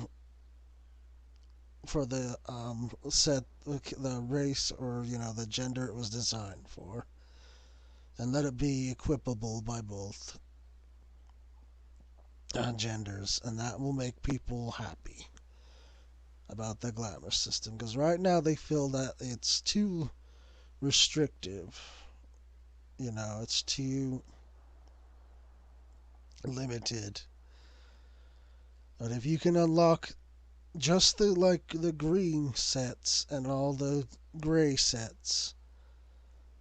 the set, the race, or you know, the gender it was designed for, and let it be equipable by both genders, and that will make people happy about the Glamour system. Because right now they feel that it's too restrictive. You know, it's too limited. But if you can unlock just the green sets and all the gray sets,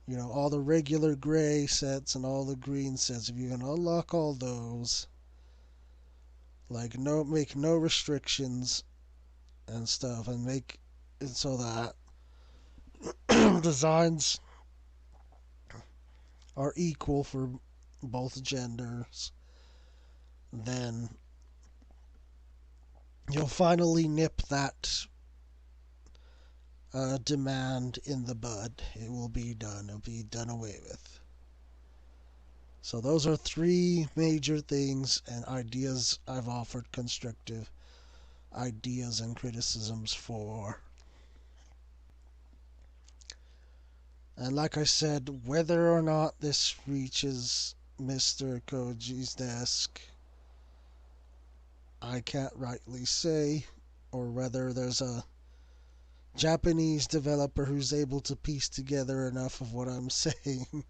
you know, all the regular gray sets and all the green sets, if you can unlock all those, like make no restrictions and stuff, and make it so that designs are equal for both genders, then you'll finally nip that demand in the bud. It will be done. It'll be done away with. So those are three major things and ideas I've offered constructive ideas and criticisms for. And like I said, whether or not this reaches Mr. Koji's desk, I can't rightly say, or whether there's a Japanese developer who's able to piece together enough of what I'm saying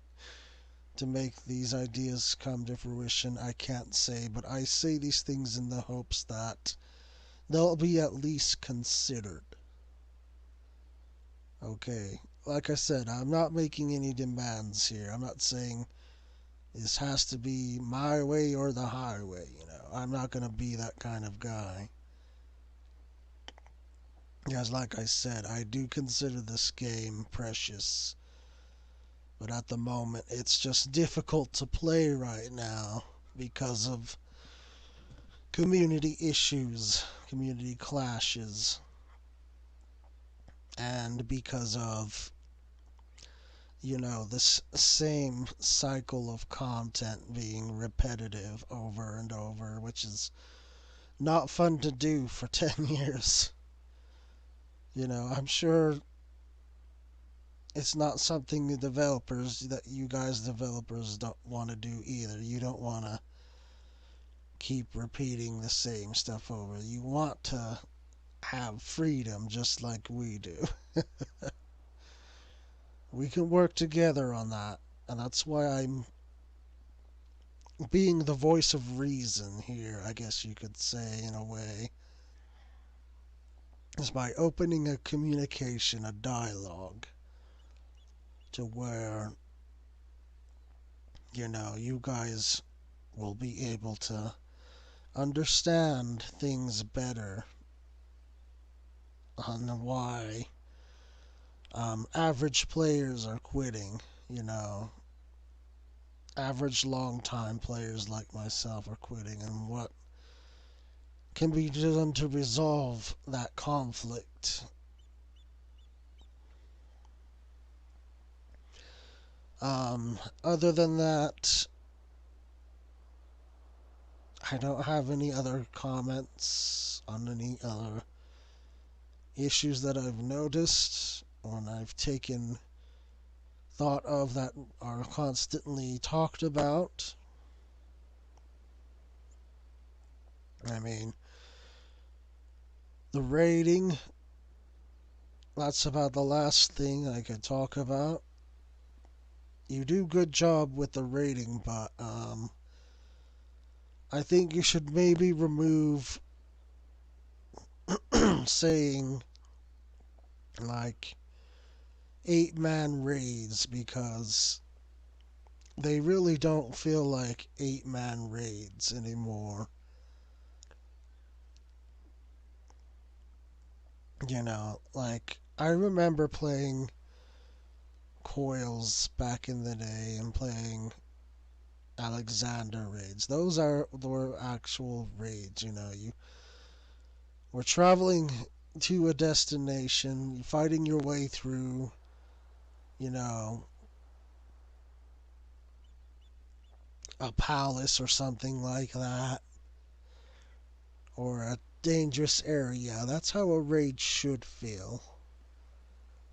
to make these ideas come to fruition, I can't say. But I say these things in the hopes that they'll be at least considered. Okay, like I said, I'm not making any demands here. I'm not saying this has to be my way or the highway, I'm not going to be that kind of guy. Because, like I said, I do consider this game precious. But at the moment, it's just difficult to play right now because of community issues, community clashes, and because of, this same cycle of content being repetitive over and over, which is not fun to do for 10 years. I'm sure it's not something that you guys developers don't want to do either. You don't want to keep repeating the same stuff over. You want to have freedom just like we do. We can work together on that, and that's why I'm being the voice of reason here, I guess you could say, in a way, is by opening a communication, a dialogue, to where, you guys will be able to understand things better on why average players are quitting, average long-time players like myself are quitting, and what can be done to resolve that conflict. Other than that, I don't have any other comments on any other issues that I've noticed or I've taken thought of that are constantly talked about. I mean, the rating, that's about the last thing I could talk about. You do good job with the rating, but I think you should maybe remove saying like 8-man raids, because they really don't feel like 8-man raids anymore. Like I remember playing Coils back in the day and playing Alexander raids. Those were actual raids, you were traveling to a destination, fighting your way through, you know, a palace or something like that, or a dangerous area. That's how a raid should feel.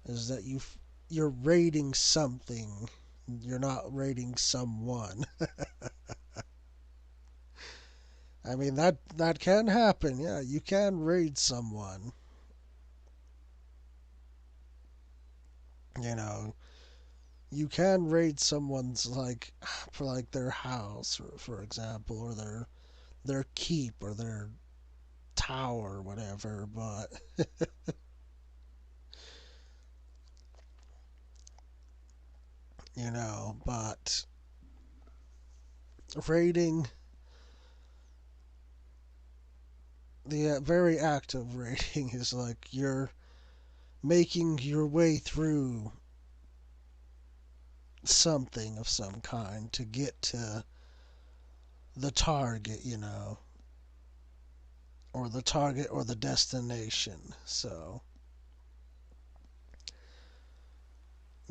Is that you're raiding something. You're not raiding someone. I mean that can happen. Yeah, you can raid someone. You know, you can raid someone's for their house, for example, or their keep or their tower or whatever, but but raiding, the very act of raiding is like you're making your way through something of some kind to get to the target, or the target or the destination. So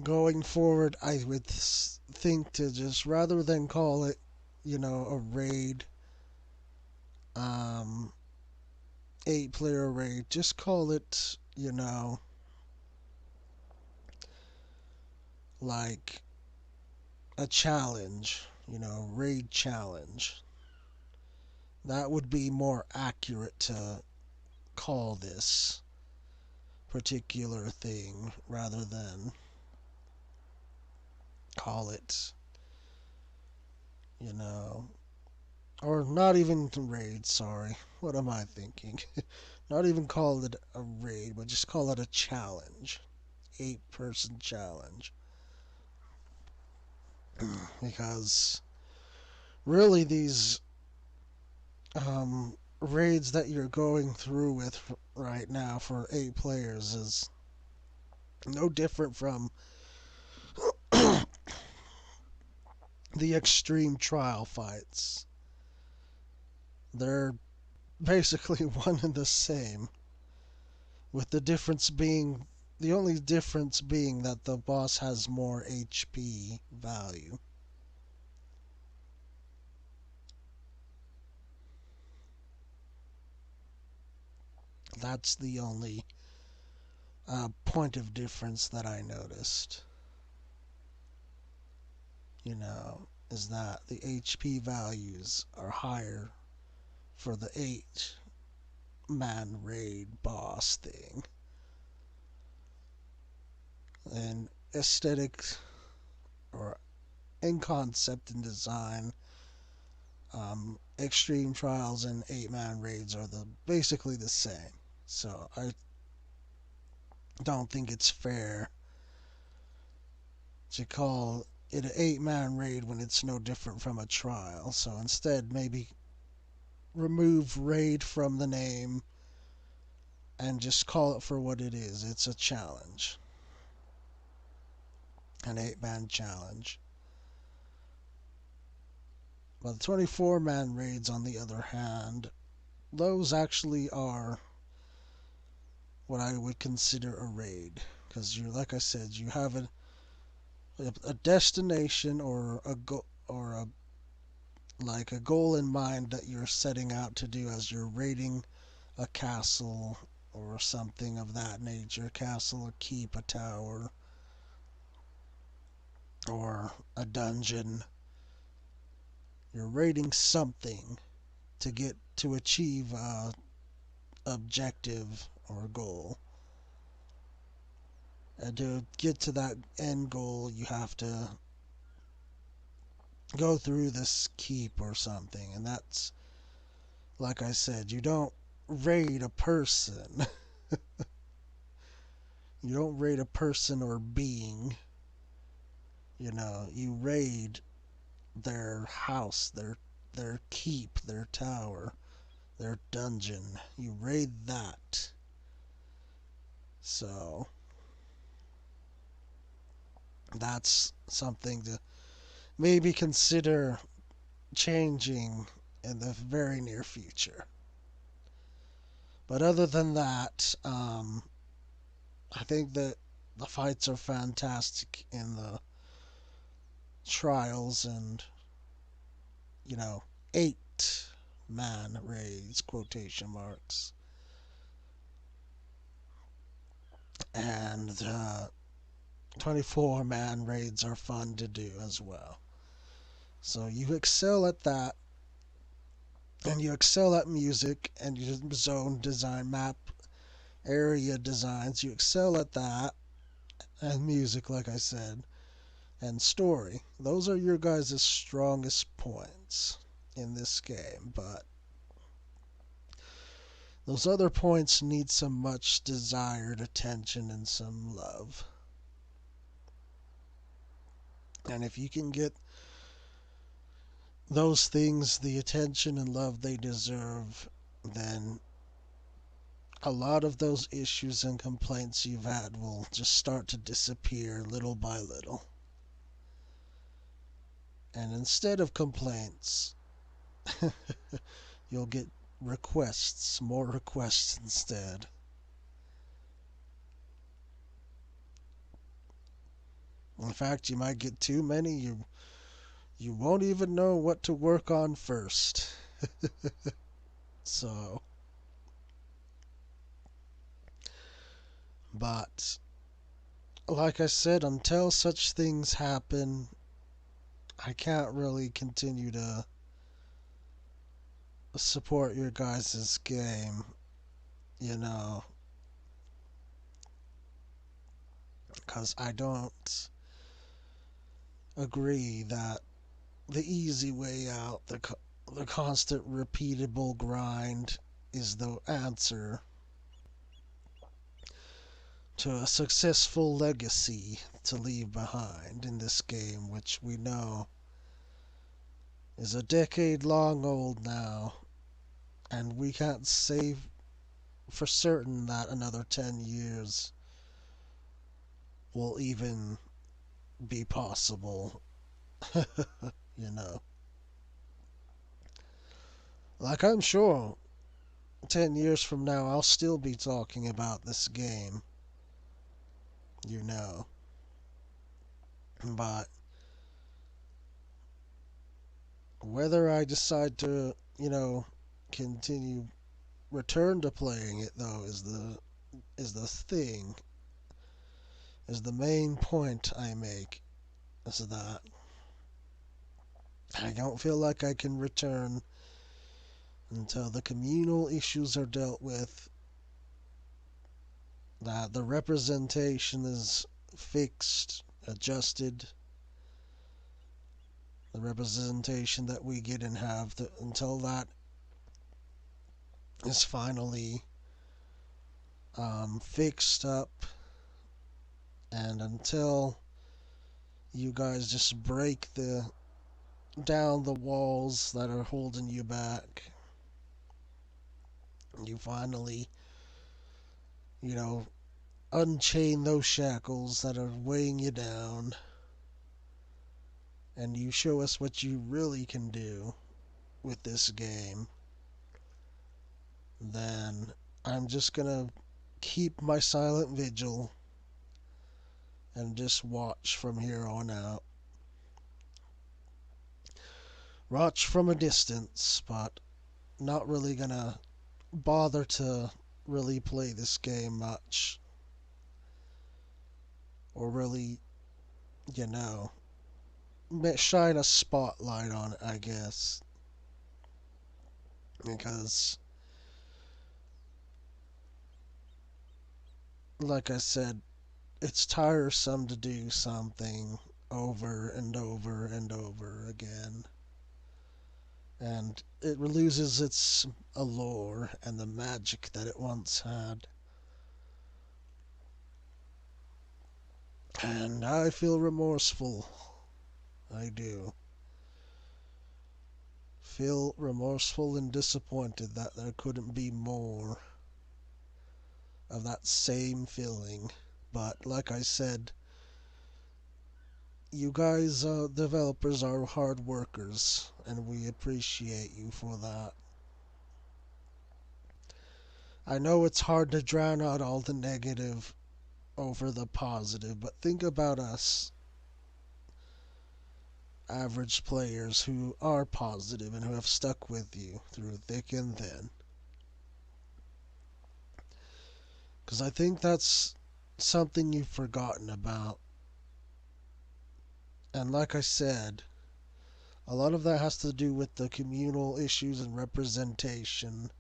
going forward, I would think to just rather than call it, a raid, um, 8-player raid, just call it, like a challenge, raid challenge. That would be more accurate to call this particular thing rather than call it, you know, or not even raid, sorry. What am I thinking? Not even call it a raid, but just call it a challenge. 8-person challenge. Because really, these raids that you're going through with right now for 8 players is no different from the extreme trial fights. They're basically one and the same, with the only difference being that the boss has more HP value. That's the only point of difference that I noticed. Is that the HP values are higher for the 8-man raid boss thing. And aesthetic, or in concept and design, extreme trials and 8-man raids are basically the same. So I don't think it's fair to call it an 8-man raid when it's no different from a trial. So instead, maybe remove raid from the name and just call it for what it is. It's a challenge, an 8-man challenge. But the 24-man raids, on the other hand, those actually are what I would consider a raid, because like I said, you have a destination or a like a goal in mind that you're setting out to do as you're raiding a castle or something of that nature. Castle, a keep, a tower, or a dungeon. You're raiding something to achieve a objective or goal. And to get to that end goal, you have to go through this keep or something. And that's, like I said, you don't raid a person. You don't raid a person or being. You raid their house, their keep, their tower, their dungeon. You raid that. So that's something to maybe consider changing in the very near future. But other than that, I think that the fights are fantastic in the trials, and 8-man raids, quotation marks, and 24-man raids are fun to do as well. So you excel at that, and you excel at music and your zone design, map area designs. You excel at that, and music, like I said, and story. Those are your guys' strongest points in this game, but those other points need some much desired attention and some love. And if you can get those things the attention and love they deserve, then a lot of those issues and complaints you've had will just start to disappear little by little. And instead of complaints, you'll get requests, more requests instead. In fact, you might get too many. You won't even know what to work on first. So, but like I said, until such things happen, I can't really continue to support your guys' game, you know, because I don't agree that the easy way out, the constant repeatable grind, is the answer to a successful legacy to leave behind in this game, which we know is a decade long old now, and we can't say for certain that another 10 years will even be possible, you know. Like, I'm sure 10 years from now I'll still be talking about this game, you know. But whether I decide to, continue return to playing it though is the thing, is the main point I make, is that I don't feel like I can return until the communal issues are dealt with, that the representation is fixed, adjusted, the representation that we get and have, until that is finally fixed up, and until you guys just break down the walls that are holding you back, you finally, you know, unchain those shackles that are weighing you down, and you show us what you really can do with this game, then I'm just gonna keep my silent vigil and just watch from here on out. Watch from a distance, but not really gonna bother to really play this game much. Or really, you know, shine a spotlight on it, I guess. Because, like I said, it's tiresome to do something over and over and over again. And it loses its allure and the magic that it once had. And I feel remorseful. I do. Feel remorseful and disappointed that there couldn't be more of that same feeling. But like I said, you guys, developers, are hard workers, and we appreciate you for that. I know it's hard to drown out all the negative over the positive, but think about us average players who are positive and who have stuck with you through thick and thin. Because I think that's something you've forgotten about. And like I said, a lot of that has to do with the communal issues and representation.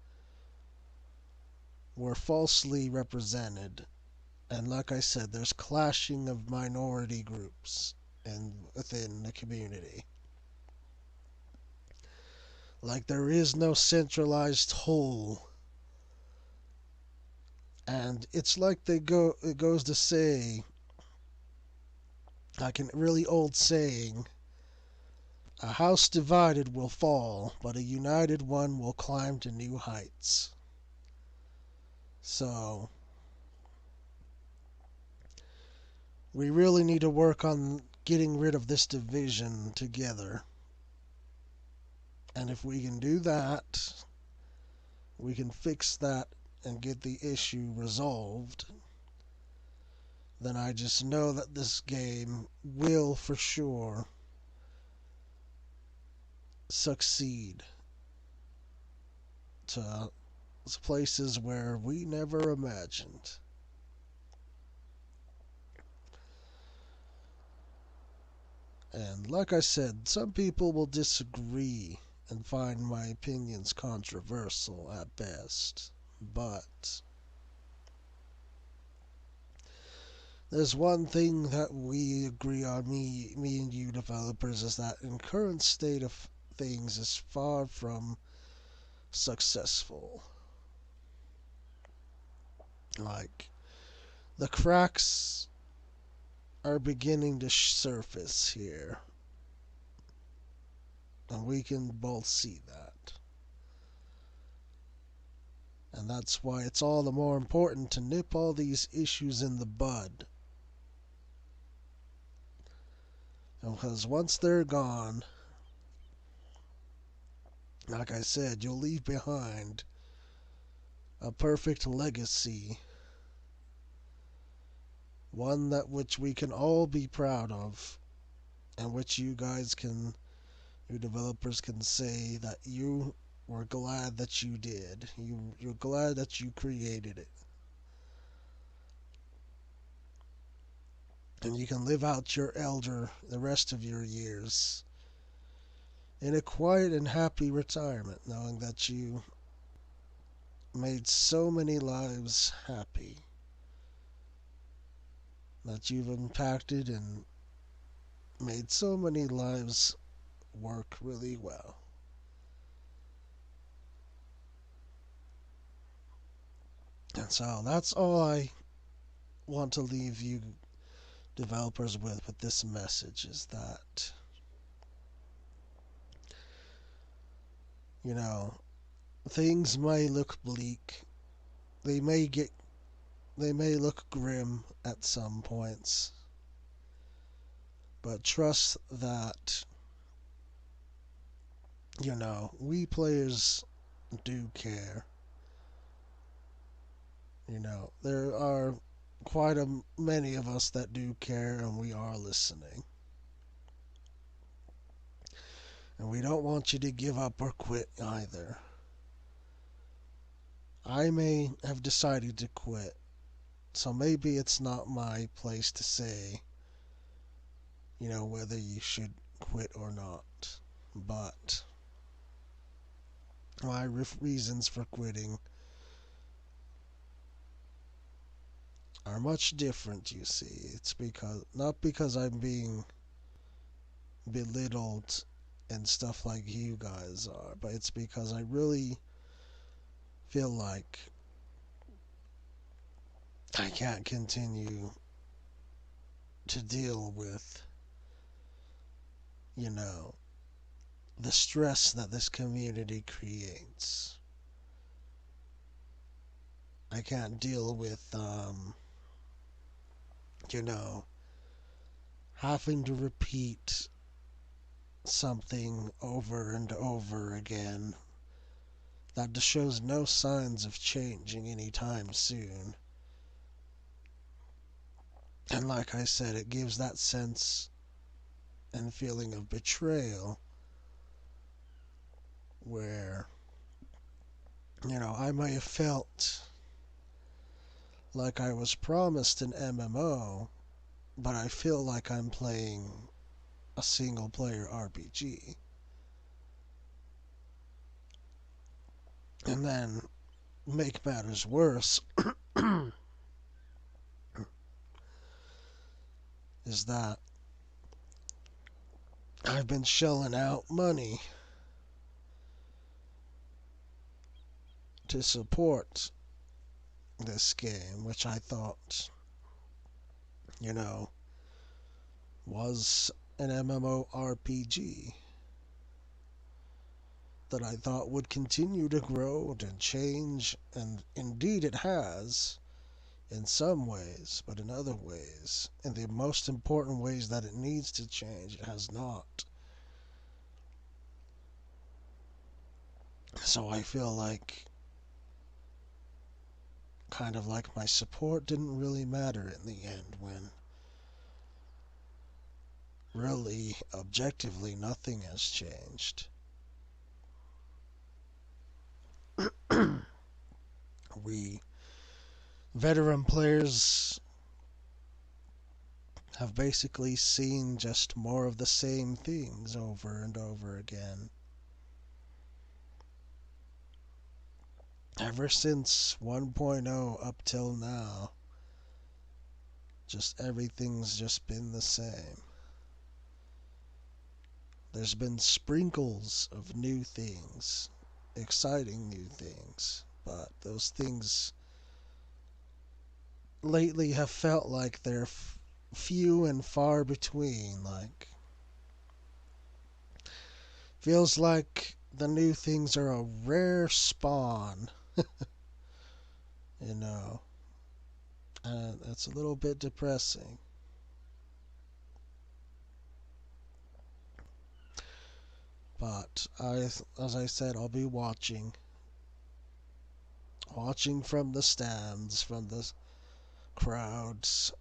We're falsely represented. And like I said, there's clashing of minority groups within the community. Like, there is no centralized whole. And it's like it goes to say, like a really old saying, a house divided will fall, but a united one will climb to new heights. So, we really need to work on getting rid of this division together. And if we can do that, we can fix that and get the issue resolved, then I just know that this game will for sure succeed to places where we never imagined. And like I said, some people will disagree and find my opinions controversial at best. But there's one thing that we agree on, me and you developers, is that in current state of things is far from successful. Like, the cracks are beginning to surface here. And we can both see that. And that's why it's all the more important to nip all these issues in the bud. Because once they're gone, like I said, you'll leave behind a perfect legacy. One that which we can all be proud of. And which you developers can say that you were glad that you did. You're glad that you created it. And you can live out the rest of your years in a quiet and happy retirement, knowing that you made so many lives happy, that you've impacted and made so many lives work really well. And so that's all I want to leave you developers with this message, is that, you know, things may look bleak. They may look grim at some points. But trust that, we players do care. There are quite many of us that do care, and we are listening. And we don't want you to give up or quit either. I may have decided to quit, so maybe it's not my place to say, whether you should quit or not. But my reasons for quitting are much different, you see. It's not because I'm being belittled and stuff like you guys are, but it's because I really feel like I can't continue to deal with, the stress that this community creates. I can't deal with, having to repeat something over and over again that just shows no signs of changing anytime soon. And like I said, it gives that sense and feeling of betrayal where, I may have felt like I was promised an MMO, but I feel like I'm playing a single player RPG. And then, make matters worse, is that I've been shelling out money to support this game, which I thought, was an MMORPG that I thought would continue to grow and change, and indeed it has, in some ways, but in other ways, in the most important ways that it needs to change, it has not. So I feel like kind of like my support didn't really matter in the end, when really, objectively, nothing has changed. We veteran players have basically seen just more of the same things over and over again. Ever since 1.0 up till now, just everything's just been the same. There's been sprinkles of new things, exciting new things, but those things lately have felt like they're few and far between. Like, feels like the new things are a rare spawn, you know, and it's a little bit depressing. But as I said, I'll be watching from the stands, from the crowds.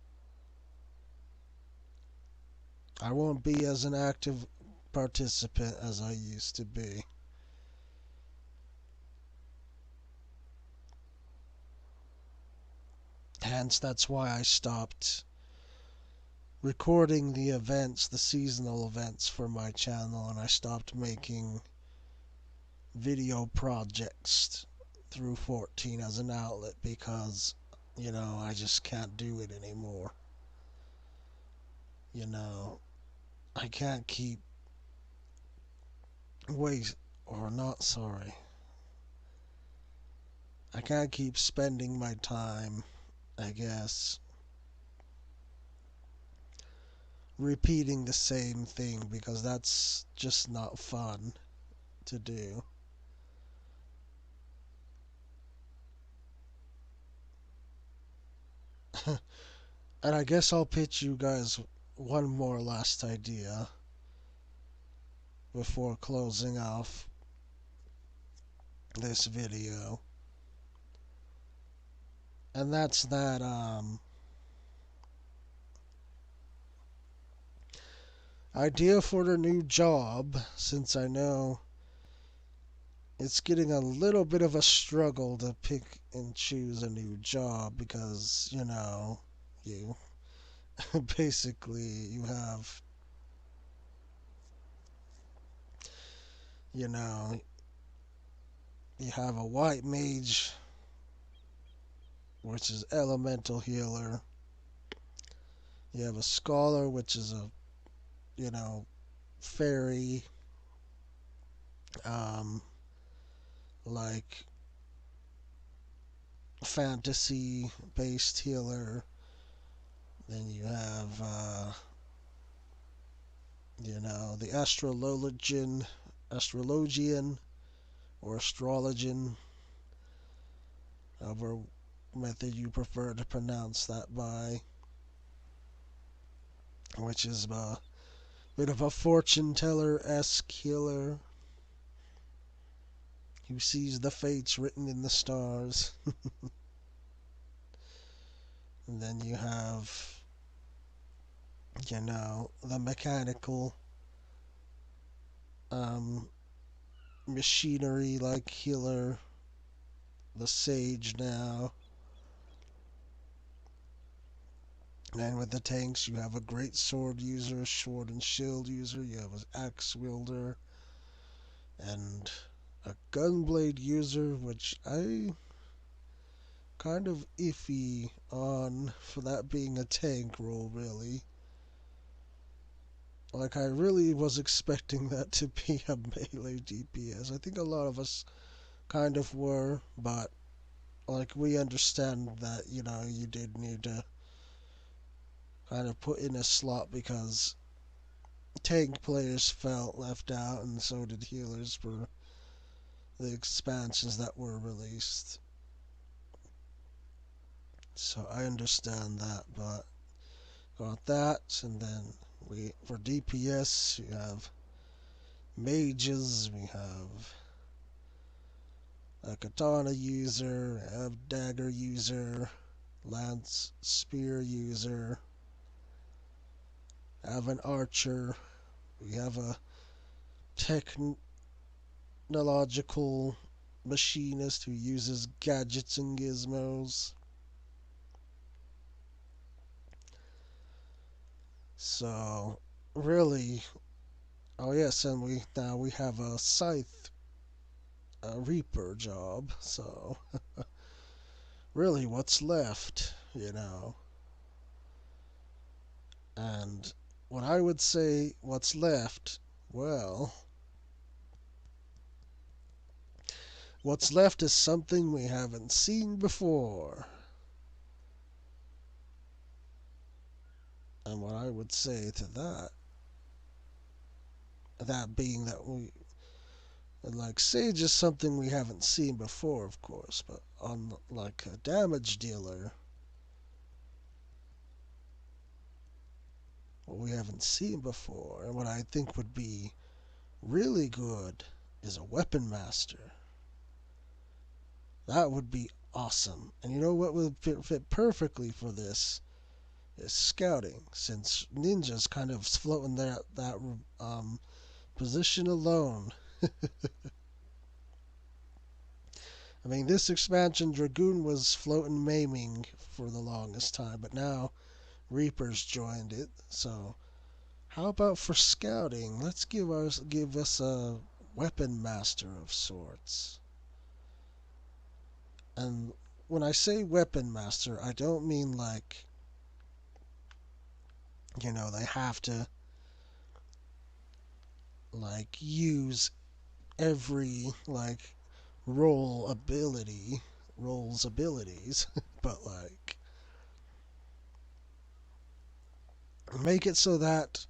I won't be as an active participant as I used to be. Hence, that's why I stopped recording the events, the seasonal events for my channel, and I stopped making video projects through 14 as an outlet, because, I just can't do it anymore. I can't keep wait or not sorry. I can't keep spending my time, I guess, repeating the same thing, because that's just not fun to do. And I guess I'll pitch you guys one more last idea before closing off this video. And that's that idea for the new job, since I know it's getting a little bit of a struggle to pick and choose a new job, because, you basically you have, you know, you have a white mage, which is elemental healer. You have a scholar, which is a, fairy, like fantasy based healer. Then you have, the astrologian, or astrologian, however method you prefer to pronounce that by, which is a bit of a fortune teller-esque healer who sees the fates written in the stars. And then you have, the mechanical, machinery like healer, the sage now. And with the tanks, you have a great sword user, sword and shield user, you have an axe wielder, and a gunblade user, which I kind of iffy on for that being a tank role, really. Like, I really was expecting that to be a melee DPS. I think a lot of us kind of were, but, like, we understand that, you did need to kind of put in a slot, because tank players felt left out, and so did healers for the expansions that were released. So I understand that, but got that, and then for DPS, you have mages, we have a katana user, a dagger user, lance spear user, have an archer, we have a technological machinist who uses gadgets and gizmos. So really, oh yes, and we have a scythe, a reaper job. So really, what's left, And what I would say, what's left, well, what's left is something we haven't seen before. And what I would say to that being that like Sage is something we haven't seen before, of course, but on like a damage dealer, what we haven't seen before, and what I think would be really good is a weapon master. That would be awesome. And you know what would fit perfectly for this is scouting, since ninjas kind of float in that position alone. I mean, this expansion, Dragoon was floating maiming for the longest time, but now Reapers joined it. So how about for scouting? Let's give us a weapon master of sorts. And when I say weapon master, I don't mean like they have to like use every like role's abilities, but like make it so that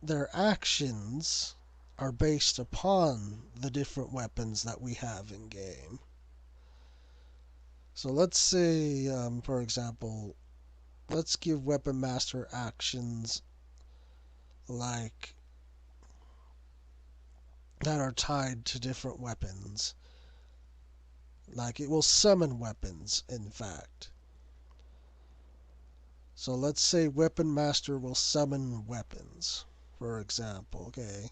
their actions are based upon the different weapons that we have in game. So let's say, for example, let's give Weapon Master actions like that are tied to different weapons. Like it will summon weapons, in fact. So let's say Weapon Master will summon weapons, for example, okay?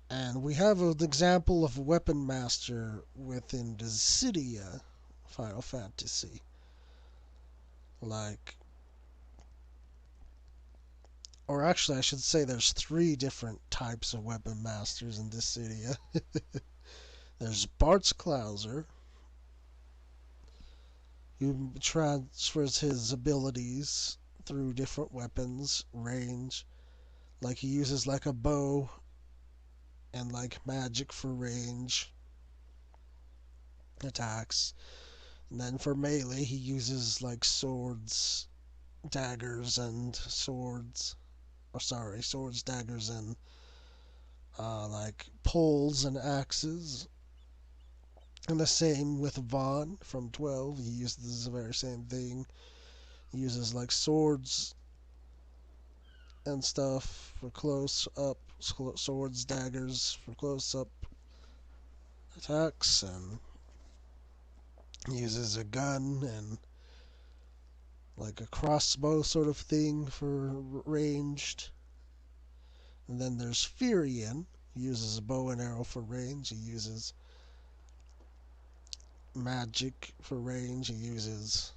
And we have an example of Weapon Master within Dissidia Final Fantasy. Like, or actually I should say there's 3 different types of Weapon Masters in Dissidia. There's Bart's Clouser, who transfers his abilities through different weapons, range. Like he uses like a bow and like magic for range attacks. And then for melee, he uses like swords, daggers, and swords. Or sorry, swords, daggers, and like poles and axes. And the same with Vaughn from 12. He uses the very same thing. He uses like swords and stuff for close up, swords, daggers for close up attacks, and uses a gun and like a crossbow sort of thing for ranged. And then there's Furion. He uses a bow and arrow for range. He uses magic for range. He uses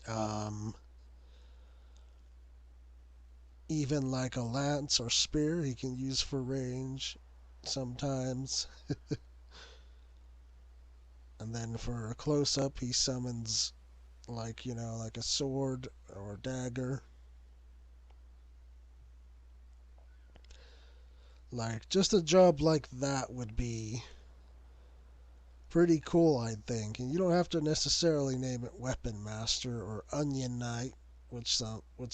um, even like a lance or spear he can use for range sometimes. And then for a close up, he summons like like a sword or a dagger. Like just a job like that would be pretty cool, I think. And you don't have to necessarily name it Weapon Master or Onion Knight, which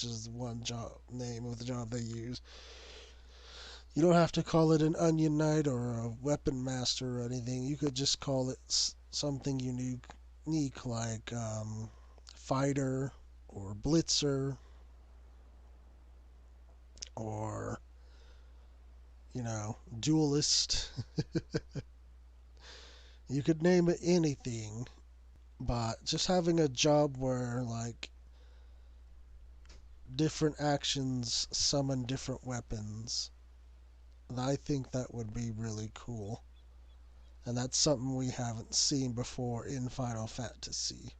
is one job name of the job they use. You don't have to call it an Onion Knight or a Weapon Master or anything. You could just call it something unique like Fighter or Blitzer or duelist. You could name it anything, but just having a job where, like, different actions summon different weapons, I think that would be really cool. And that's something we haven't seen before in Final Fantasy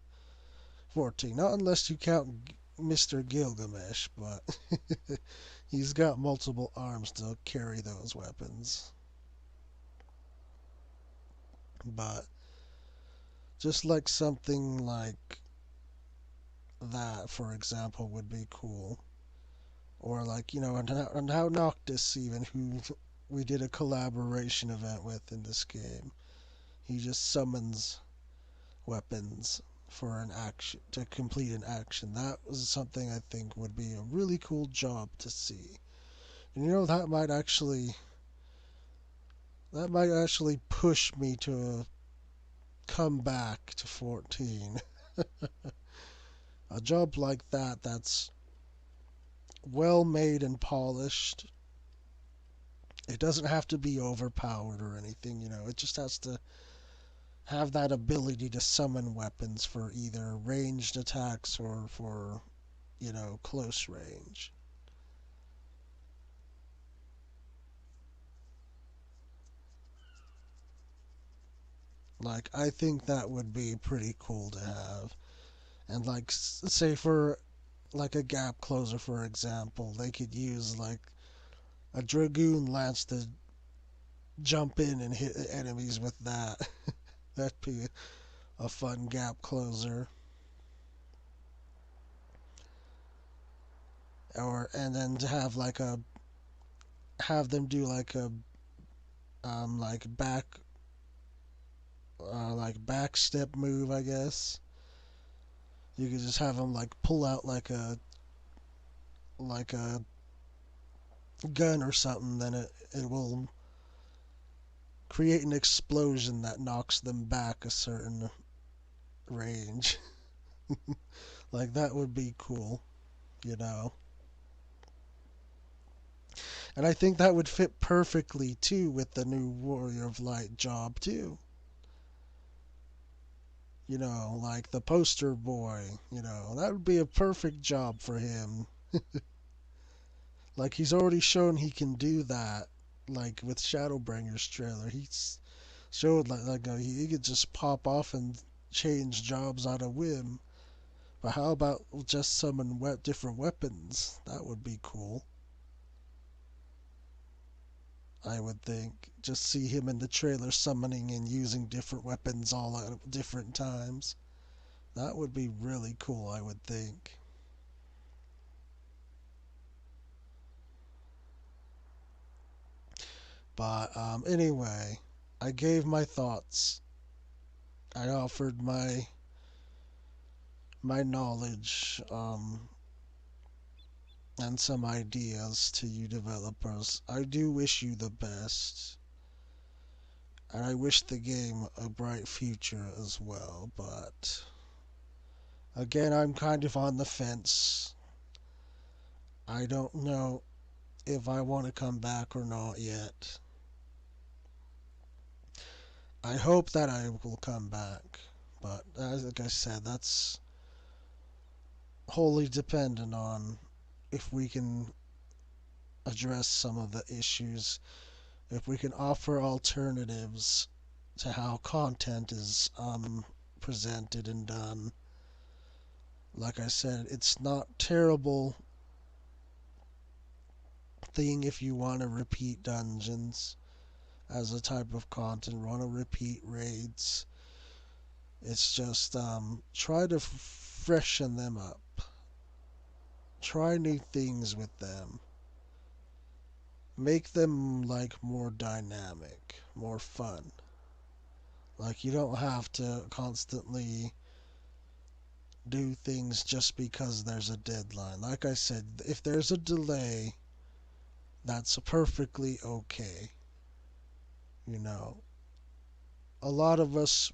XIV. Not unless you count Mr. Gilgamesh, but he's got multiple arms to carry those weapons. But just like something like that, for example, would be cool. Or like, and how Noctis even, who we did a collaboration event with in this game, he just summons weapons for an action to complete an action. That was something I think would be a really cool job to see. And that might actually push me to come back to 14. A job like that's well made and polished. It doesn't have to be overpowered or anything, it just has to have that ability to summon weapons for either ranged attacks or for, close range. Like, I think that would be pretty cool to have. And, like, say for, like, a gap closer, for example, they could use, like, a Dragoon Lance to jump in and hit enemies with that. That'd be a fun gap closer. And then to have them do like a, like back step move, I guess. You could just have them like pull out like a gun or something, then it will create an explosion that knocks them back a certain range. Like, that would be cool, you know. And I think that would fit perfectly too with the new Warrior of Light job too. Like the poster boy, that would be a perfect job for him. Like, he's already shown he can do that. Like with Shadowbringers trailer, he's showed he could just pop off and change jobs on a whim. But how about just summon different weapons? That would be cool. I would think. Just see him in the trailer summoning and using different weapons all at different times. That would be really cool, I would think. But anyway, I gave my thoughts. I offered my knowledge and some ideas to you developers. I do wish you the best. And I wish the game a bright future as well, but again, I'm kind of on the fence. I don't know if I want to come back or not yet. I hope that I will come back, but like I said, that's wholly dependent on if we can address some of the issues, if we can offer alternatives to how content is presented and done. Like I said, it's not terrible thing if you want to repeat dungeons as a type of content, want to repeat raids. It's just try to freshen them up. Try new things with them. Make them like more dynamic, more fun. Like, you don't have to constantly do things just because there's a deadline. Like I said, if there's a delay, that's perfectly okay. A lot of us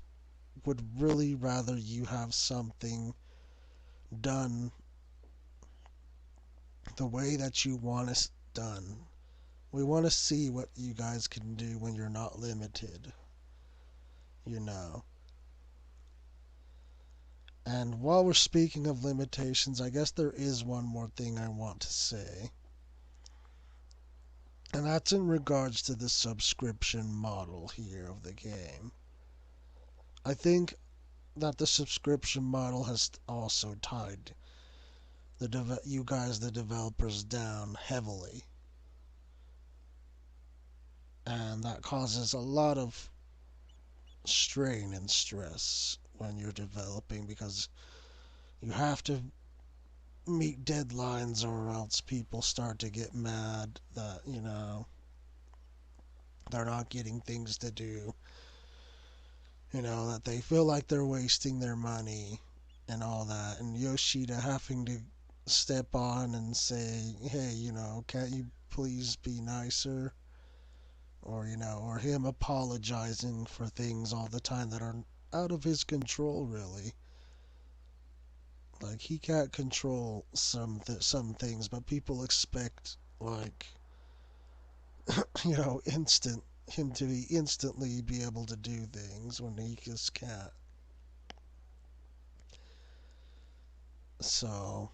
would really rather you have something done the way that you want it done We want to see what you guys can do when you're not limited, you know. And while we're speaking of limitations, I guess there is one more thing I want to say. And that's in regards to the subscription model here of the game. I think that the subscription model has also tied you guys, the developers, down heavily. And that causes a lot of strain and stress when you're developing because you have to meet deadlines or else people start to get mad that, they're not getting things to do, that they feel like they're wasting their money and all that. And Yoshida having to step on and say, hey, can't you please be nicer? Or him apologizing for things all the time that are out of his control, really. Like, he can't control some things, but people expect, like, him to be instantly be able to do things when he just can't. So,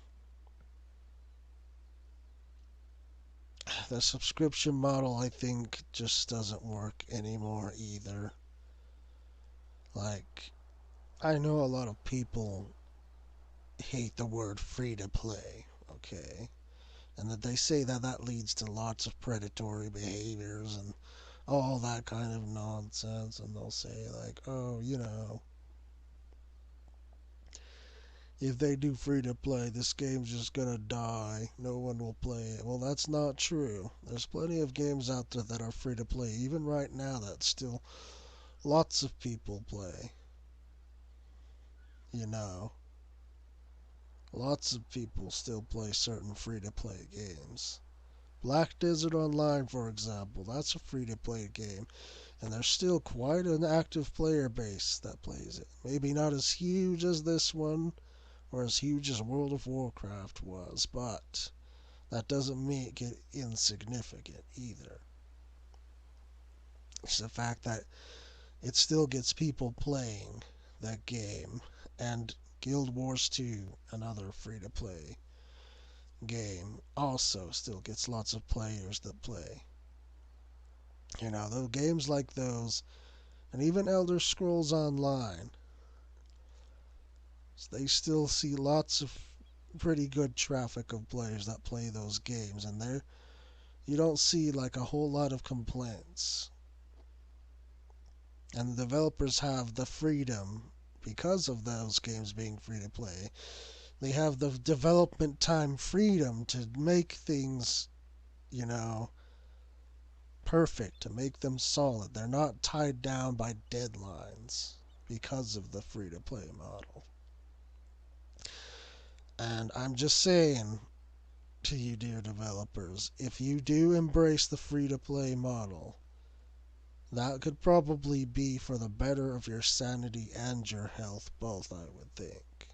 the subscription model, I think, just doesn't work anymore either. Like, I know a lot of people hate the word free to play, okay? And that they say that that leads to lots of predatory behaviors and all that kind of nonsense. And they'll say, like, oh, if they do free to play, this game's just gonna die. No one will play it. Well, that's not true. There's plenty of games out there that are free to play, even right now, that still lots of people play. You know, lots of people still play certain free to play games. Black Desert Online, for example, that's a free to play game, and there's still quite an active player base that plays it. Maybe not as huge as this one, or as huge as World of Warcraft was, but that doesn't make it insignificant either. It's the fact that it still gets people playing that game, and Guild Wars 2, another free to play game, also still gets lots of players that play. The games like those, and even Elder Scrolls Online, they still see lots of pretty good traffic of players that play those games, and you don't see like a whole lot of complaints. And the developers have the freedom, because of those games being free to play, they have the development time freedom to make things, you know, perfect, to make them solid. They're not tied down by deadlines because of the free to play model. And I'm just saying to you, dear developers, if you do embrace the free to play model, that could probably be for the better of your sanity and your health, both, I would think.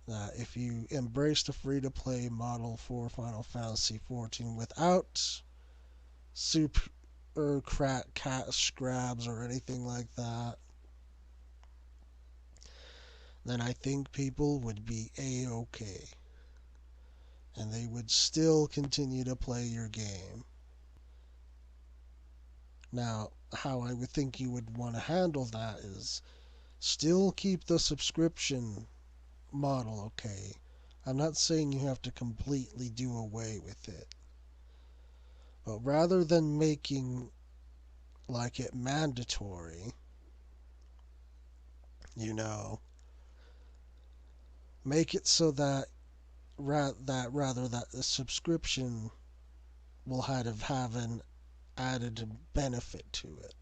That if you embrace the free to play model for Final Fantasy XIV without super crack cash grabs or anything like that, then I think people would be A-okay. And they would still continue to play your game. Now, how I would think you would want to handle that is still keep the subscription model okay. I'm not saying you have to completely do away with it. But rather than making like it mandatory, you know, make it so that rather that the subscription will have an added benefit to it.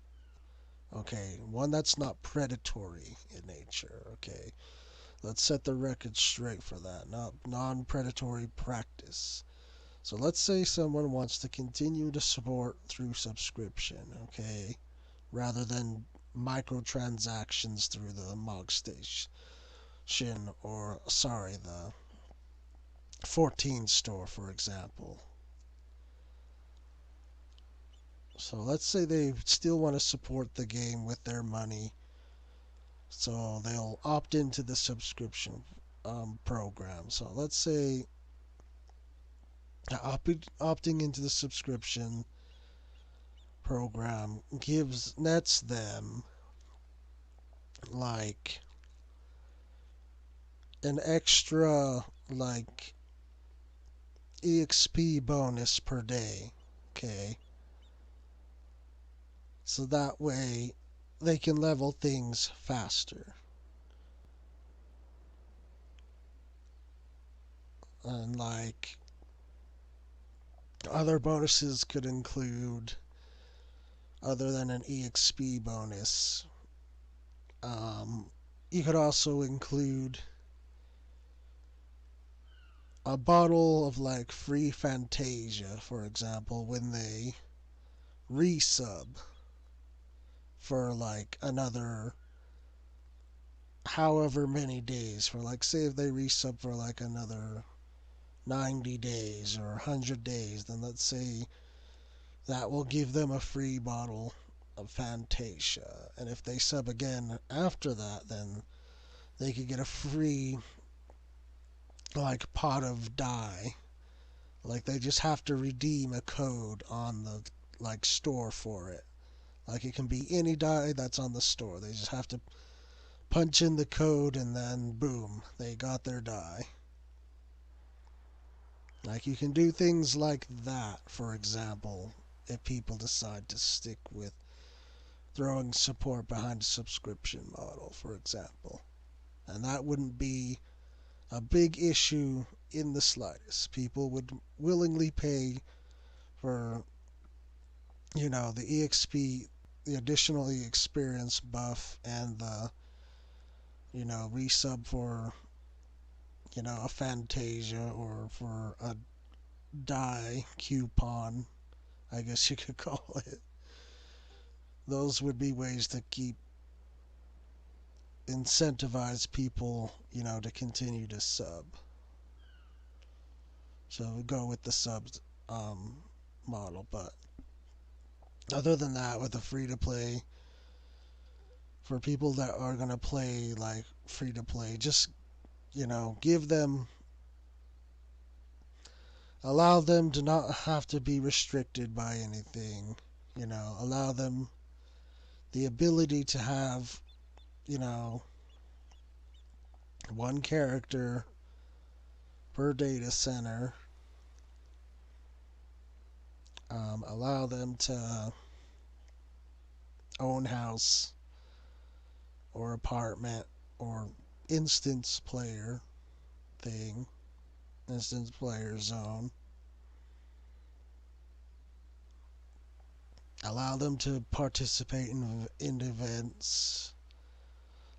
Okay, one that's not predatory in nature. Okay, let's set the record straight for that. Not non-predatory practice. So let's say someone wants to continue to support through subscription, okay, rather than microtransactions through the Mog Station, or sorry, the 14 store, for example. So let's say they still want to support the game with their money, so they'll opt into the subscription program. So let's say opting into the subscription program nets them like an extra like EXP bonus per day. Okay. So that way they can level things faster. And like other bonuses could include, other than an EXP bonus, you could also include a bottle of like free Fantasia, for example, when they resub for like another however many days. For like, say if they resub for like another 90 days or 100 days, then let's say that will give them a free bottle of Fantasia. And if they sub again after that, then they could get a free like pot of dye. Like they just have to redeem a code on the like store for it. Like it can be any dye that's on the store. They just have to punch in the code and then boom, they got their dye. Like you can do things like that, for example, if people decide to stick with throwing support behind a subscription model, for example. And that wouldn't be a big issue in the slightest. People would willingly pay for, the EXP, the additional experience buff, and the, resub for, a Fantasia or for a die coupon, I guess you could call it. Those would be ways to keep incentivize people, to continue to sub. So we go with the subs model. But other than that, with the free to play, for people that are gonna play like free to play, just give them, allow them to not have to be restricted by anything. Allow them the ability to have, you know, one character per data center. Allow them to own house or apartment or instance player thing, instance player zone. Allow them to participate in events.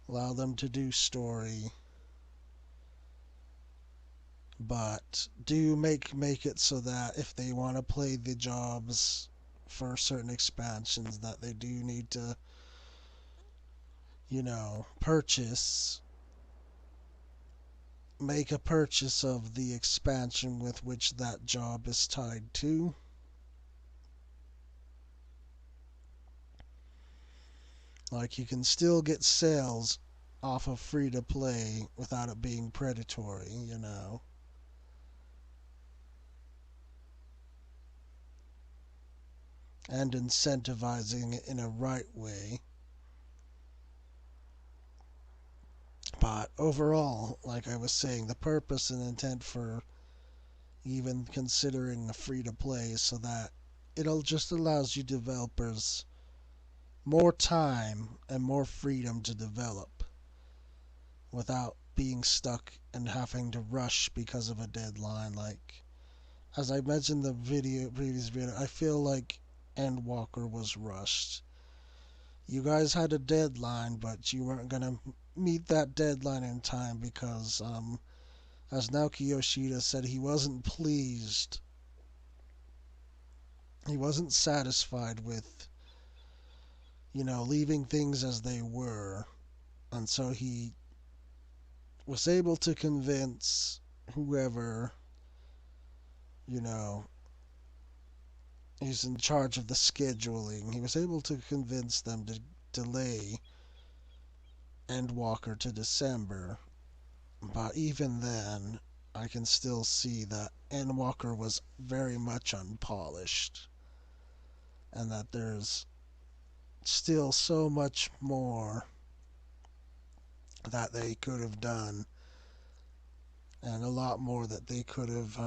Allow them to do story. But do make it so that if they want to play the jobs for certain expansions, that they do need to, purchase, make a purchase of the expansion with which that job is tied to. Like you can still get sales off of free to play without it being predatory. And incentivizing it in a right way. But overall, like I was saying, the purpose and intent for even considering a free to play is so that it'll just allows you developers more time and more freedom to develop without being stuck and having to rush because of a deadline. Like as I mentioned in the previous video, I feel like Endwalker was rushed. You guys had a deadline, but you weren't gonna meet that deadline in time because, as Naoki Yoshida said, he wasn't pleased. He wasn't satisfied with, leaving things as they were, and so he was able to convince whoever, you know, he's in charge of the scheduling. He was able to convince them to delay Endwalker to December, but even then, I can still see that Endwalker was very much unpolished, and that there's still so much more that they could have done, and a lot more that they could have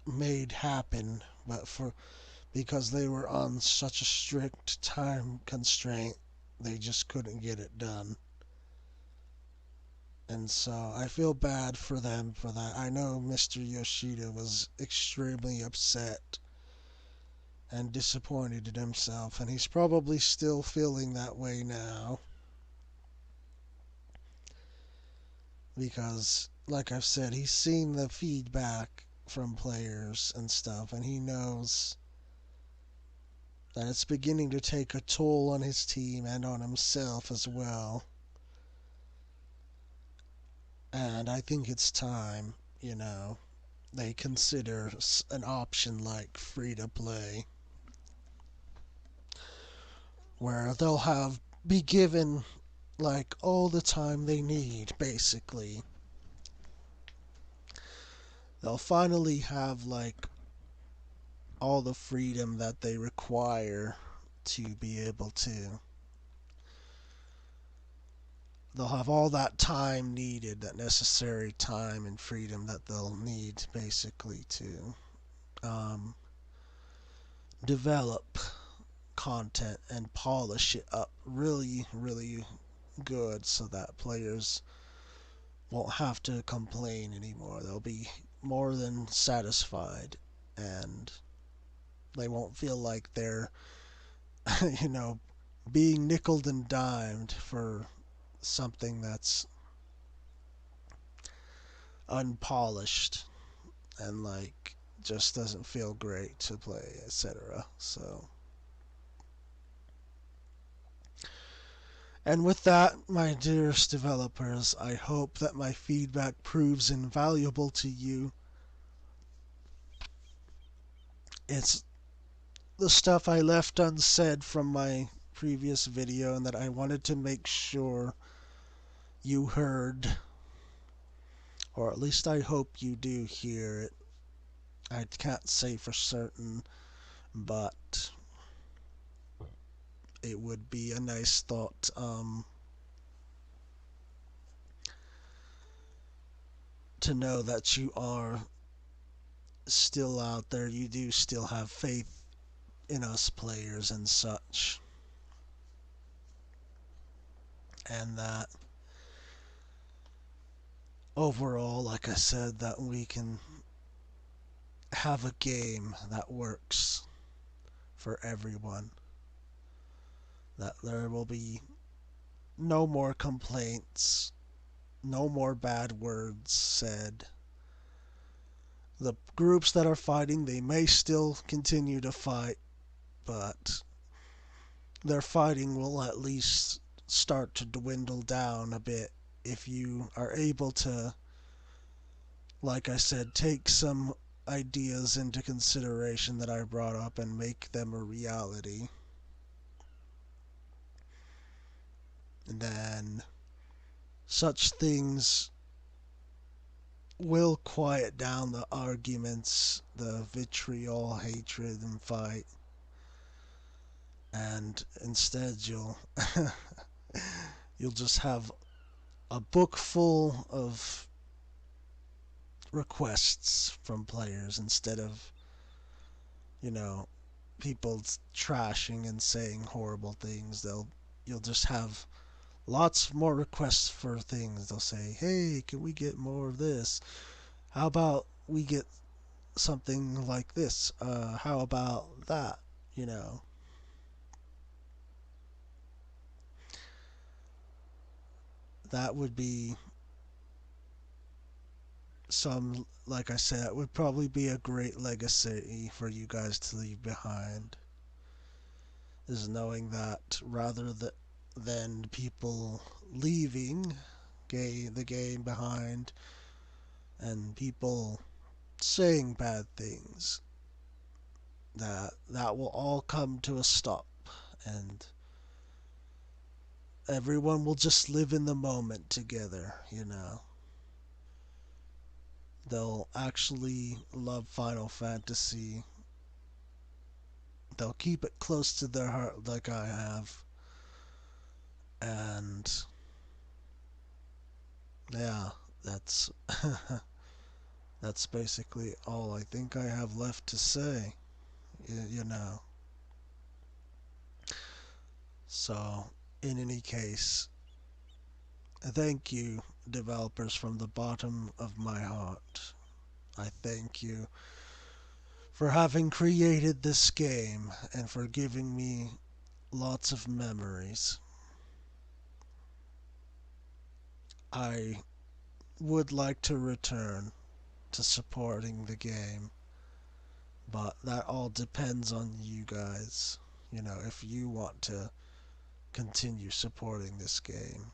made happen, but because they were on such a strict time constraint, they just couldn't get it done. And so I feel bad for them for that. I know Mr. Yoshida was extremely upset and disappointed in himself, and he's probably still feeling that way now. Because, like I've said, he's seen the feedback from players and stuff, and he knows that it's beginning to take a toll on his team and on himself as well. And I think it's time, they consider an option like free to play, where they'll be given like all the time they need, basically. They'll finally have like all the freedom that they require to be able to. They'll have all that time needed, that necessary time and freedom that they'll need basically to um, develop content and polish it up really, really good so that players won't have to complain anymore. They'll be more than satisfied, and they won't feel like they're, you know, being nickeled and dimed for something that's unpolished and like just doesn't feel great to play, etc. So, and with that, my dearest developers, I hope that my feedback proves invaluable to you. It's the stuff I left unsaid from my previous video and that I wanted to make sure you heard, or at least I hope you do hear it. I can't say for certain, but it would be a nice thought to know that you are still out there. You do still have faith in us players and such, and that overall, like I said, that we can have a game that works for everyone, that there will be no more complaints, no more bad words said. The groups that are fighting, they may still continue to fight, but their fighting will at least start to dwindle down a bit if you are able to, like I said, take some ideas into consideration that I brought up and make them a reality. And then such things will quiet down the arguments, the vitriol, hatred, and fight. And instead you'll just have a book full of requests from players instead of, you know, people trashing and saying horrible things. You'll just have lots more requests for things. They'll say, "Hey, can we get more of this? How about we get something like this? How about that?" You know. That would be like I said, it would probably be a great legacy for you guys to leave behind. Is knowing that rather than people leaving the game behind and people saying bad things. That will all come to a stop, and everyone will just live in the moment together, you know. They'll actually love Final Fantasy. They'll keep it close to their heart like I have. And yeah, that's that's basically all I think I have left to say, you know. So, in any case, thank you, developers, from the bottom of my heart. I thank you for having created this game and for giving me lots of memories. I would like to return to supporting the game, but that all depends on you guys. You know, if you want to continue supporting this game.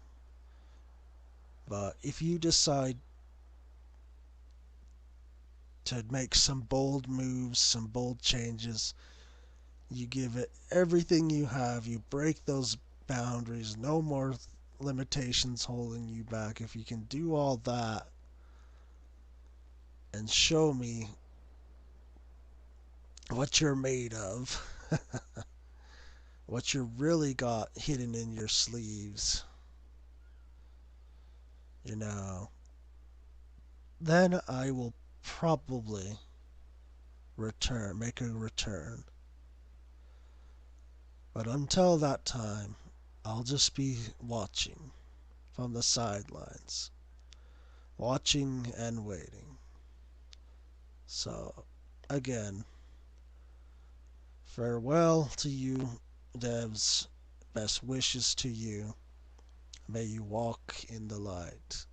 But if you decide to make some bold moves, some bold changes, you give it everything you have, you break those boundaries, no more limitations holding you back. If you can do all that and show me what you're made of, what you really got hidden in your sleeves, you know, then I will probably make a return. But until that time, I'll just be watching from the sidelines, watching and waiting. So, again, farewell to you, devs. Best wishes to you. May you walk in the light.